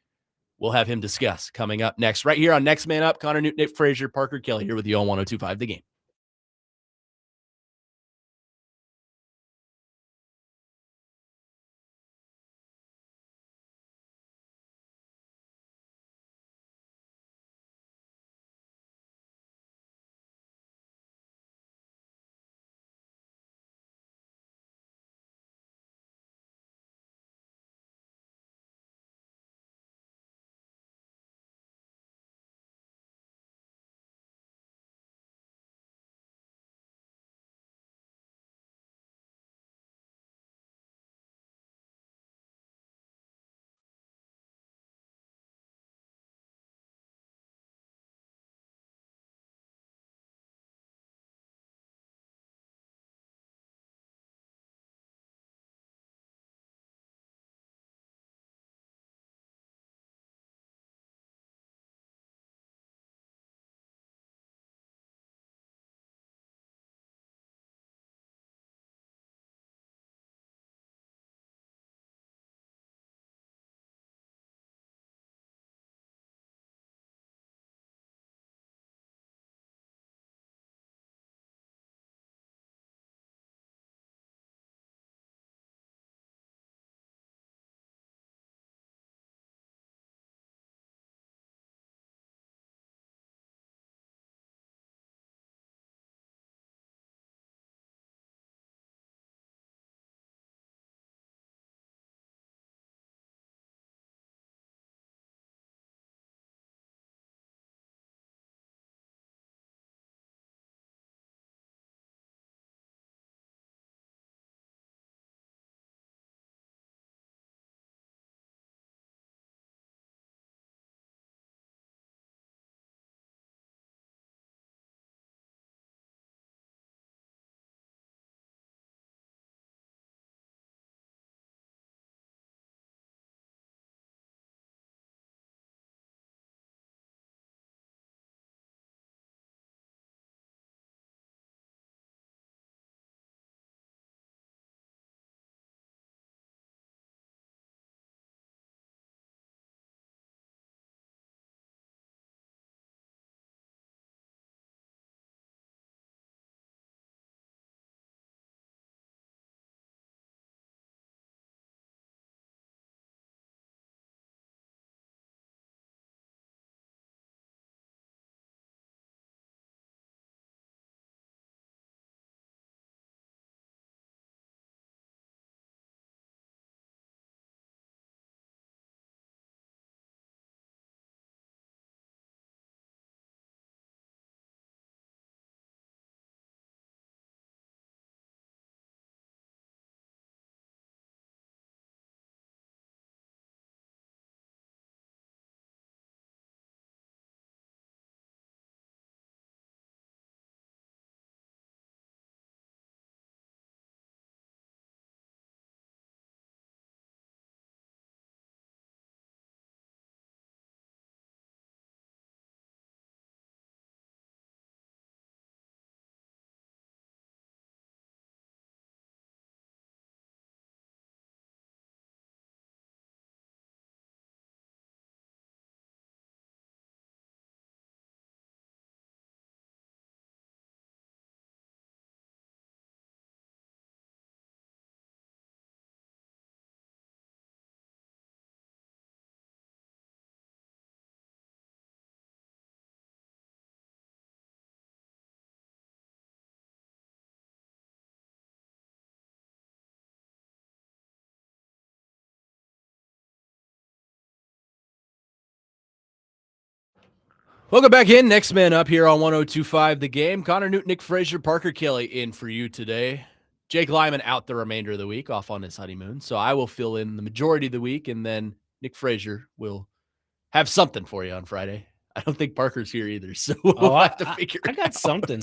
We'll have him discuss coming up next, right here on Next Man Up. Connor Nute, Nick Frazier, Parker Kelly here with you on 1025 The Game. Welcome back in. Next man up here on 102.5 The Game. Connor Nute, Nick Frazier, Parker Kelly in for you today. Jake Lyman out the remainder of the week off on his honeymoon. So I will fill in the majority of the week, and then Nick Frazier will have something for you on Friday. I don't think Parker's here either, so we'll have to figure it out. I got something.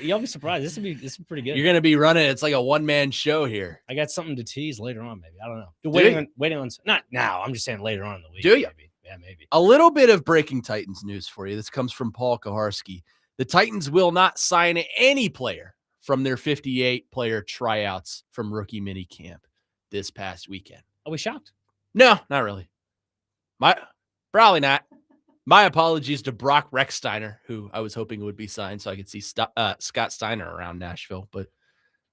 Y'all be surprised. This will be pretty good. You're going to be running. It's like a one-man show here. I got something to tease later on, maybe. I don't know. Waiting on not now. I'm just saying later on in the week. Do you? Maybe. Yeah, maybe. A little bit of breaking Titans news for you. This comes from Paul Kaharski. The Titans will not sign any player from their 58-player tryouts from rookie mini camp this past weekend. Are we shocked? No, not really. Probably not. My apologies to Brock Rechsteiner, who I was hoping would be signed so I could see Scott Steiner around Nashville, but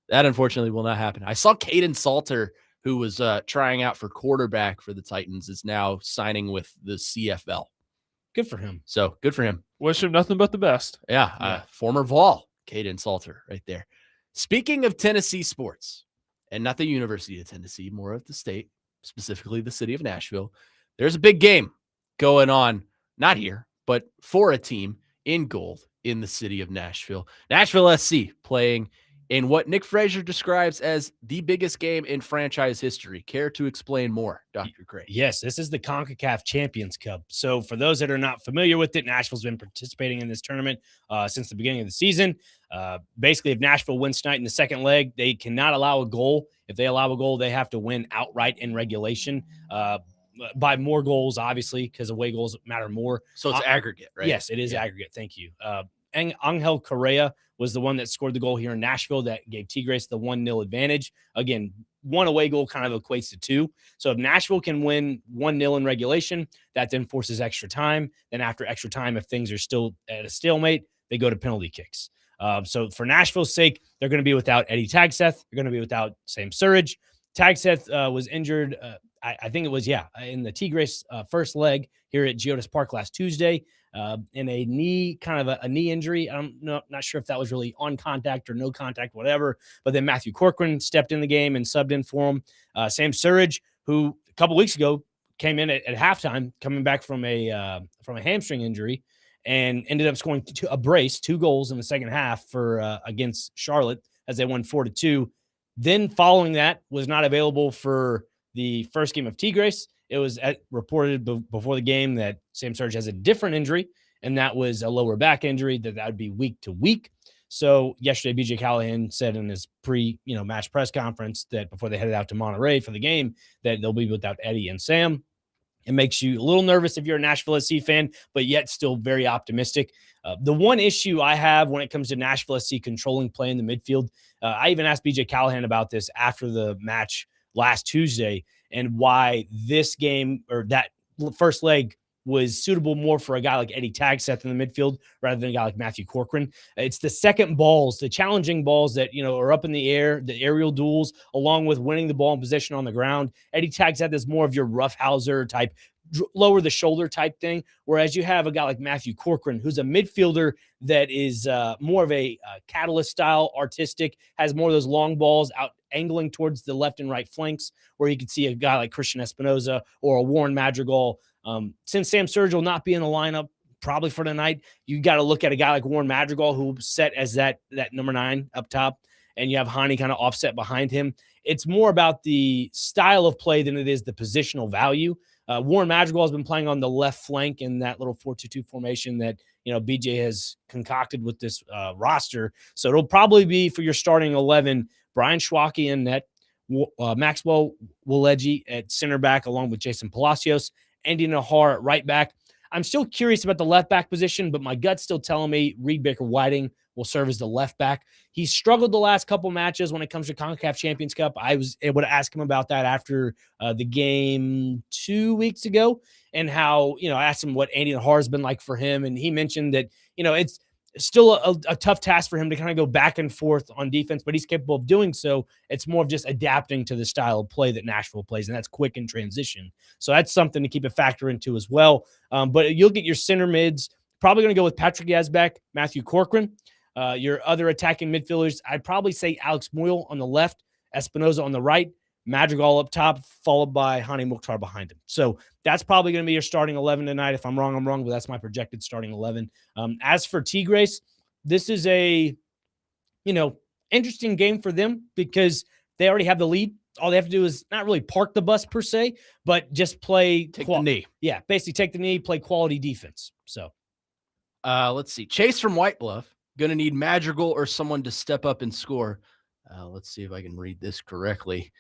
that unfortunately will not happen. I saw Caden Salter, who was trying out for quarterback for the Titans, is now signing with the CFL. Good for him. So good for him. Wish him nothing but the best. Yeah. Former Vol, Caden Salter right there. Speaking of Tennessee sports, and not the University of Tennessee, more of the state, specifically the city of Nashville, there's a big game going on, not here, but for a team in gold in the city of Nashville. Nashville SC playing in what Nick Frazier describes as the biggest game in franchise history. Care to explain more, Dr. Craig? Yes, this is the CONCACAF Champions Cup. So for those that are not familiar with it, Nashville's been participating in this tournament since the beginning of the season. Basically, if Nashville wins tonight in the second leg, they cannot allow a goal. If they allow a goal, they have to win outright in regulation by more goals, obviously, because away goals matter more. So it's aggregate, right? Yes, it is aggregate. Thank you. Angel Correa was the one that scored the goal here in Nashville that gave Tigres the 1-0 advantage. Again, one away goal kind of equates to 2. So if Nashville can win 1-0 in regulation, that then forces extra time. Then after extra time, if things are still at a stalemate, they go to penalty kicks. So for Nashville's sake, they're going to be without Eddie Tagseth. They're going to be without Sam Surridge. Tagseth was injured, I think it was, in the Tigres first leg here at Geodis Park last Tuesday. In a knee, kind of a knee injury. I'm not sure if that was really on contact or no contact, whatever. But then Matthew Corcoran stepped in the game and subbed in for him. Sam Surridge, who a couple weeks ago came in at halftime, coming back from a hamstring injury, and ended up scoring a brace, 2 goals in the second half for against Charlotte as they won 4-2. Then following that was not available for the first game of Tigres. It was reported before the game that Sam Surridge has a different injury, and that was a lower back injury that would be week to week. So yesterday, BJ Callahan said in his match press conference that before they headed out to Monterey for the game, that they'll be without Eddie and Sam. It makes you a little nervous if you're a Nashville SC fan, but yet still very optimistic. The one issue I have when it comes to Nashville SC controlling play in the midfield, I even asked BJ Callahan about this after the match last Tuesday, and why this game or that first leg was suitable more for a guy like Eddie Tagseth in the midfield rather than a guy like Matthew Corcoran. It's the second balls, the challenging balls that, are up in the air, the aerial duels, along with winning the ball in position on the ground. Eddie Tagseth is more of your roughhouser type, lower the shoulder type thing, whereas you have a guy like Matthew Corcoran, who's a midfielder that is more of a catalyst style, artistic, has more of those long balls out angling towards the left and right flanks, where you could see a guy like Christian Espinoza or a Warren Madrigal. Since Sam Surridge will not be in the lineup probably for tonight, you got to look at a guy like Warren Madrigal, who set as that number 9 up top, and you have Hani kind of offset behind him. It's more about the style of play than it is the positional value. Warren Madrigal has been playing on the left flank in that little 4-2-2 formation that BJ has concocted with this roster. So it'll probably be for your starting 11, Brian Schwacke in net, Maxwell Woleji at center back, along with Jason Palacios, Andy Nahar at right back. I'm still curious about the left back position, but my gut's still telling me Reed Baker-Whiting will serve as the left back. He's struggled the last couple matches when it comes to CONCACAF Champions Cup. I was able to ask him about that after the game 2 weeks ago, and how, I asked him what Andy Nahar has been like for him. And he mentioned that, it's still a tough task for him to kind of go back and forth on defense, but he's capable of doing so. It's more of just adapting to the style of play that Nashville plays, and that's quick in transition. So that's something to keep a factor into as well. But you'll get your center mids, probably going to go with Patrick Yazbek, Matthew Corcoran. Your other attacking midfielders, I'd probably say Alex Moyle on the left, Espinoza on the right, Madrigal up top, followed by Hani Mukhtar behind him. So that's probably going to be your starting 11 tonight. If I'm wrong, I'm wrong, but that's my projected starting 11. As for Tigres, this is a, interesting game for them because they already have the lead. All they have to do is not really park the bus per se, but just play. Take the knee. Yeah, basically take the knee, play quality defense. So let's see. Chase from White Bluff. Going to need Madrigal or someone to step up and score. Let's see if I can read this correctly.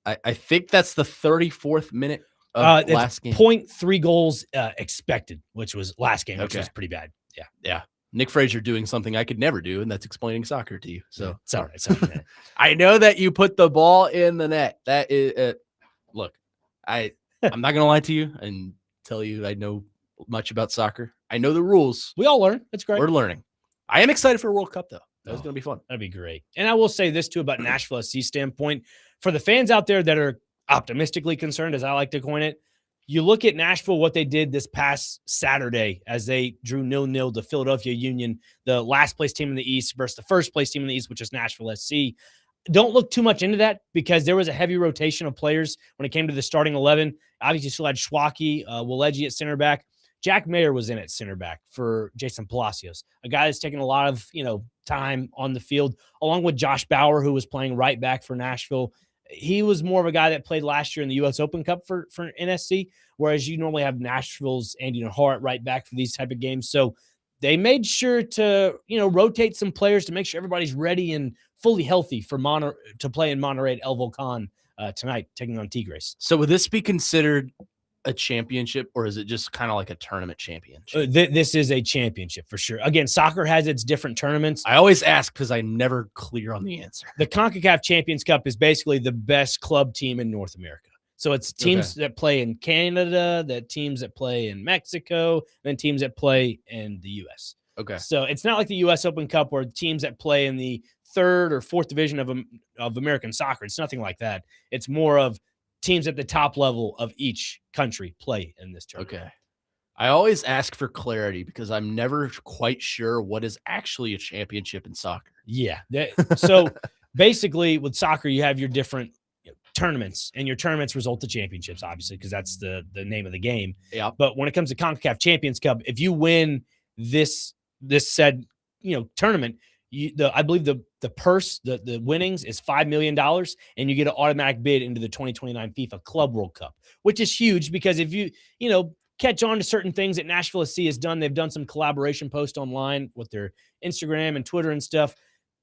I think that's the 34th minute of last game. 0.3 goals expected, which was last game, which was pretty bad. Yeah. Yeah. Nick Frazier doing something I could never do, and that's explaining soccer to you. So it's all right. It's all right. I know that you put the ball in the net. That is, look, I'm not going to lie to you and tell you I know much about soccer. I know the rules. We all learn. That's great. We're learning. I am excited for a World Cup, though. That was going to be fun. That'd be great. And I will say this, too, about Nashville SC standpoint. For the fans out there that are optimistically concerned, as I like to coin it, you look at Nashville, what they did this past Saturday as they drew 0-0 to Philadelphia Union, the last place team in the East versus the first place team in the East, which is Nashville SC. Don't look too much into that because there was a heavy rotation of players when it came to the starting 11. Obviously, you still had Schwacke, Wileji at center back. Jack Mayer was in at center back for Jason Palacios, a guy that's taken a lot of, time on the field, along with Josh Bauer, who was playing right back for Nashville. He was more of a guy that played last year in the U.S. Open Cup for NSC, whereas you normally have Nashville's Andy Hart right back for these type of games. So they made sure to, rotate some players to make sure everybody's ready and fully healthy for to play in Monterrey at El Volcan tonight, taking on Tigres. So would this be considered a championship, or is it just kind of like a tournament championship? This is a championship for sure. Again, soccer has its different tournaments. I always ask because I'm never clear on the answer. The CONCACAF Champions Cup is basically the best club team in North America. So it's teams that play in Canada, teams that play in Mexico, and teams that play in the U.S. Okay. So it's not like the U.S. Open Cup where teams that play in the third or fourth division of American soccer. It's nothing like that. It's more of teams at the top level of each country play in this tournament. Okay. I always ask for clarity because I'm never quite sure what is actually a championship in soccer. Yeah. So basically with soccer, you have your different tournaments, and your tournaments result to championships, obviously, because that's the name of the game. Yeah. But when it comes to CONCACAF Champions Cup, if you win this said, tournament, I believe the purse, the winnings is $5 million, and you get an automatic bid into the 2029 FIFA Club World Cup, which is huge because if you catch on to certain things that Nashville SC has done, they've done some collaboration posts online with their Instagram and Twitter and stuff.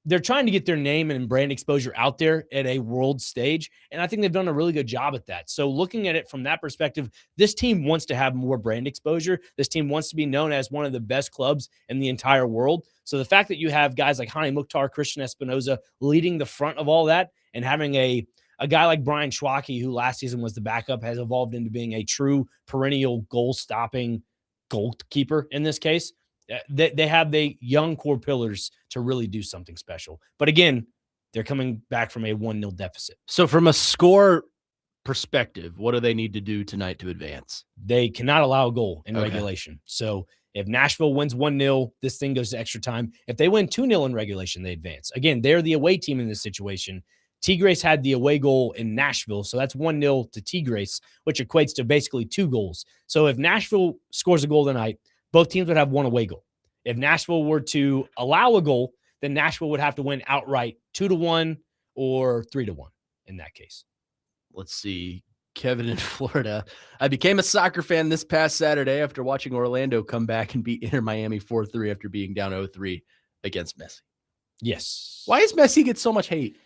They're trying to get their name and brand exposure out there at a world stage, and I think they've done a really good job at that. So looking at it from that perspective, this team wants to have more brand exposure. This team wants to be known as one of the best clubs in the entire world. So the fact that you have guys like Hani Mukhtar, Christian Espinoza leading the front of all that, and having a guy like Brian Schwacke, who last season was the backup, has evolved into being a true perennial goal-stopping goalkeeper in this case. They have the young core pillars to really do something special. But again, they're coming back from a 1-0 deficit. So from a score perspective, what do they need to do tonight to advance? They cannot allow a goal in regulation. So if Nashville wins 1-0, this thing goes to extra time. If they win 2-0 in regulation, they advance. Again, they're the away team in this situation. Tigres had the away goal in Nashville, so that's 1-0 to Tigres, which equates to basically 2 goals. So if Nashville scores a goal tonight, both teams would have one away goal. If Nashville were to allow a goal, then Nashville would have to win outright 2-1 or 3-1 in that case. Let's see. Kevin in Florida. I became a soccer fan this past Saturday after watching Orlando come back and beat Inter Miami 4-3 after being down 0-3 against Messi. Yes. Why does Messi get so much hate?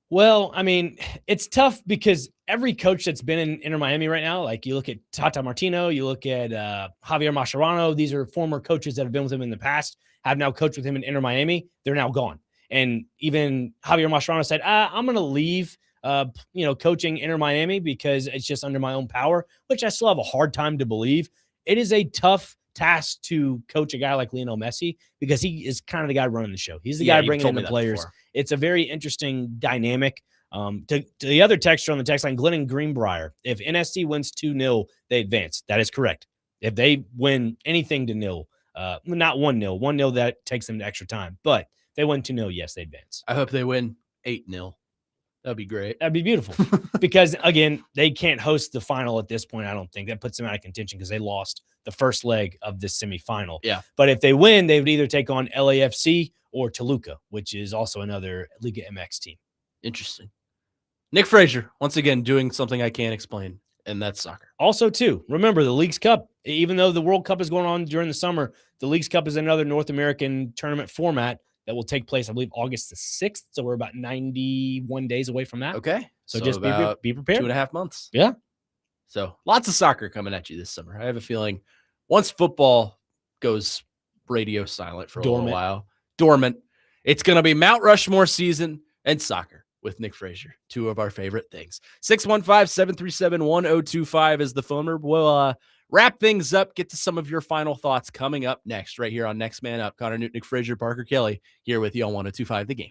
Well, I mean, it's tough because every coach that's been in Inter Miami right now, like you look at Tata Martino, you look at Javier Mascherano, these are former coaches that have been with him in the past, have now coached with him in Inter Miami. They're now gone. And even Javier Mascherano said, I'm going to leave, coaching Inter Miami because it's just under my own power, which I still have a hard time to believe. It is a tough task to coach a guy like Lionel Messi because he is kind of the guy running the show. He's the guy bringing in the players. Before. It's a very interesting dynamic. To the other texter on the text line, Glennon Greenbrier, if NSC wins 2-0, they advance. That is correct. If they win anything to 0, not 1-0, 1-0 that takes them to extra time, but if they win 2-0, yes, they advance. I hope they win 8-0. That'd be great. That'd be beautiful. Because, again, they can't host the final at this point, I don't think. That puts them out of contention because they lost the first leg of this semifinal. Yeah. But if they win, they would either take on LAFC or Toluca, which is also another Liga MX team. Interesting. Nick Frazier, once again, doing something I can't explain, and that's soccer. Also, too, remember the Leagues Cup, even though the World Cup is going on during the summer, the Leagues Cup is another North American tournament format that will take place, I believe, August the 6th. So we're about 91 days away from that. Okay. So just be prepared. 2.5 months. Yeah. So lots of soccer coming at you this summer. I have a feeling once football goes radio silent for a little while, dormant, it's going to be Mount Rushmore season and soccer with Nick Frazier, two of our favorite things. 615-737-1025 is the phone number. We'll wrap things up, get to some of your final thoughts coming up next, right here on Next Man Up. Connor Nute, Nick Frazier, Parker Kelly here with you on 1025 The Game.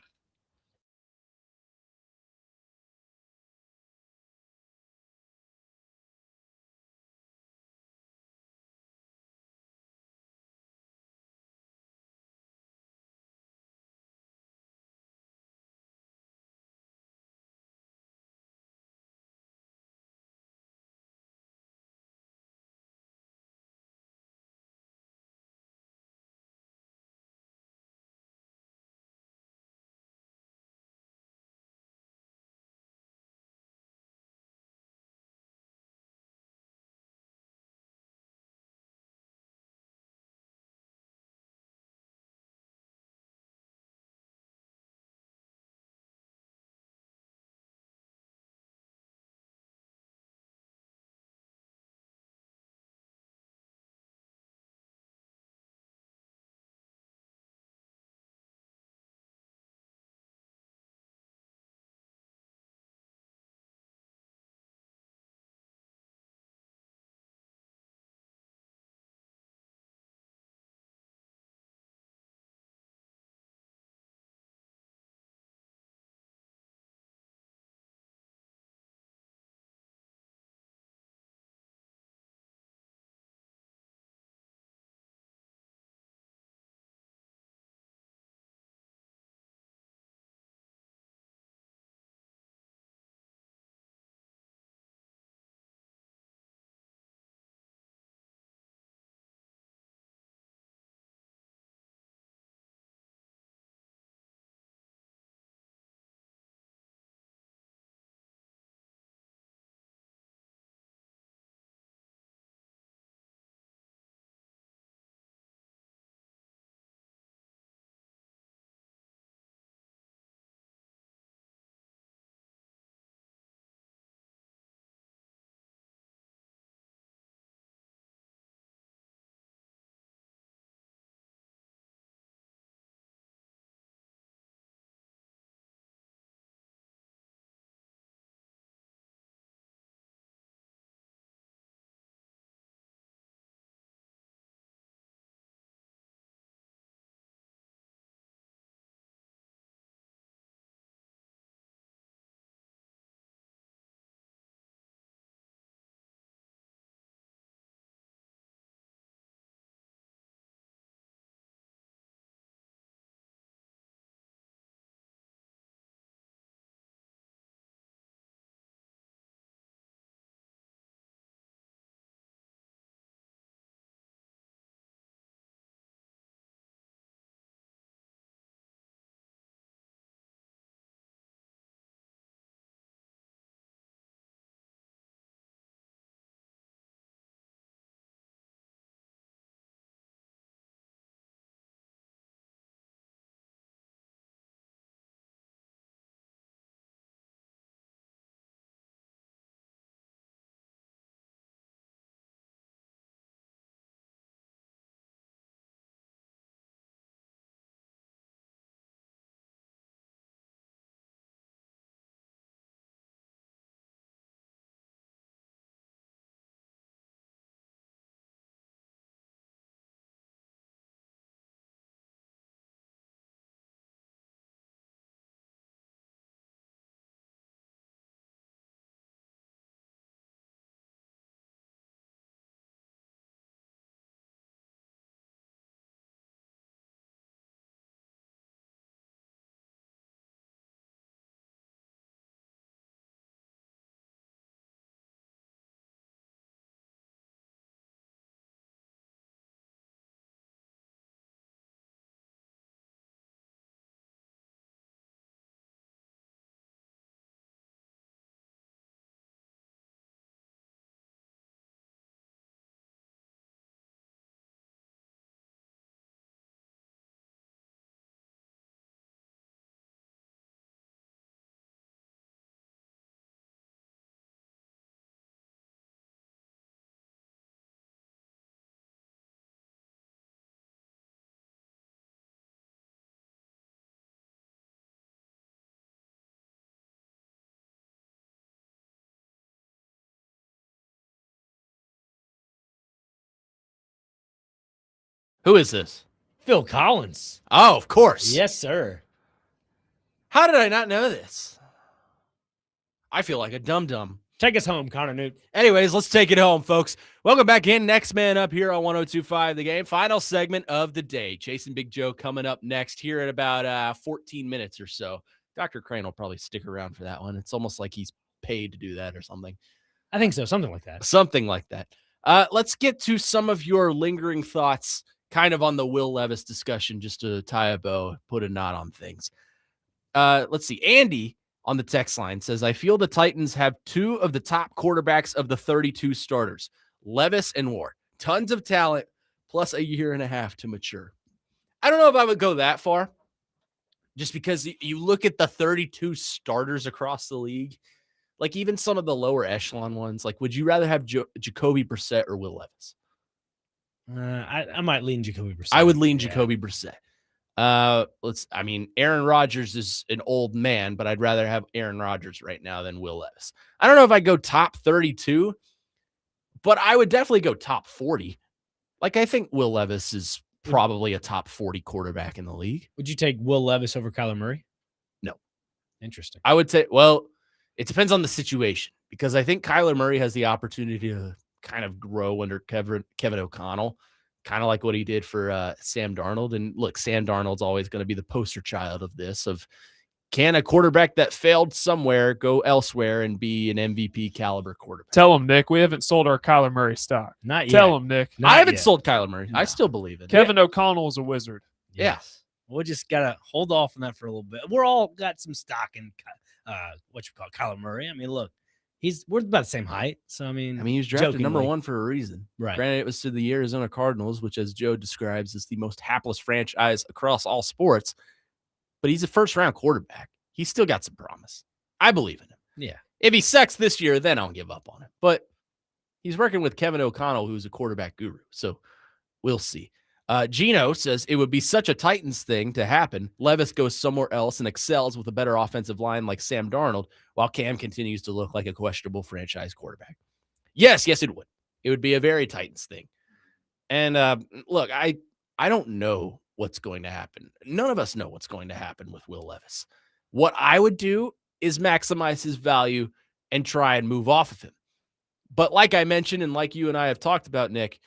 Who is this? Phil Collins. Oh, of course. Yes, sir. How did I not know this? I feel like a dum-dum. Take us home, Connor Nute. Anyways, let's take it home, folks. Welcome back in. Next man up here on 102.5 The Game. Final segment of the day. Chasing Big Joe coming up next here at about 14 minutes or so. Dr. Crane will probably stick around for that one. It's almost like he's paid to do that or something. I think so. Something like that. Something like that. Let's get to some of your lingering thoughts kind of on the Will Levis discussion, just to tie a bow, put a knot on things. Let's see. Andy on the text line says, I feel the Titans have two of the top quarterbacks of the 32 starters, Levis and Ward. Tons of talent, plus a year and a half to mature. I don't know if I would go that far, just because you look at the 32 starters across the league, like even some of the lower echelon ones, like would you rather have Jacoby Brissett or Will Levis? I might lean Jacoby Brissett. I would lean Jacoby Brissett. Aaron Rodgers is an old man, but I'd rather have Aaron Rodgers right now than Will Levis. I don't know if I'd go top 32, but I would definitely go top 40. Like, I think Will Levis is probably a top 40 quarterback in the league. Would you take Will Levis over Kyler Murray? No. Interesting. I would say, well, it depends on the situation, because I think Kyler Murray has the opportunity to kind of grow under Kevin O'Connell, kind of like what he did for Sam Darnold. And look, Sam Darnold's always going to be the poster child of this, of can a quarterback that failed somewhere go elsewhere and be an MVP caliber quarterback? Tell him, Nick, we haven't sold our Kyler Murray stock. Not yet. Tell him, Nick. I haven't sold Kyler Murray. No. I still believe in Kevin O'Connell is a wizard. Yes. Yeah. We'll just got to hold off on that for a little bit. We're all got some stock in Kyler Murray. I mean, look, we're about the same height. So, I mean, he was drafted number one for a reason. Right. Granted, it was to the Arizona Cardinals, which, as Joe describes, is the most hapless franchise across all sports. But he's a first-round quarterback. He's still got some promise. I believe in him. Yeah. If he sucks this year, then I'll give up on him. But he's working with Kevin O'Connell, who's a quarterback guru. So we'll see. Gino says it would be such a Titans thing to happen. Levis goes somewhere else and excels with a better offensive line like Sam Darnold, while Cam continues to look like a questionable franchise quarterback. Yes, it would. It would be a very Titans thing. And look, I don't know what's going to happen. None of us know what's going to happen with Will Levis. What I would do is maximize his value and try and move off of him. But like I mentioned, and like you and I have talked about, Nick,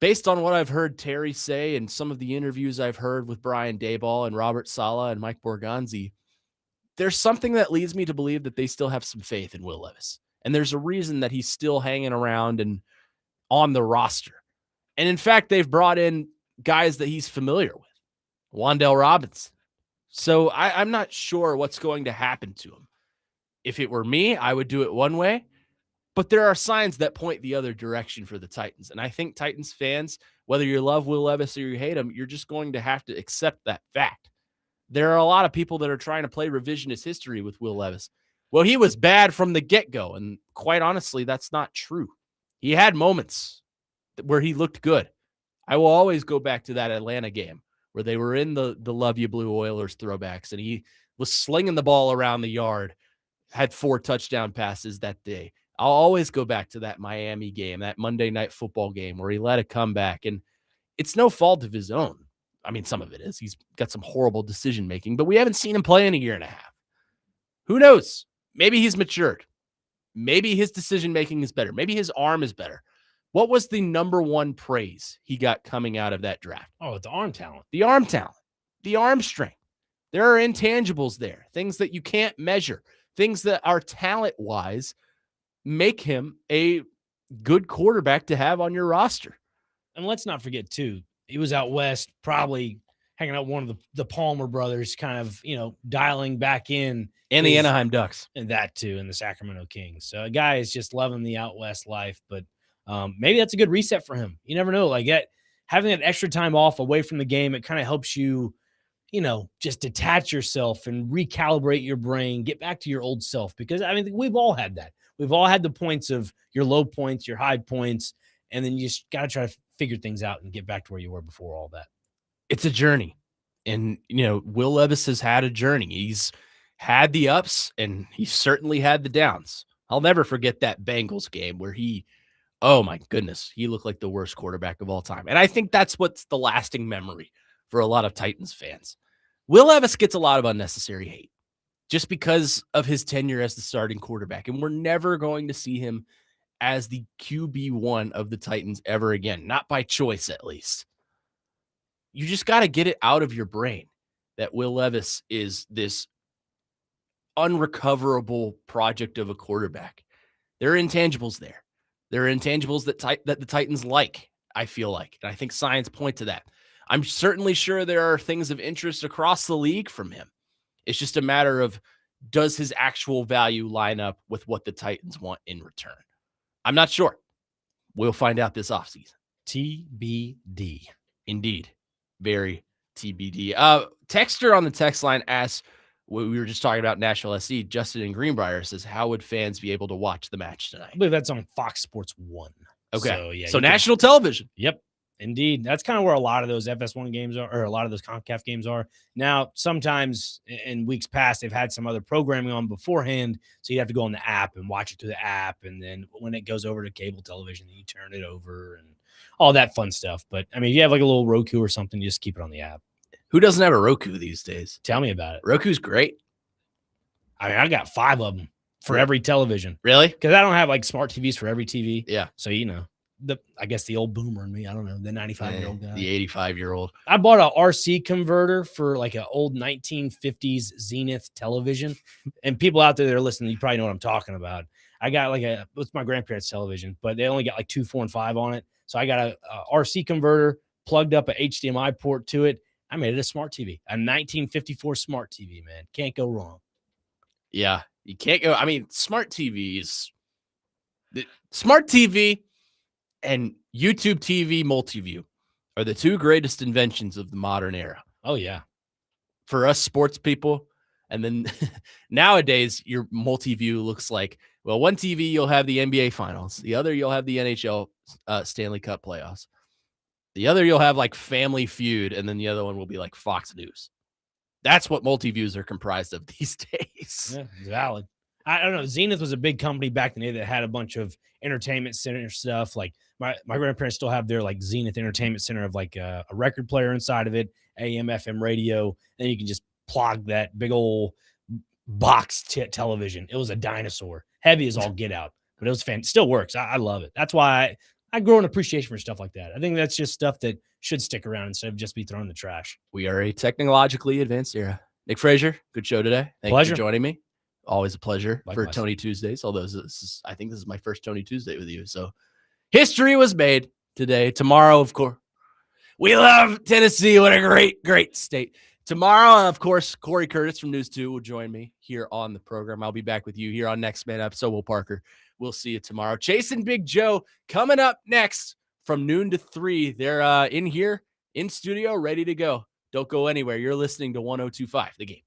based on what I've heard Terry say and some of the interviews I've heard with Brian Daboll and Robert Saleh and Mike Borgonzi, there's something that leads me to believe that they still have some faith in Will Levis. And there's a reason that he's still hanging around and on the roster. And in fact, they've brought in guys that he's familiar with. Wan'Dale Robinson. So I'm not sure what's going to happen to him. If it were me, I would do it one way. But there are signs that point the other direction for the Titans. And I think Titans fans, whether you love Will Levis or you hate him, you're just going to have to accept that fact. There are a lot of people that are trying to play revisionist history with Will Levis. Well, he was bad from the get-go. And quite honestly, that's not true. He had moments where he looked good. I will always go back to that Atlanta game where they were in the Love You Blue Oilers throwbacks, and he was slinging the ball around the yard, had 4 touchdown passes that day. I'll always go back to that Miami game, that Monday Night Football game where he led a comeback, and it's no fault of his own. I mean, some of it is. He's got some horrible decision-making, but we haven't seen him play in a year and a half. Who knows? Maybe he's matured. Maybe his decision-making is better. Maybe his arm is better. What was the number one praise he got coming out of that draft? Oh, the arm talent. The arm talent. The arm strength. There are intangibles there, things that you can't measure, things that are talent-wise make him a good quarterback to have on your roster. And let's not forget, too, he was out west, probably hanging out with one of the Palmer brothers, kind of, dialing back in. And the Anaheim Ducks. And that, too, and the Sacramento Kings. So a guy is just loving the out west life, but maybe that's a good reset for him. You never know. Like having that extra time off away from the game, it kind of helps you, just detach yourself and recalibrate your brain, get back to your old self. Because, we've all had that. We've all had the points of your low points, your high points, and then you just got to try to figure things out and get back to where you were before all that. It's a journey. And, Will Levis has had a journey. He's had the ups and he certainly had the downs. I'll never forget that Bengals game where he Oh my goodness, he looked like the worst quarterback of all time. And I think that's what's the lasting memory for a lot of Titans fans. Will Levis gets a lot of unnecessary hate just because of his tenure as the starting quarterback. And we're never going to see him as the QB1 of the Titans ever again, not by choice at least. You just got to get it out of your brain that Will Levis is this unrecoverable project of a quarterback. There are intangibles there. There are intangibles that the Titans like, I feel like. And I think signs point to that. I'm certainly sure there are things of interest across the league from him. It's just a matter of, does his actual value line up with what the Titans want in return? I'm not sure. We'll find out this offseason. TBD. Indeed. Very TBD. Texter on the text line asks, we were just talking about Nashville SC. Justin in Greenbrier says, how would fans be able to watch the match tonight? I believe that's on Fox Sports 1. Okay. So, yeah, so national television. Yep. Indeed. That's kind of where a lot of those FS1 games are, or a lot of those CONCACAF games are. Now, sometimes in weeks past, they've had some other programming on beforehand. So you have to go on the app and watch it through the app. And then when it goes over to cable television, you turn it over and all that fun stuff. But I mean, if you have like a little Roku or something, you just keep it on the app. Who doesn't have a Roku these days? Tell me about it. Roku's great. I mean, I got 5 of them for every television. Really? Because I don't have like smart TVs for every TV. Yeah. So, you know, I guess the old boomer in me, I don't know, the 95-year-old guy. The 85-year-old. I bought a RC converter for like an old 1950s Zenith television. And people out there that are listening, you probably know what I'm talking about. I got like it's my grandparents' television, but they only got like 2, 4, and 5 on it. So I got a RC converter, plugged up a HDMI port to it. I made it a smart TV, a 1954 smart TV, man. Can't go wrong. Yeah, you can't go. I mean, smart TVs, smart TV and YouTube TV multi-view are the 2 greatest inventions of the modern era. Oh, yeah. For us sports people. And then nowadays, your multi-view looks like, well, one TV, you'll have the NBA finals. The other, you'll have the NHL Stanley Cup playoffs. The other, you'll have like Family Feud. And then the other one will be like Fox News. That's what multi-views are comprised of these days. Yeah, it's valid. I don't know. Zenith was a big company back in the day that had a bunch of entertainment center stuff. Like my grandparents still have their like Zenith Entertainment Center of like a record player inside of it, AM, FM radio. And you can just plug that big old box television. It was a dinosaur, heavy as all get out, but it was still works. I love it. That's why I grow an appreciation for stuff like that. I think that's just stuff that should stick around instead of just be thrown in the trash. We are a technologically advanced era. Nick Frazier, good show today. Thank you for joining me. Always a pleasure. Likewise. For Tony Tuesdays. Although I think this is my first Tony Tuesday with you. So history was made today. Tomorrow, of course, we love Tennessee. What a great, great state. Tomorrow, of course, Corey Curtis from News 2 will join me here on the program. I'll be back with you here on Next Man Up. So will Parker. We'll see you tomorrow. Chase and Big Joe coming up next from noon to 3. They're in here in studio, ready to go. Don't go anywhere. You're listening to 102.5 The Game.